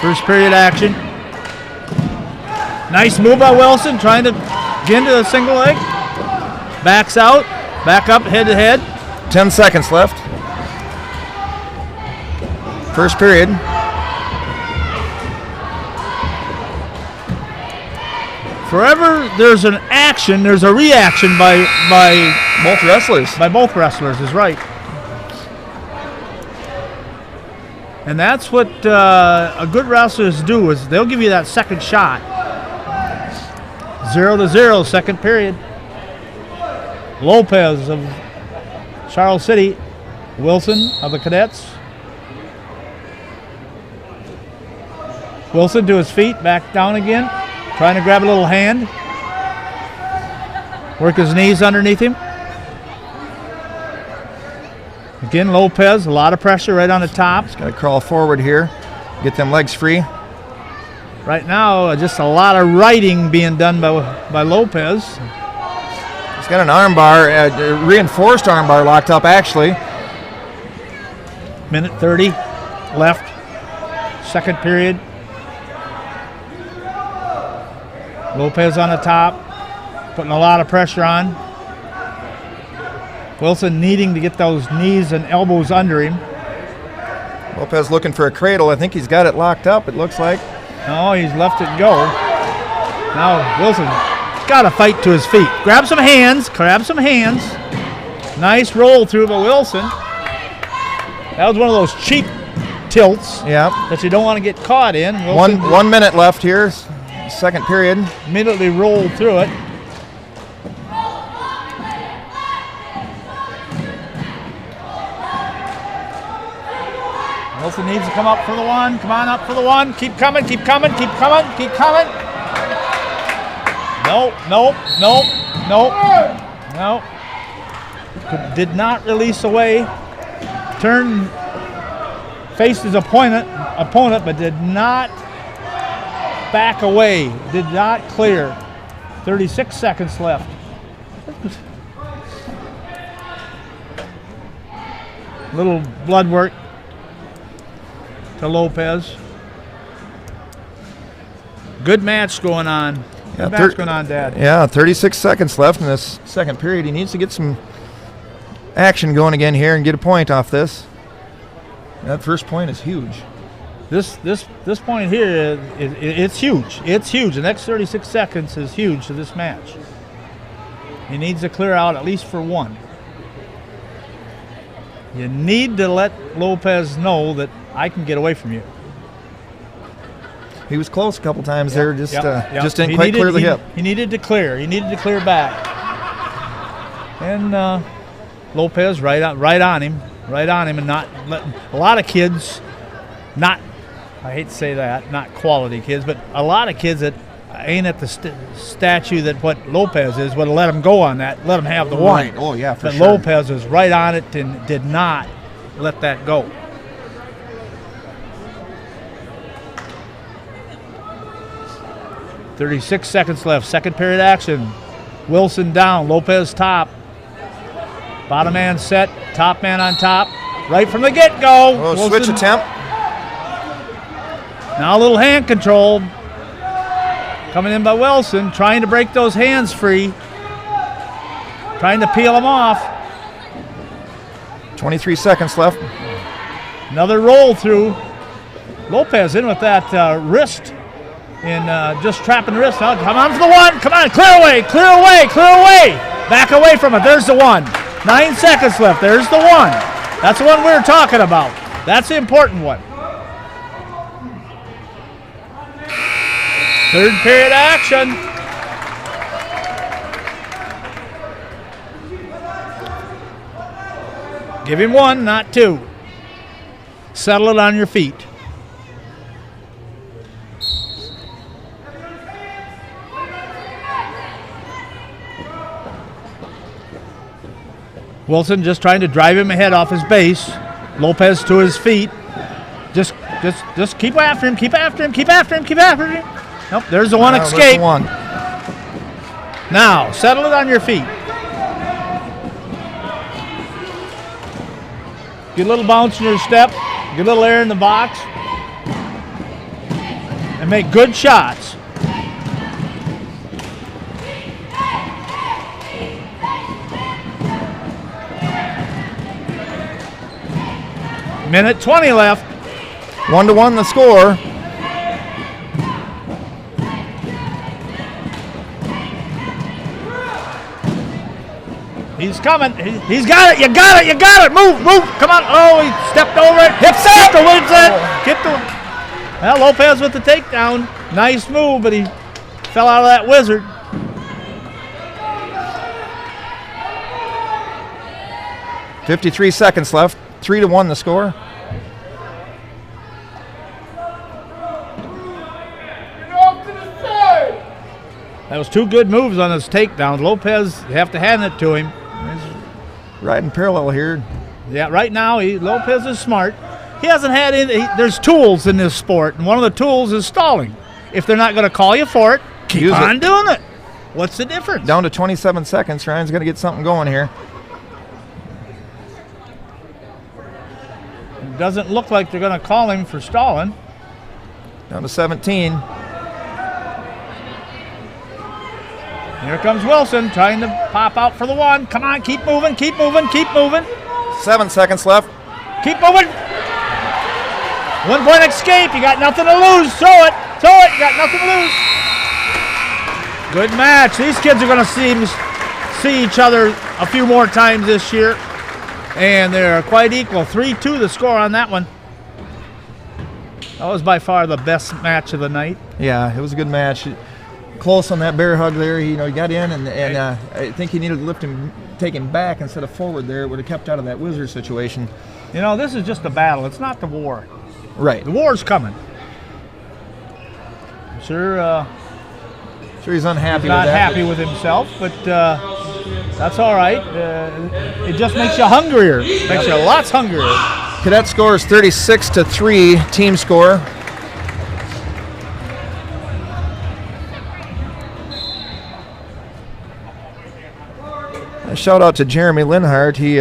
First period action. Nice move by Wilson, trying to get into the single leg. Backs out, back up, head to head. 10 seconds left. First period. Forever there's an action, there's a reaction by both wrestlers. By both wrestlers is right. And that's what a good wrestlers do, is they'll give you that second shot. 0-0, second period. Lopez of Charles City, Wilson of the Cadets. Wilson to his feet, back down again, trying to grab a little hand. Work his knees underneath him. Again, Lopez, a lot of pressure right on the top. He's got to crawl forward here, get them legs free. Right now, just a lot of riding being done by Lopez. He's got an arm bar, reinforced arm bar locked up, actually. Minute 30 left, second period. Lopez on the top, putting a lot of pressure on. Wilson needing to get those knees and elbows under him. Lopez looking for a cradle. I think he's got it locked up, it looks like. No, he's left it go. Now Wilson got to fight to his feet. Grab some hands. Nice roll through by Wilson. That was one of those cheap tilts that you don't want to get caught in. Wilson 1 minute left here, second period. Immediately rolled through it. Wilson needs to come up for the one. Come on up for the one. Keep coming. Nope. Did not release away. Turned, faced his opponent, but did not back away. Did not clear. 36 seconds left. Little blood work to Lopez. Good match going on. Good match going on, Dad. Yeah, 36 seconds left in this second period. He needs to get some action going again here and get a point off this. That first point is huge. This point here, it's huge. It's huge. The next 36 seconds is huge to this match. He needs to clear out at least for one. You need to let Lopez know that I can get away from you. He was close a couple times there, just didn't quite clear the hip. He needed to clear. He needed to clear back. And Lopez right on him, and not letting a lot of kids, I hate to say that, not quality kids, but a lot of kids that ain't at the statue that what Lopez is. Would have let him go on that, let him have the one. Right. Oh, yeah, for but sure. Lopez was right on it and did not let that go. .36 seconds left. Second period action. Wilson down. Lopez top. Bottom man set. Top man on top. Right from the get-go. Oh, Wilson. switch attempt. Now a little hand control. Coming in by Wilson. Trying to break those hands free. Trying to peel them off. 23 seconds left. Another roll through. Lopez in with that wrist. And just trapping the wrist. Now, come on for the one. Come on, clear away, clear away, clear away. Back away from it. There's the one. 9 seconds left. There's the one. That's the one we were talking about. That's the important one. Third period action. Give him one, not two. Settle it on your feet. Wilson just trying to drive him ahead off his base. Lopez to his feet. Just keep after him, keep after him, keep after him, keep after him. Nope, there's the one escape. There's the one. Now, settle it on your feet. Get a little bounce in your step. Get a little air in the box. And make good shots. Minute 20 left. 1-1 the score. He's coming. He's got it. You got it. You got it. Move. Move. Come on. Oh, he stepped over it. Hip set. Get the. Well, Lopez with the takedown. Nice move, but he fell out of that wizard. .53 seconds left. 3-1 the score. That was two good moves on his takedown. Lopez, you have to hand it to him. He's riding parallel here. Yeah, right now Lopez is smart. He hasn't had any. There's tools in this sport, and one of the tools is stalling. If they're not going to call you for it, keep on doing it. What's the difference? Down to 27 seconds. Ryan's going to get something going here. It doesn't look like they're going to call him for stalling. Down to 17. Here comes Wilson trying to pop out for the one. Come on, keep moving, keep moving, keep moving. 7 seconds left. Keep moving. 1 point escape. You got nothing to lose. Throw it. Throw it. You got nothing to lose. Good match. These kids are going to see each other a few more times this year. And they're quite equal. 3-2 the score on that one. That was by far the best match of the night. Yeah, it was a good match. Close on that bear hug there. He got in, and I think he needed to lift him, take him back instead of forward there. It would have kept out of that wizard situation. You know, this is just a battle. It's not the war. Right. The war's coming. I'm sure he's unhappy not with that. Happy with himself, but that's all right. It just makes you hungrier. Makes you lots hungrier. Cadet score is 36-3 team score. A shout out to Jeremy Linhart. He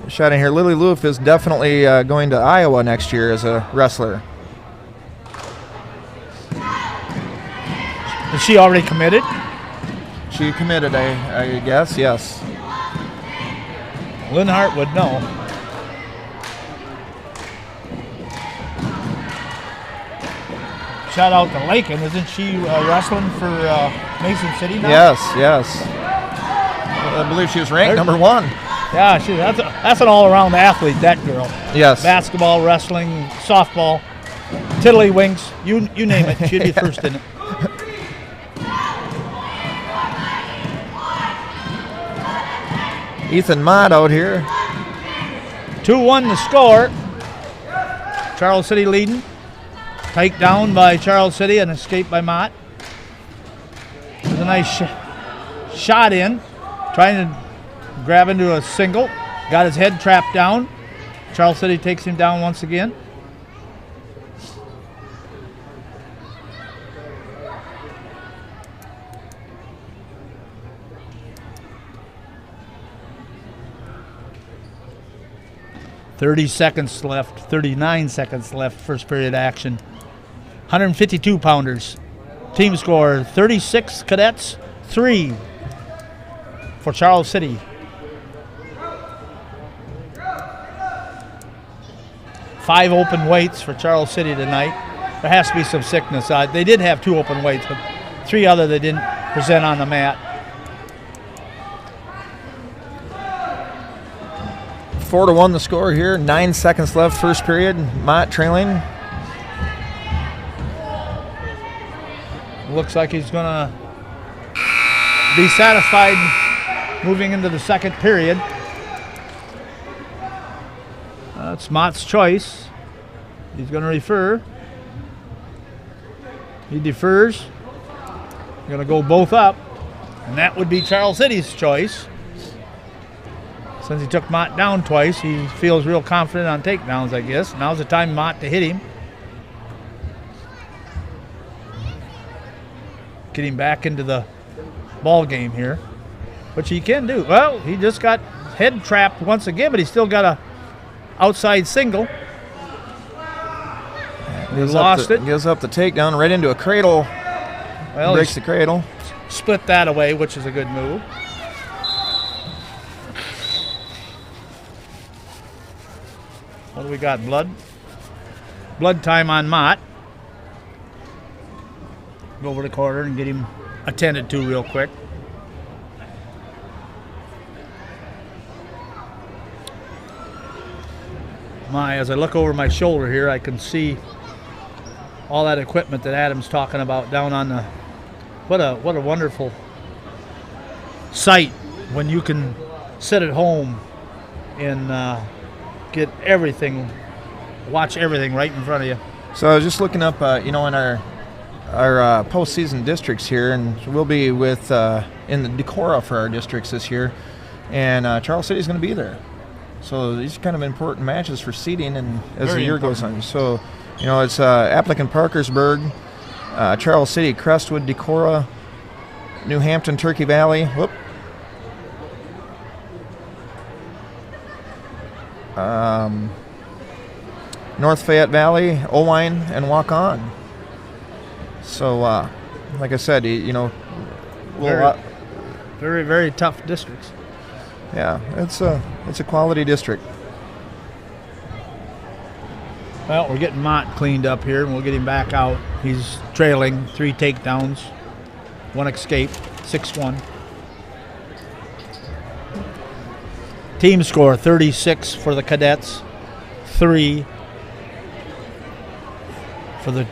shot in here. Lily Loof is definitely going to Iowa next year as a wrestler. Is she already committed? She committed, I guess, yes. Linhart would know. Shout out to Lakin. Isn't she wrestling for Mason City now? Yes. I believe she was ranked number 1. Yeah, that's an all-around athlete, that girl. Yes. Basketball, wrestling, softball, tiddlywinks, you name it. She'd be first in it. Ethan Mott out here. 2-1 the score. Charles City leading. Takedown by Charles City and escape by Mott. There's a nice shot in, trying to grab into a single. Got his head trapped down. Charles City takes him down once again. .30 seconds left, 39 seconds left, first period action. 152 pounders. Team score 36 Cadets, 3 for Charles City. 5 open weights for Charles City tonight. There has to be some sickness. They did have 2 open weights, but 3 other they didn't present on the mat. 4-1 the score here. 9 seconds left, first period. Mott trailing. Looks like he's going to be satisfied moving into the second period. That's Mott's choice. He's going to refer. He defers. Going to go both up. And that would be Charles City's choice. Since he took Mott down twice, he feels real confident on takedowns, I guess. Now's the time Mott to hit him. Get him back into the ball game here, which he can do. Well, he just got head trapped once again, but he still got a outside single. He lost it. Gives up the takedown right into a cradle. Well, breaks the cradle. Split that away, which is a good move. What do we got, blood? Blood time on Mott. Go over the corner and get him attended to real quick. As I look over my shoulder here, I can see all that equipment that Adam's talking about down on the. What a wonderful sight when you can sit at home and get everything, watch everything right in front of you. So I was just looking up, in our postseason districts here, and we'll be with in the Decorah for our districts this year, and Charles City is going to be there. So these are kind of important matches for seeding, and as the year goes on. So, it's Appleton, Parkersburg, Charles City, Crestwood, Decorah, New Hampton, Turkey Valley. North Fayette Valley, Owine, and Waukon. So, like I said, very, very tough districts. Yeah, it's a quality district. Well, we're getting Mott cleaned up here, and we'll get him back out. He's trailing 3 takedowns, 1 escape, 6-1. Team score 36 for the Cadets, 3 for the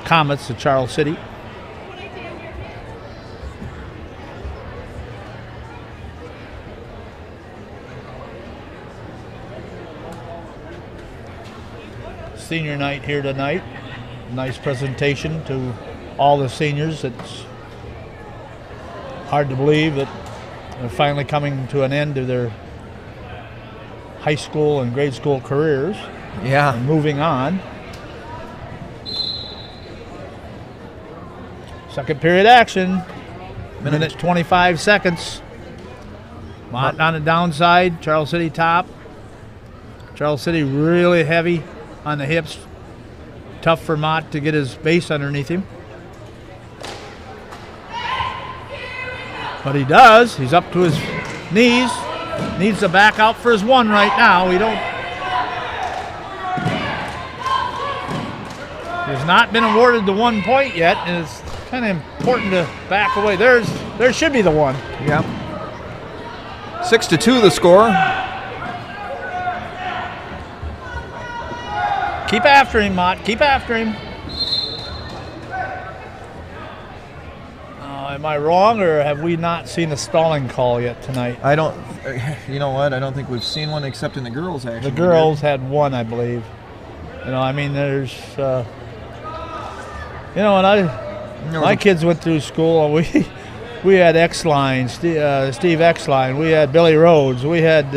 Comets of Charles City. Senior night here tonight. Nice presentation to all the seniors. It's hard to believe that they're finally coming to an end of their high school and grade school careers. Yeah. And moving on. Second period action. Minute 25 seconds. Mott on the downside. Charles City top. Charles City really heavy on the hips. Tough for Mott to get his base underneath him. But he does. He's up to his knees. Needs to back out for his 1 right now. He's not been awarded the 1 point yet, and it's kind of important to back away. There should be the 1. Yeah. 6-2 the score. Keep after him, Mott. Keep after him. Am I wrong, or have we not seen a stalling call yet tonight? I don't. You know what? I don't think we've seen one except in the girls. Actually, the girls had 1, I believe. There's. And My kids went through school. We had X-Line, Steve X-Line. We had Billy Rhodes. We had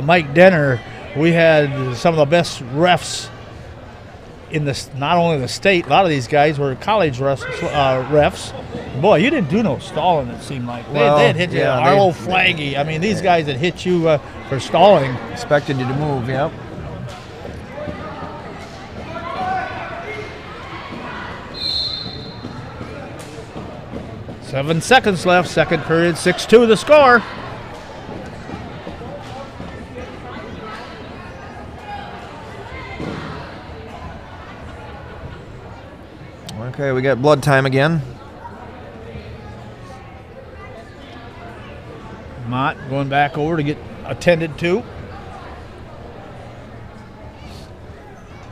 Mike Denner. We had some of the best refs in not only the state. A lot of these guys were college refs. Boy, you didn't do no stalling, it seemed like. They'd hit you. Arlo Flaggy. I mean, these guys that hit you for stalling. Expected you to move, yep. Seven seconds left, second period, 6-2 the score. Okay, we got blood time again. Mott going back over to get attended to.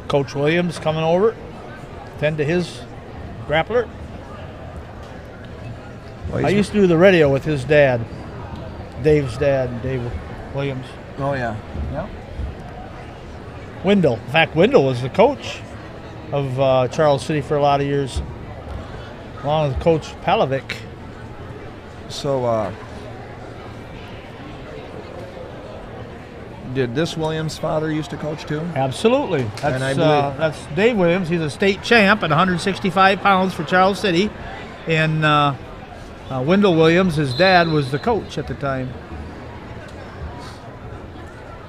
Coach Williams coming over, attend to his grappler. Well, I used to do the radio with his dad, Dave's dad, Dave Williams. Oh, yeah. Yep. Wendell. In fact, Wendell was the coach of Charles City for a lot of years, along with Coach Palovic. So, did this Williams' father used to coach too? Absolutely. And I believe That's Dave Williams. He's a state champ at 165 pounds for Charles City. And Wendell Williams, his dad, was the coach at the time.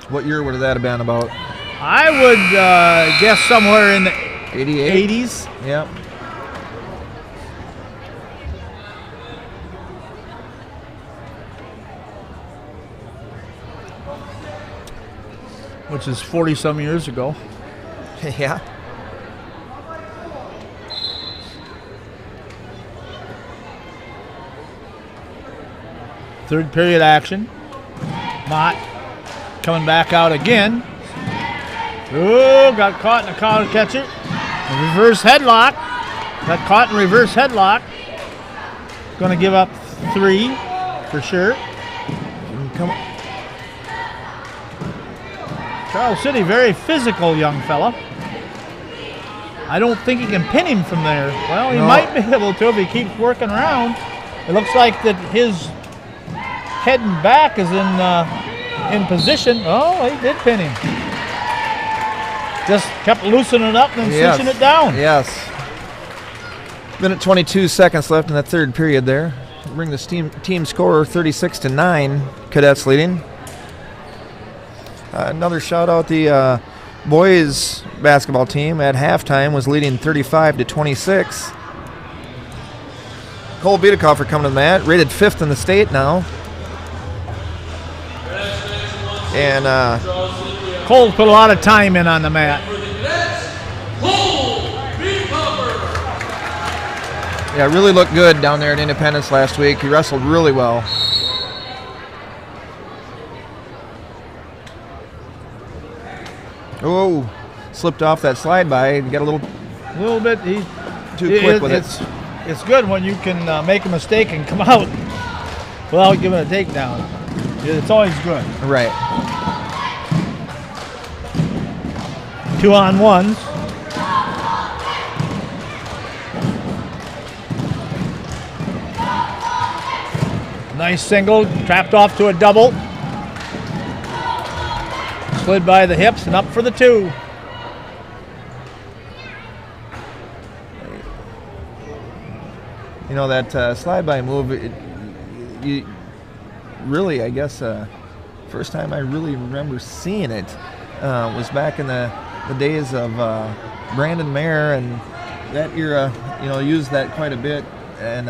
What year would that have been about? I would guess somewhere in the 88? 80s. Yep. Which is 40-some years ago. Yeah. Third period action. Mott coming back out again. Ooh, got caught in a counter catcher. A reverse headlock. Got caught in reverse headlock. Going to give up 3 for sure. Come on. Charles City, very physical young fella. I don't think he can pin him from there. Well, he might be able to if he keeps working around. It looks like that his head and back is in position. Oh, he did pin him. Just kept loosening it up and then switching it down. Yes. Minute 22 seconds left in the third period there. Bring the team score 36-9. Cadets leading. Another shout out, the boys basketball team at halftime was leading 35-26. Cole Biedekofer coming to the mat, rated 5th in the state now. And Cole put a lot of time in on the mat. Yeah, really looked good down there at Independence last week. He wrestled really well. Oh, slipped off that slide by and got a little bit too quick with it. It's good when you can make a mistake and come out without giving a takedown. It's always good. Right. 2-on-1s. Nice single, trapped off to a double. Slid by the hips and up for the 2. You know, that slide-by move, you really, I guess, first time I really remember seeing it was back in the days of Brandon Mayer and that era, used that quite a bit, and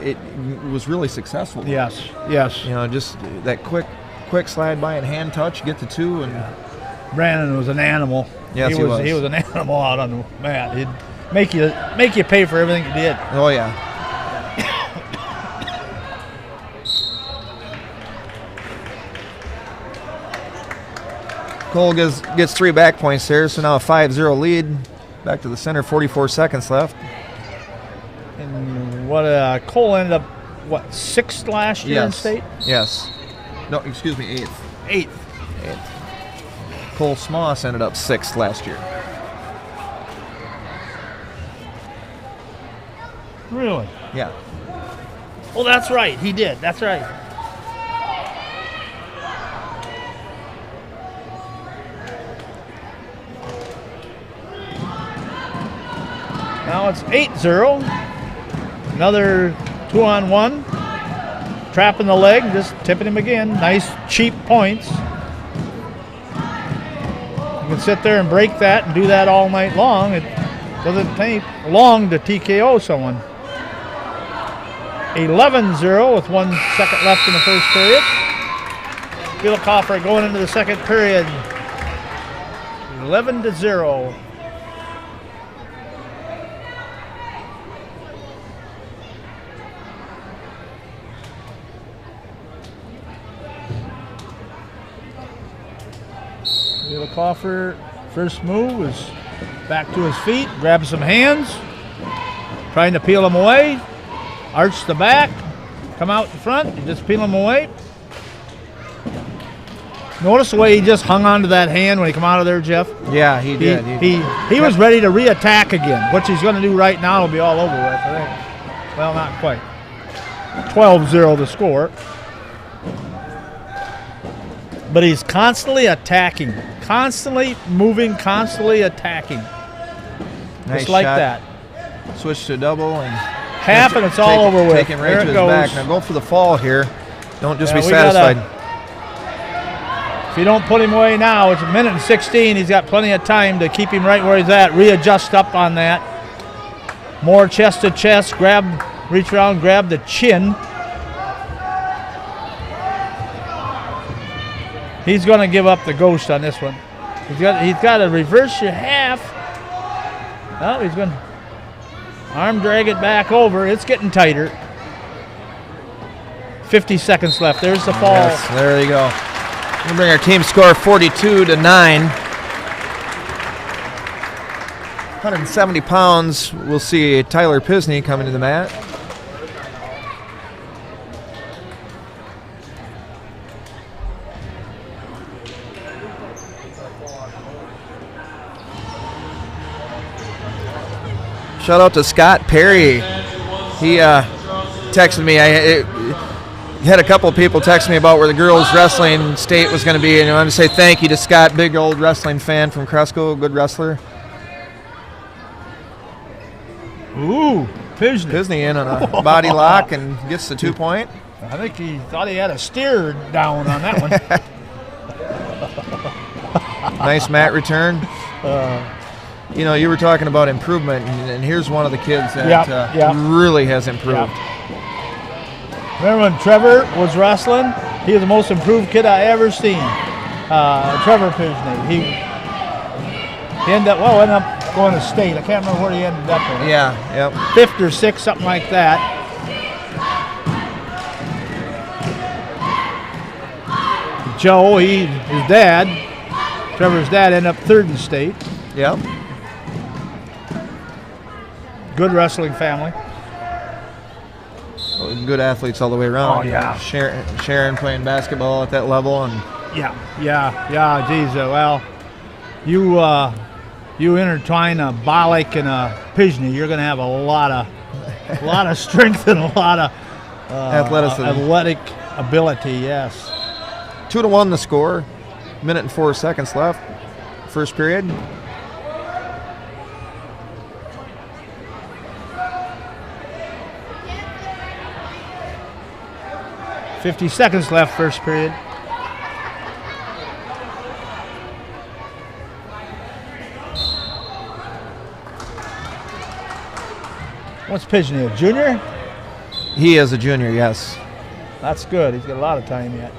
it was really successful. Yes. Just that quick slide by and hand touch, get to 2, and Brandon was an animal. Yes, he was. He was an animal out on the mat. He'd make you pay for everything you did. Oh yeah. Cole gets 3 back points there, so now a 5-0 lead. Back to the center, 44 seconds left. And Cole ended up 6th last year in state? Yes. No, excuse me, 8th. 8th. Cole Smoss ended up 6th last year. Really? Yeah. Oh, that's right. He did. That's right. Now it's 8-0. Another 2-on-1. Trapping the leg, just tipping him again. Nice, cheap points. You can sit there and break that and do that all night long. It doesn't take long to TKO someone. 11-0 with 1 second left in the first period. Bielekhofer going into the second period. 11-0. Bielekhofer, first move was back to his feet, grab some hands, trying to peel him away, arch the back, come out in front, and just peel him away. Notice the way he just hung onto that hand when he come out of there, Jeff? Yeah, he did. He was ready to re-attack again. What he's going to do right now will be all over with, I think. Well, not quite. 12-0 the score. But he's constantly attacking, constantly moving, constantly attacking. Nice Just like shot. that. Switch to double and Half and it's all over with. Take him right There to it his back. goes. Now go for the fall here. Don't just be we satisfied. If you don't put him away now, it's 1:16. He's got plenty of time to keep him right where he's at. Readjust up on that. More chest to chest. Reach around, grab the chin. He's going to give up the ghost on this one. He's got to reverse your half. Oh, he's going to arm drag it back over. It's getting tighter. 50 seconds left. There's the fall. Yes, there you go. We'll bring our team score 42-9. 170 pounds. We'll see Tyler Pisney coming to the mat. Shout out to Scott Perry. He texted me. I had a couple of people text me about where the girls' wrestling state was going to be, and I want to say thank you to Scott, big old wrestling fan from Cresco, good wrestler. Ooh, Pisney. Pisney in on a body lock and gets the 2 point. I think he thought he had a steer down on that one. Nice mat return. You know, you were talking about improvement, and here's one of the kids that really has improved. Remember when Trevor was wrestling? He was the most improved kid I ever seen. Trevor Pisney. He ended up going to state. I can't remember where he ended up with. Yeah, yep. 5th or 6th, something like that. Joe, his dad, Trevor's dad, ended up 3rd in state. Yep. Good wrestling family. Good athletes all the way around. Oh, yeah. Sharon playing basketball at that level, and Yeah. Geez, well, you intertwine a Bollock and a Pisney, you're going to have a lot of strength and a lot of athleticism, athletic ability. Yes. 2-1 the score. 1:04 left. First period. $50 seconds left, first period. What's Pisney, a junior? He is a junior, yes. That's good. He's got a lot of time yet.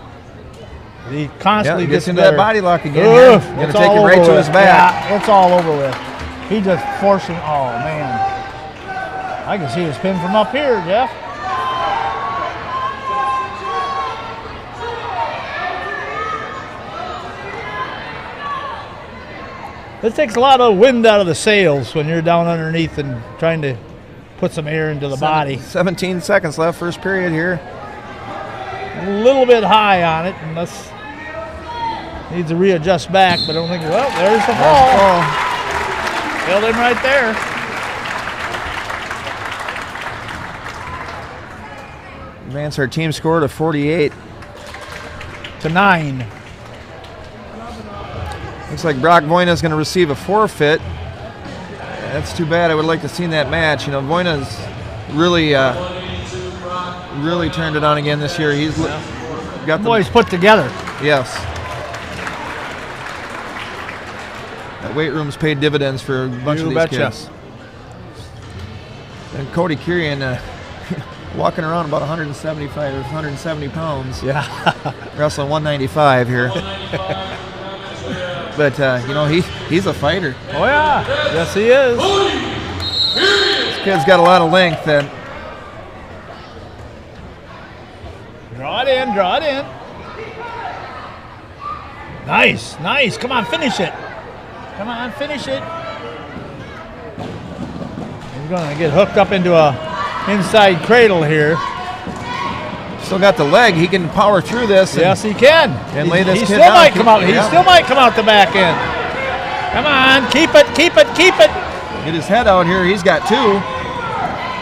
He constantly gets into better. that body lock again. Ugh, Going to take it right to his back. Yeah, it's all over with. He just forcing. Oh man, I can see his pin from up here, Jeff. It takes a lot of wind out of the sails when you're down underneath and trying to put some air into the body. 17 seconds left, first period here. A little bit high on it, and needs to readjust back, but I don't think, well, there's the fall. Held him right there. Advance our team score to 48 to 9. Looks like Brock Voyna's going to receive a forfeit. That's too bad. I would like to have seen that match. You know, Voyna's really turned it on again this year. He's got the boys put together. Yes. That weight room's paid dividends for a bunch of these kids. And Cody Kirian walking around about 175 or 170 pounds. Yeah. Wrestling 195 here. But, you know, he's a fighter. Oh, yeah. Yes, he is. This kid's got a lot of length. And draw it in, draw it in. Nice, nice. Come on, finish it. Come on, finish it. He's going to get hooked up into a inside cradle here. Still got the leg. He can power through this. Yes, he can. And lay this he kid still down. Might come out. He still might come out the back end. Come on, keep it, keep it, keep it. Get his head out here. He's got 2.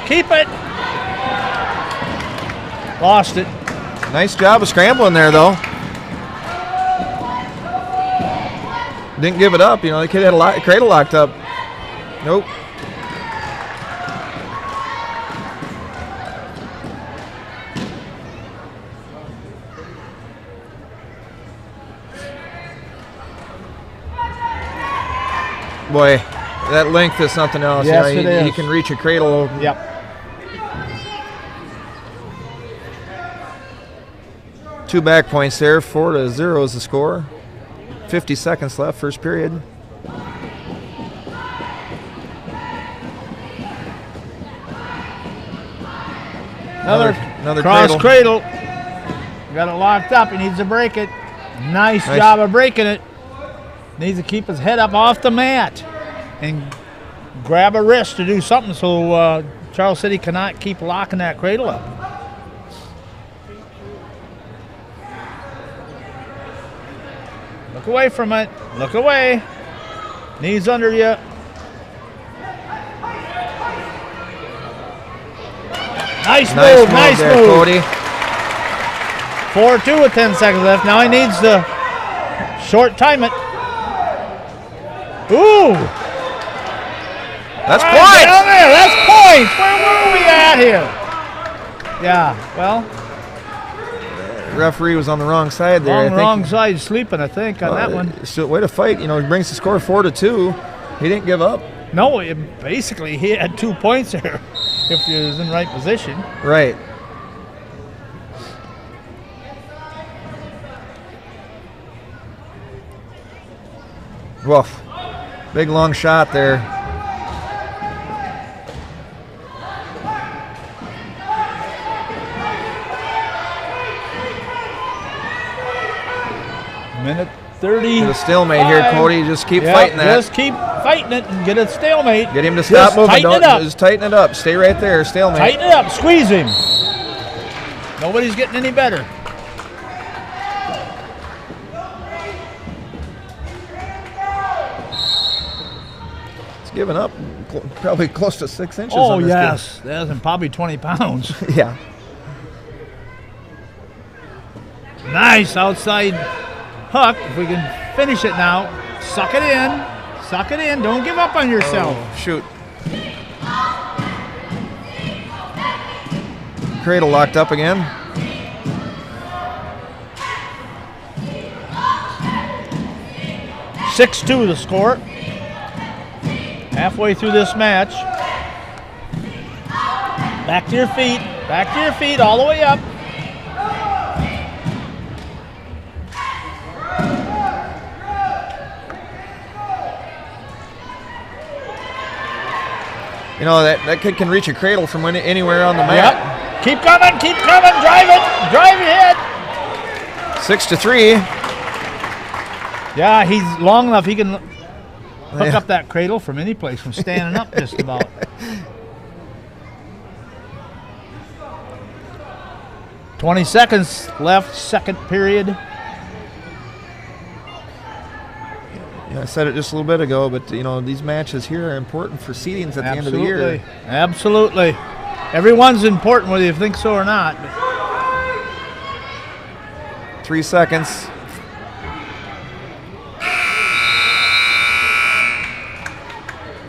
Keep it. Lost it. Nice job of scrambling there, though. Didn't give it up. You know, the kid had a cradle locked up. Nope. Boy, that length is something else. Yes, you know, it is. He can reach a cradle. Yep. Two back points there. 4-0 is the score. 50 seconds left, first period. Another cross cradle. Got it locked up. He needs to break it. Nice job of breaking it. Needs to keep his head up off the mat and grab a wrist to do something so Charles City cannot keep locking that cradle up. Look away from it. Look away. Knees under you. Nice move. Nice there, move. Cody. 4-2 with 10 seconds left. Now he needs to short time it. Ooh. That's right points. down there. That's points. Where were we at here? Yeah, well. The referee was on the wrong side there. Wrong side sleeping, I think, on that one. So way to fight. You know, he brings the score 4-2. He didn't give up. No, basically he had 2 points there if he was in the right position. Right. Woof. Big long shot there. Minute 30. Get a stalemate here, Cody. Just keep fighting that. Just keep fighting it and get a stalemate. Get him to stop moving. Tighten it up. Just tighten it up. Stay right there. Stalemate. Tighten it up. Squeeze him. Nobody's getting any better. It's giving up probably close to 6 inches. Oh, on this yes. That's probably 20 pounds. Yeah. Nice outside hook. If we can finish it now, suck it in. Suck it in. Don't give up on yourself. Oh, shoot. Cradle locked up again. Oh. 6-2 the score. Halfway through this match. Back to your feet. Back to your feet all the way up. You know, that kid can reach a cradle from anywhere on the mat. Yep. Keep coming, drive it, drive your head. 6-3. Yeah, he's long enough. He can hook up that cradle from any place, from standing up just about. $20 seconds left, second period. Yeah, I said it just a little bit ago, but you know these matches here are important for seedings at the end of the year. Absolutely. Everyone's important, whether you think so or not. 3 seconds.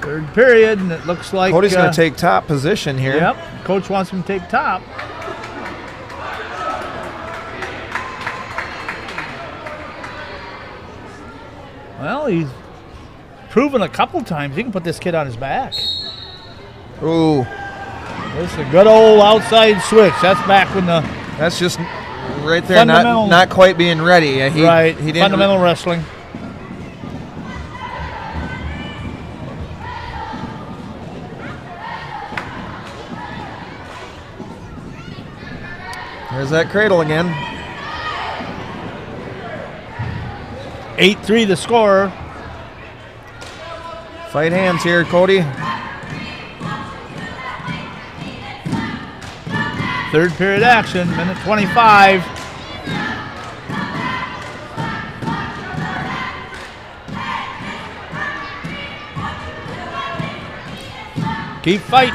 Third period, and it looks like Cody's going to take top position here. Yep, coach wants him to take top. Well, he's proven a couple times he can put this kid on his back. Ooh. This is a good old outside switch. That's back when the... That's just right there, not quite being ready. Right, he didn't fundamental wrestling. There's that cradle again. 8-3 the score. Fight hands here, Cody. Third period action, minute 25. Keep fighting.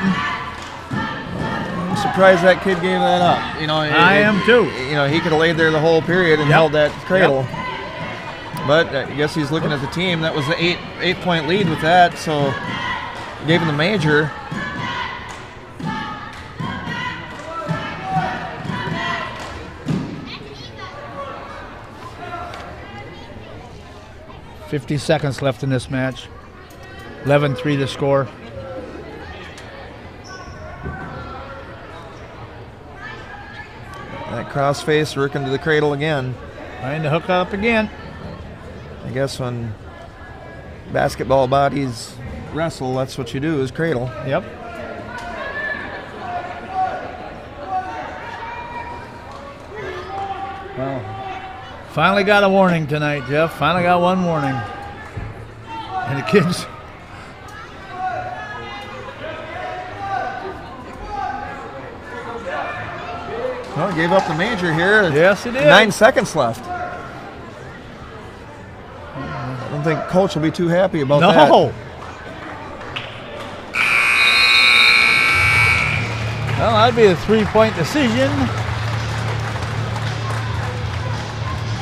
I'm surprised that kid gave that up. You know, I am too. You know, he could have laid there the whole period and held that cradle. Yep. But I guess he's looking at the team. That was the eight-point lead with that, so gave him the major. .50 seconds left in this match. 11-3 the score. That crossface working to the cradle again. Trying to hook up again. I guess when basketball bodies wrestle, that's what you do, is cradle. Yep. Well, finally got a warning tonight, Jeff. Finally got one warning. And the kids... Well, gave up the major here. Yes, he did. 9 seconds left. I don't think coach will be too happy about that. No. Well, that'd be a 3-point decision.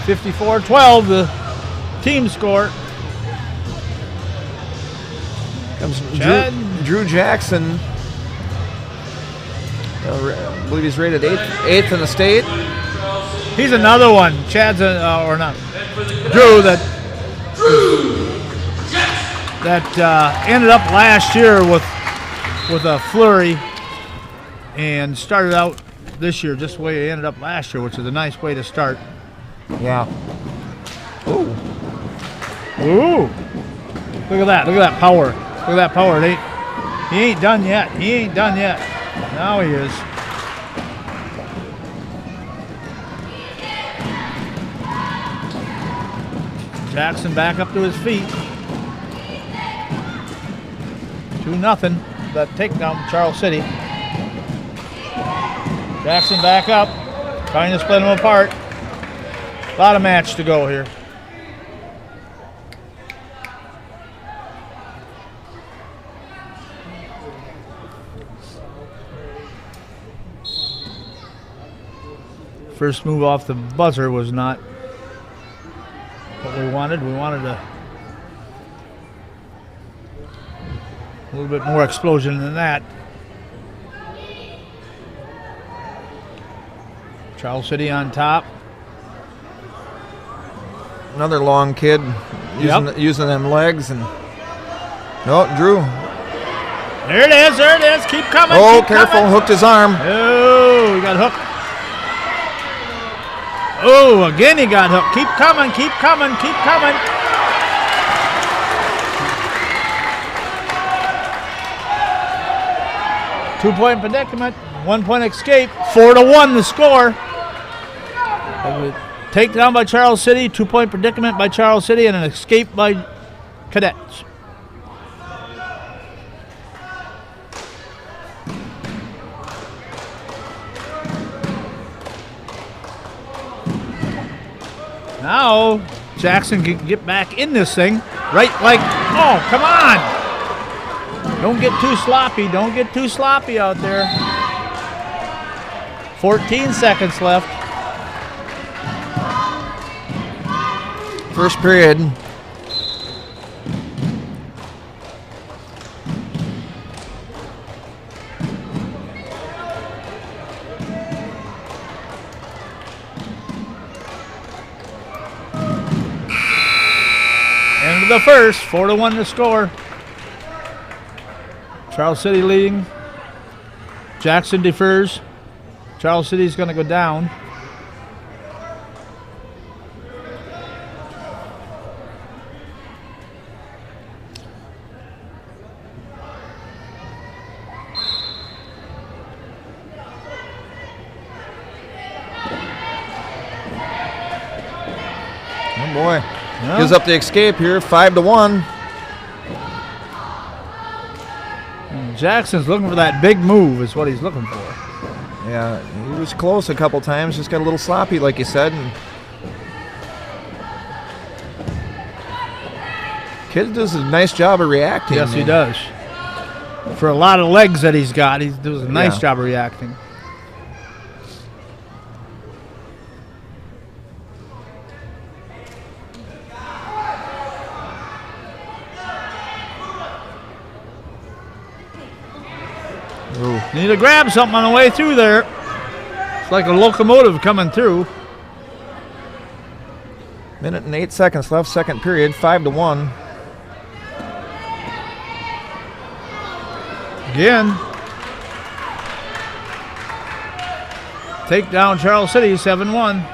54-12, the team score. Comes Chad. Drew Jackson. I believe he's rated eighth in the state. He's another one. Chad's or not. Drew that ended up last year with a flurry and started out this year just the way he ended up last year, which is a nice way to start. Yeah. Ooh. Ooh. Look at that. Look at that power. Look at that power. He ain't done yet. He ain't done yet. Now he is. Jackson back up to his feet. 2-0. That takedown, Charles City. Jackson back up, trying to split them apart. A lot of match to go here. First move off the buzzer was not what we wanted. We wanted a little bit more explosion than that. Charles City on top. Another long kid using them legs. And no, Drew. There it is, there it is. Keep coming. Oh, keep careful. Coming. Hooked his arm. Oh, he got hooked. Oh, again he got hooked. Keep coming, keep coming, keep coming. Two-point predicament, 1-point escape, 4-1 the score. Takedown by Charles City, 2-point predicament by Charles City, and an escape by Cadets. Now, Jackson can get back in this thing. Right, like, oh, come on. Don't get too sloppy. Don't get too sloppy out there. 14 seconds left. First period. End of the first, 4-1 to score. Charles City leading. Jackson defers. Charles City's going to go down. Oh boy. Gives up the escape here, 5-1. Jackson's looking for that big move is what he's looking for. Yeah, he was close a couple times, just got a little sloppy like you said. And Kid does a nice job of reacting. Yes, he does. For a lot of legs that he's got, he does a nice job of reacting. Ooh. Need to grab something on the way through there. It's like a locomotive coming through. Minute and 8 seconds left, second period, 5-1. Again. Take down Charles City, 7-1.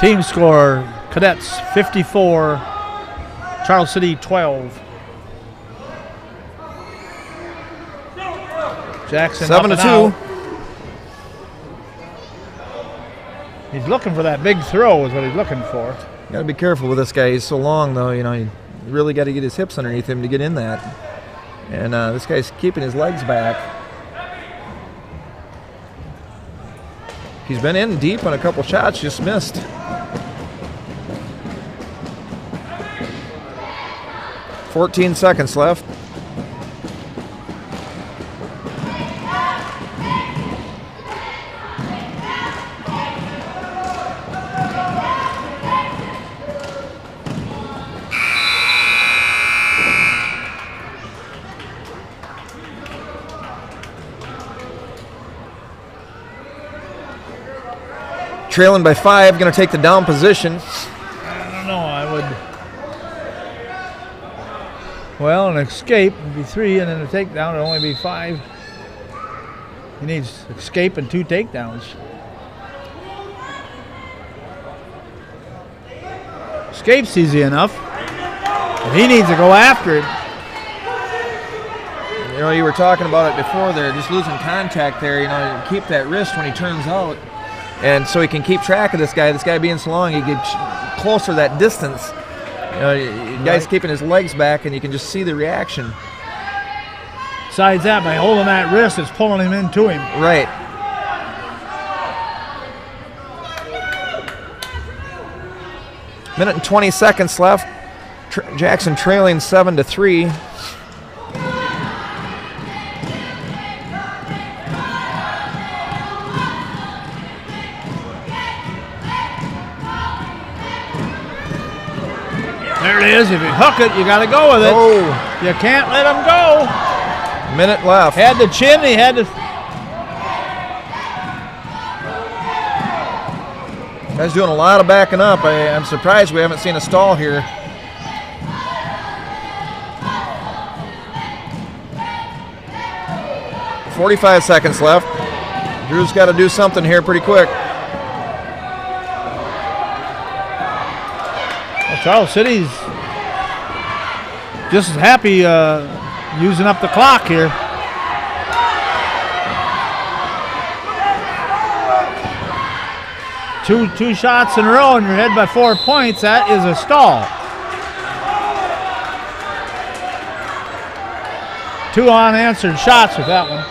Team score, Cadets 54, Charles City 12. Jackson 7-2. He's looking for that big throw is what he's looking for. Got to be careful with this guy. He's so long, though. You know, you really got to get his hips underneath him to get in that. And this guy's keeping his legs back. He's been in deep on a couple shots, just missed. "14 seconds left. Trailing by 5, going to take the down position. I don't know, I would. Well, an escape would be 3, and then a takedown would only be 5. He needs escape and 2 takedowns. Escape's easy enough, but he needs to go after it. You know, you were talking about it before there, just losing contact there. You know, keep that wrist when he turns out. And so he can keep track of this guy. This guy being so long, he gets closer that distance. You know, the guy's keeping his legs back, and you can just see the reaction. Besides that, by holding that wrist, it's pulling him into him. Right. Minute and 20 seconds left. Jackson trailing 7-3. There it is. If you hook it, you got to go with it. Oh. You can't let him go. Minute left. Had the chin. He had to. Guy's doing a lot of backing up. I'm surprised we haven't seen a stall here. "45 seconds left. Drew's got to do something here pretty quick. Charles City's just as happy using up the clock here. Two shots in a row and you're ahead by 4 points. That is a stall. 2 unanswered shots with that one.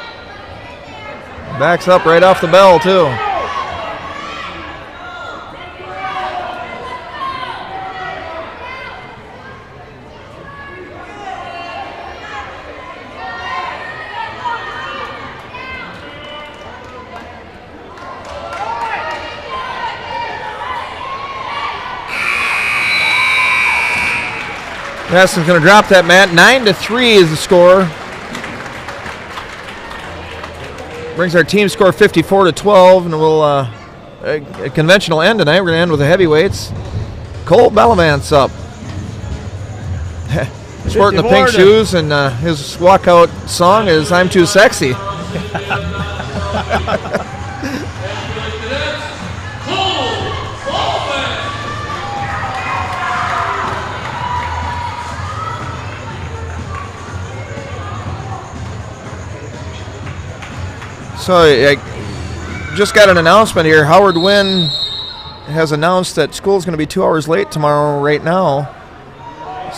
Backs up right off the bell, too. Madison's going to drop that, Matt. 9-3 is the score. Brings our team score 54-12, and we'll a conventional end tonight. We're going to end with the heavyweights. Cole Bellavance up. Sporting the pink shoes, and his walkout song is "I'm Too Sexy." So I just got an announcement here. Howard Wynn has announced that school's going to be 2 hours late tomorrow right now.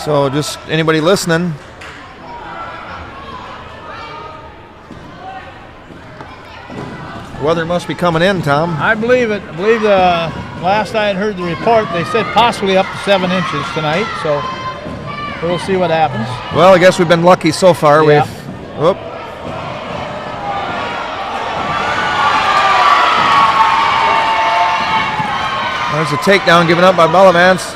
So just anybody listening. Weather must be coming in, Tom. I believe it. I believe last I had heard the report, they said possibly up to 7 inches tonight. So we'll see what happens. Well, I guess we've been lucky so far. Yeah. Whoop. There's a takedown given up by Bellavance.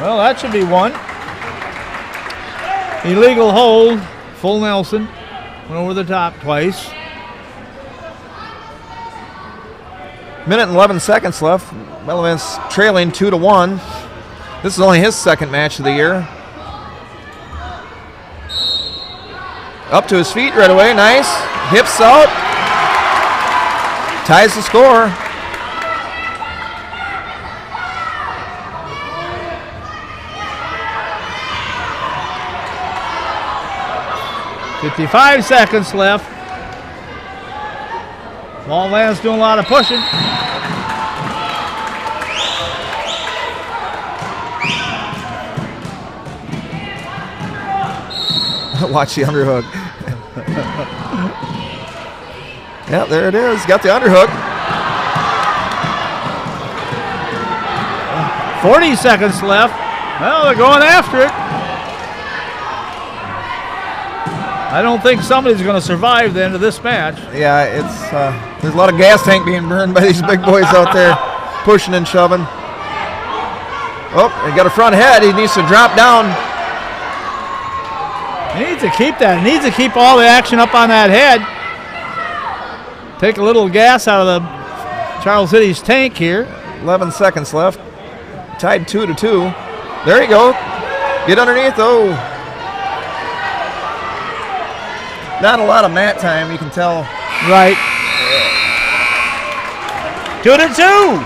Well, that should be one. Illegal hold, full Nelson. Went over the top twice. Minute and 11 seconds left. Bellavance trailing 2-1. This is only his second match of the year. Up to his feet right away. Nice. Hips out. Ties the score. .55 seconds left. Bellavance doing a lot of pushing. Watch the underhook. Yeah, there it is. Got the underhook. 40 seconds left. Well, they're going after it. I don't think somebody's going to survive the end of this match. Yeah, it's there's a lot of gas tank being burned by these big boys out there, pushing and shoving. Oh, he got a front head. He needs to drop down. He needs to keep that. He needs to keep all the action up on that head. Take a little gas out of the Charles City's tank here. 11 seconds left. Tied 2-2. There you go. Get underneath. Oh. Not a lot of mat time, you can tell. Right. 2-2.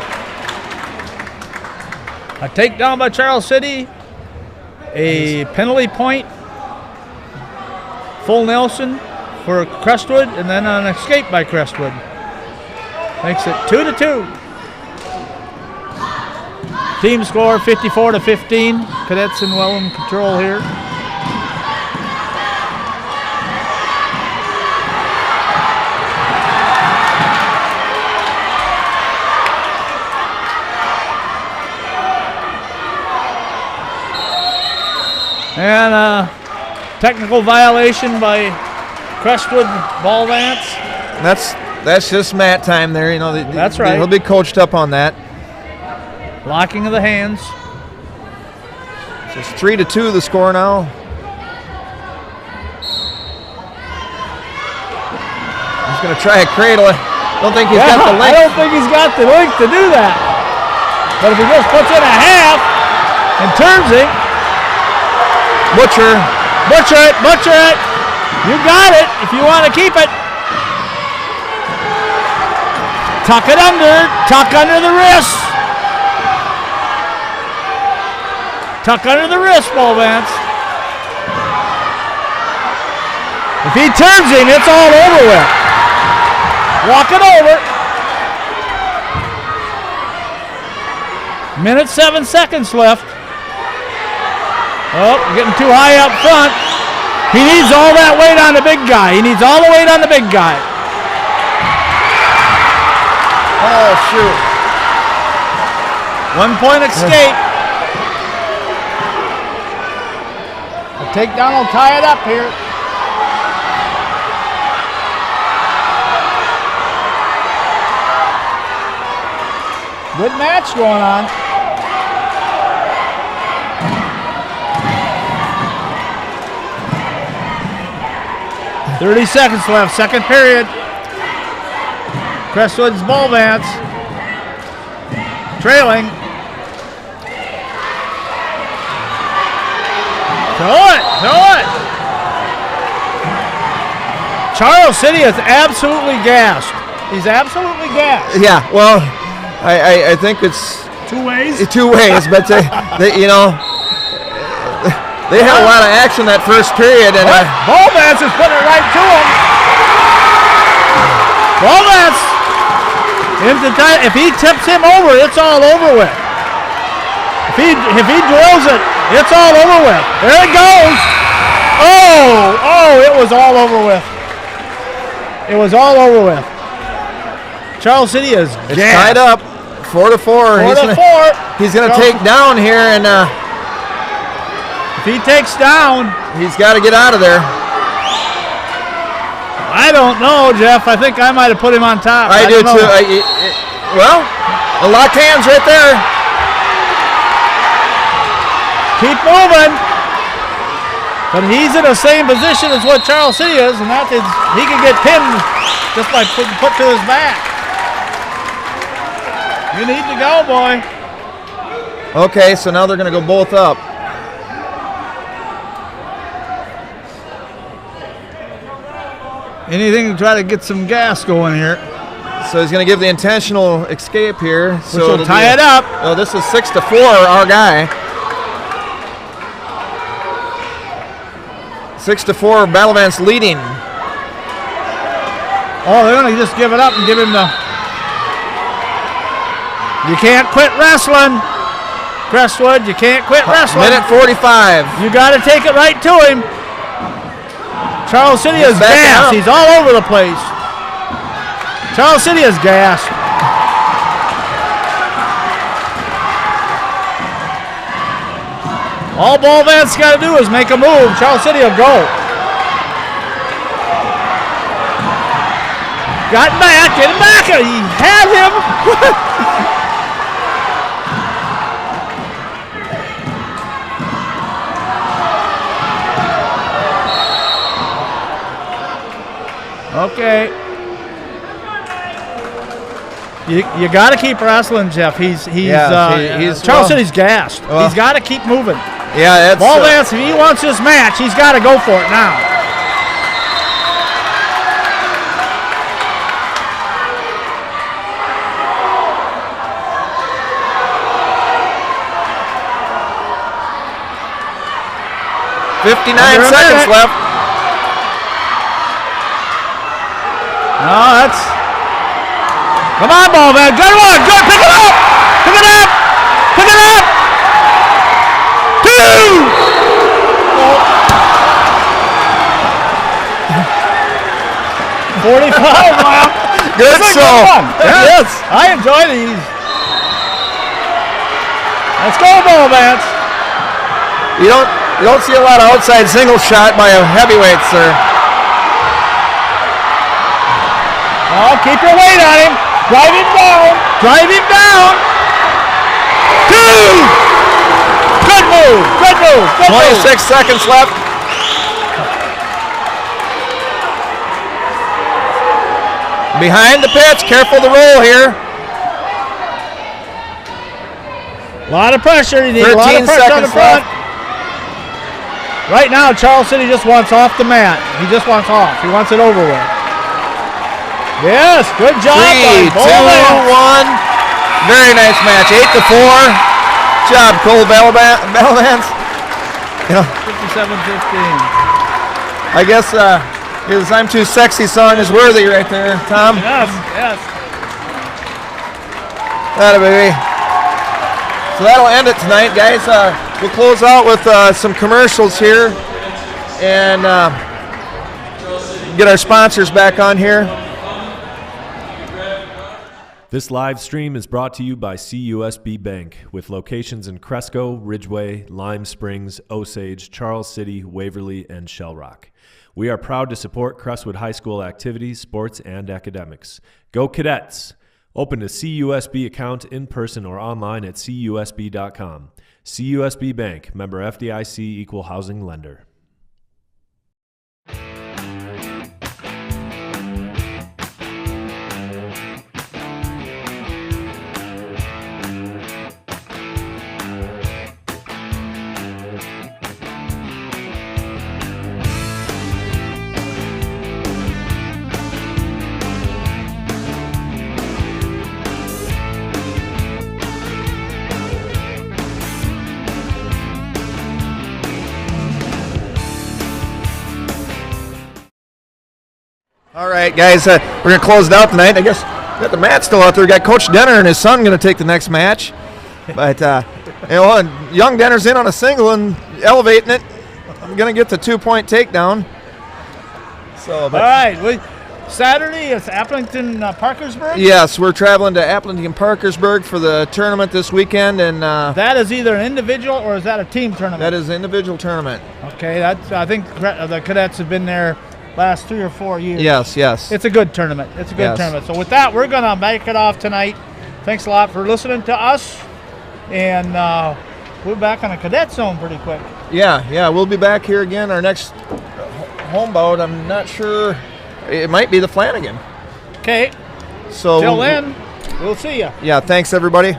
A takedown by Charles City. A penalty point. Full Nelson for Crestwood, and then an escape by Crestwood. Makes it 2-2. Team score 54-15. Cadets well in control here. And a technical violation by Crestwood Bellavance. That's just mat time there. You know, that's right. He'll be coached up on that. Locking of the hands. So it's 3-2 the score now. He's going to try a cradle. Don't think he's got the length. I don't think he's got the length to do that. But if he just puts in a half and turns it. Butcher it. You got it if you want to keep it. Tuck under the wrist. Tuck under the wrist, Bellavance. If he turns him, it's all over with. Walk it over. Minute 7 seconds left. Oh, getting too high up front. He needs all that weight on the big guy. He needs all the weight on the big guy. Oh, shoot. 1 point escape. takedown will tie it up here. Good match going on. $30 left, second period. Crestwood's Bull Vance trailing. Throw it. Charles City is absolutely gassed. He's absolutely gassed. Yeah, well, I think it's Two ways, but they had a lot of action that first period, and Bull Vance is putting it right to him. Bull Vance, if he tips him over, it's all over with. If he drills it, it's all over with. There it goes. Oh, it was all over with. It was all over with. Charles City is tied up, 4-4. 4-4. He's gonna take down here, and if he takes down, he's got to get out of there. I don't know, Jeff. I think I might have put him on top. I do too. Well, a locked hands right there. Keep moving. But he's in the same position as what Charles City is, and that is he can get pinned just by put to his back. You need to go, boy. Okay, so now they're going to go both up. Anything to try to get some gas going here. So he's going to give the intentional escape here. Which will tie it up. Oh, this is 6-4, our guy. 6-4, Battle Vance leading. Oh, they're going to just give it up and give him the... You can't quit wrestling. Crestwood, you can't quit wrestling. Minute 45. You got to take it right to him. Charles City is gassed. He's all over the place. Charles City is gassed. All Bull Vance got to do is make a move. Charles City will go. Got him back. Get him back. He had him. Okay. You got to keep wrestling, Jeff. He's Charles City's gassed. He's got to keep moving. Yeah, that's Bull Vance, if he wants this match, he's got to go for it now. $59 seconds left. No, that's... Come on, Bull Vance. Good one. Good. Pick it up. Pick it up. Pick it up. 2. Oh. 45. Wow. Good show. Yes. I enjoy these. Let's go, Bull Vance. You don't see a lot of outside single shot by a heavyweight, sir. Oh, keep your weight on him. Drive him down. Drive him down. 2. Good move. Good move. Good 26 move. seconds left. Behind the pitch. Careful the roll here. A lot of pressure. You need a lot of pressure on the front. Right now, Charles City just wants off the mat. He just wants off. He wants it over with. Yes, good job. 3, 2, 1. Very nice match. 8-4. Good job, Cole Battle Vance. 57-15. I guess his "I'm Too Sexy" song is worthy right there, Tom. Yes, yes. That baby. So that'll end it tonight, guys. We'll close out with some commercials here and get our sponsors back on here. This live stream is brought to you by CUSB Bank, with locations in Cresco, Ridgeway, Lime Springs, Osage, Charles City, Waverly, and Shell Rock. We are proud to support Crestwood High School activities, sports, and academics. Go Cadets! Open a CUSB account in person or online at CUSB.com. CUSB Bank, member FDIC, equal housing lender. All right, guys, we're going to close it out tonight. I guess we got the Matt still out there. We got Coach Denner and his son going to take the next match. But, and young Denner's in on a single and elevating it. I'm going to get the 2-point takedown. So, All right. Saturday, it's Applington Parkersburg? Yes, we're traveling to Applington Parkersburg for the tournament this weekend. And that is either an individual or is that a team tournament? That is an individual tournament. Okay, I think the Cadets have been there last 3 or 4 years. Yes. It's a good tournament. Tournament. So with that, we're going to make it off tonight. Thanks a lot for listening to us. And we're back on a Cadet Zone pretty quick. Yeah. We'll be back here again. Our next home bout, I'm not sure. It might be the Flanagan. Okay. So till then, we'll see you. Yeah, thanks, everybody.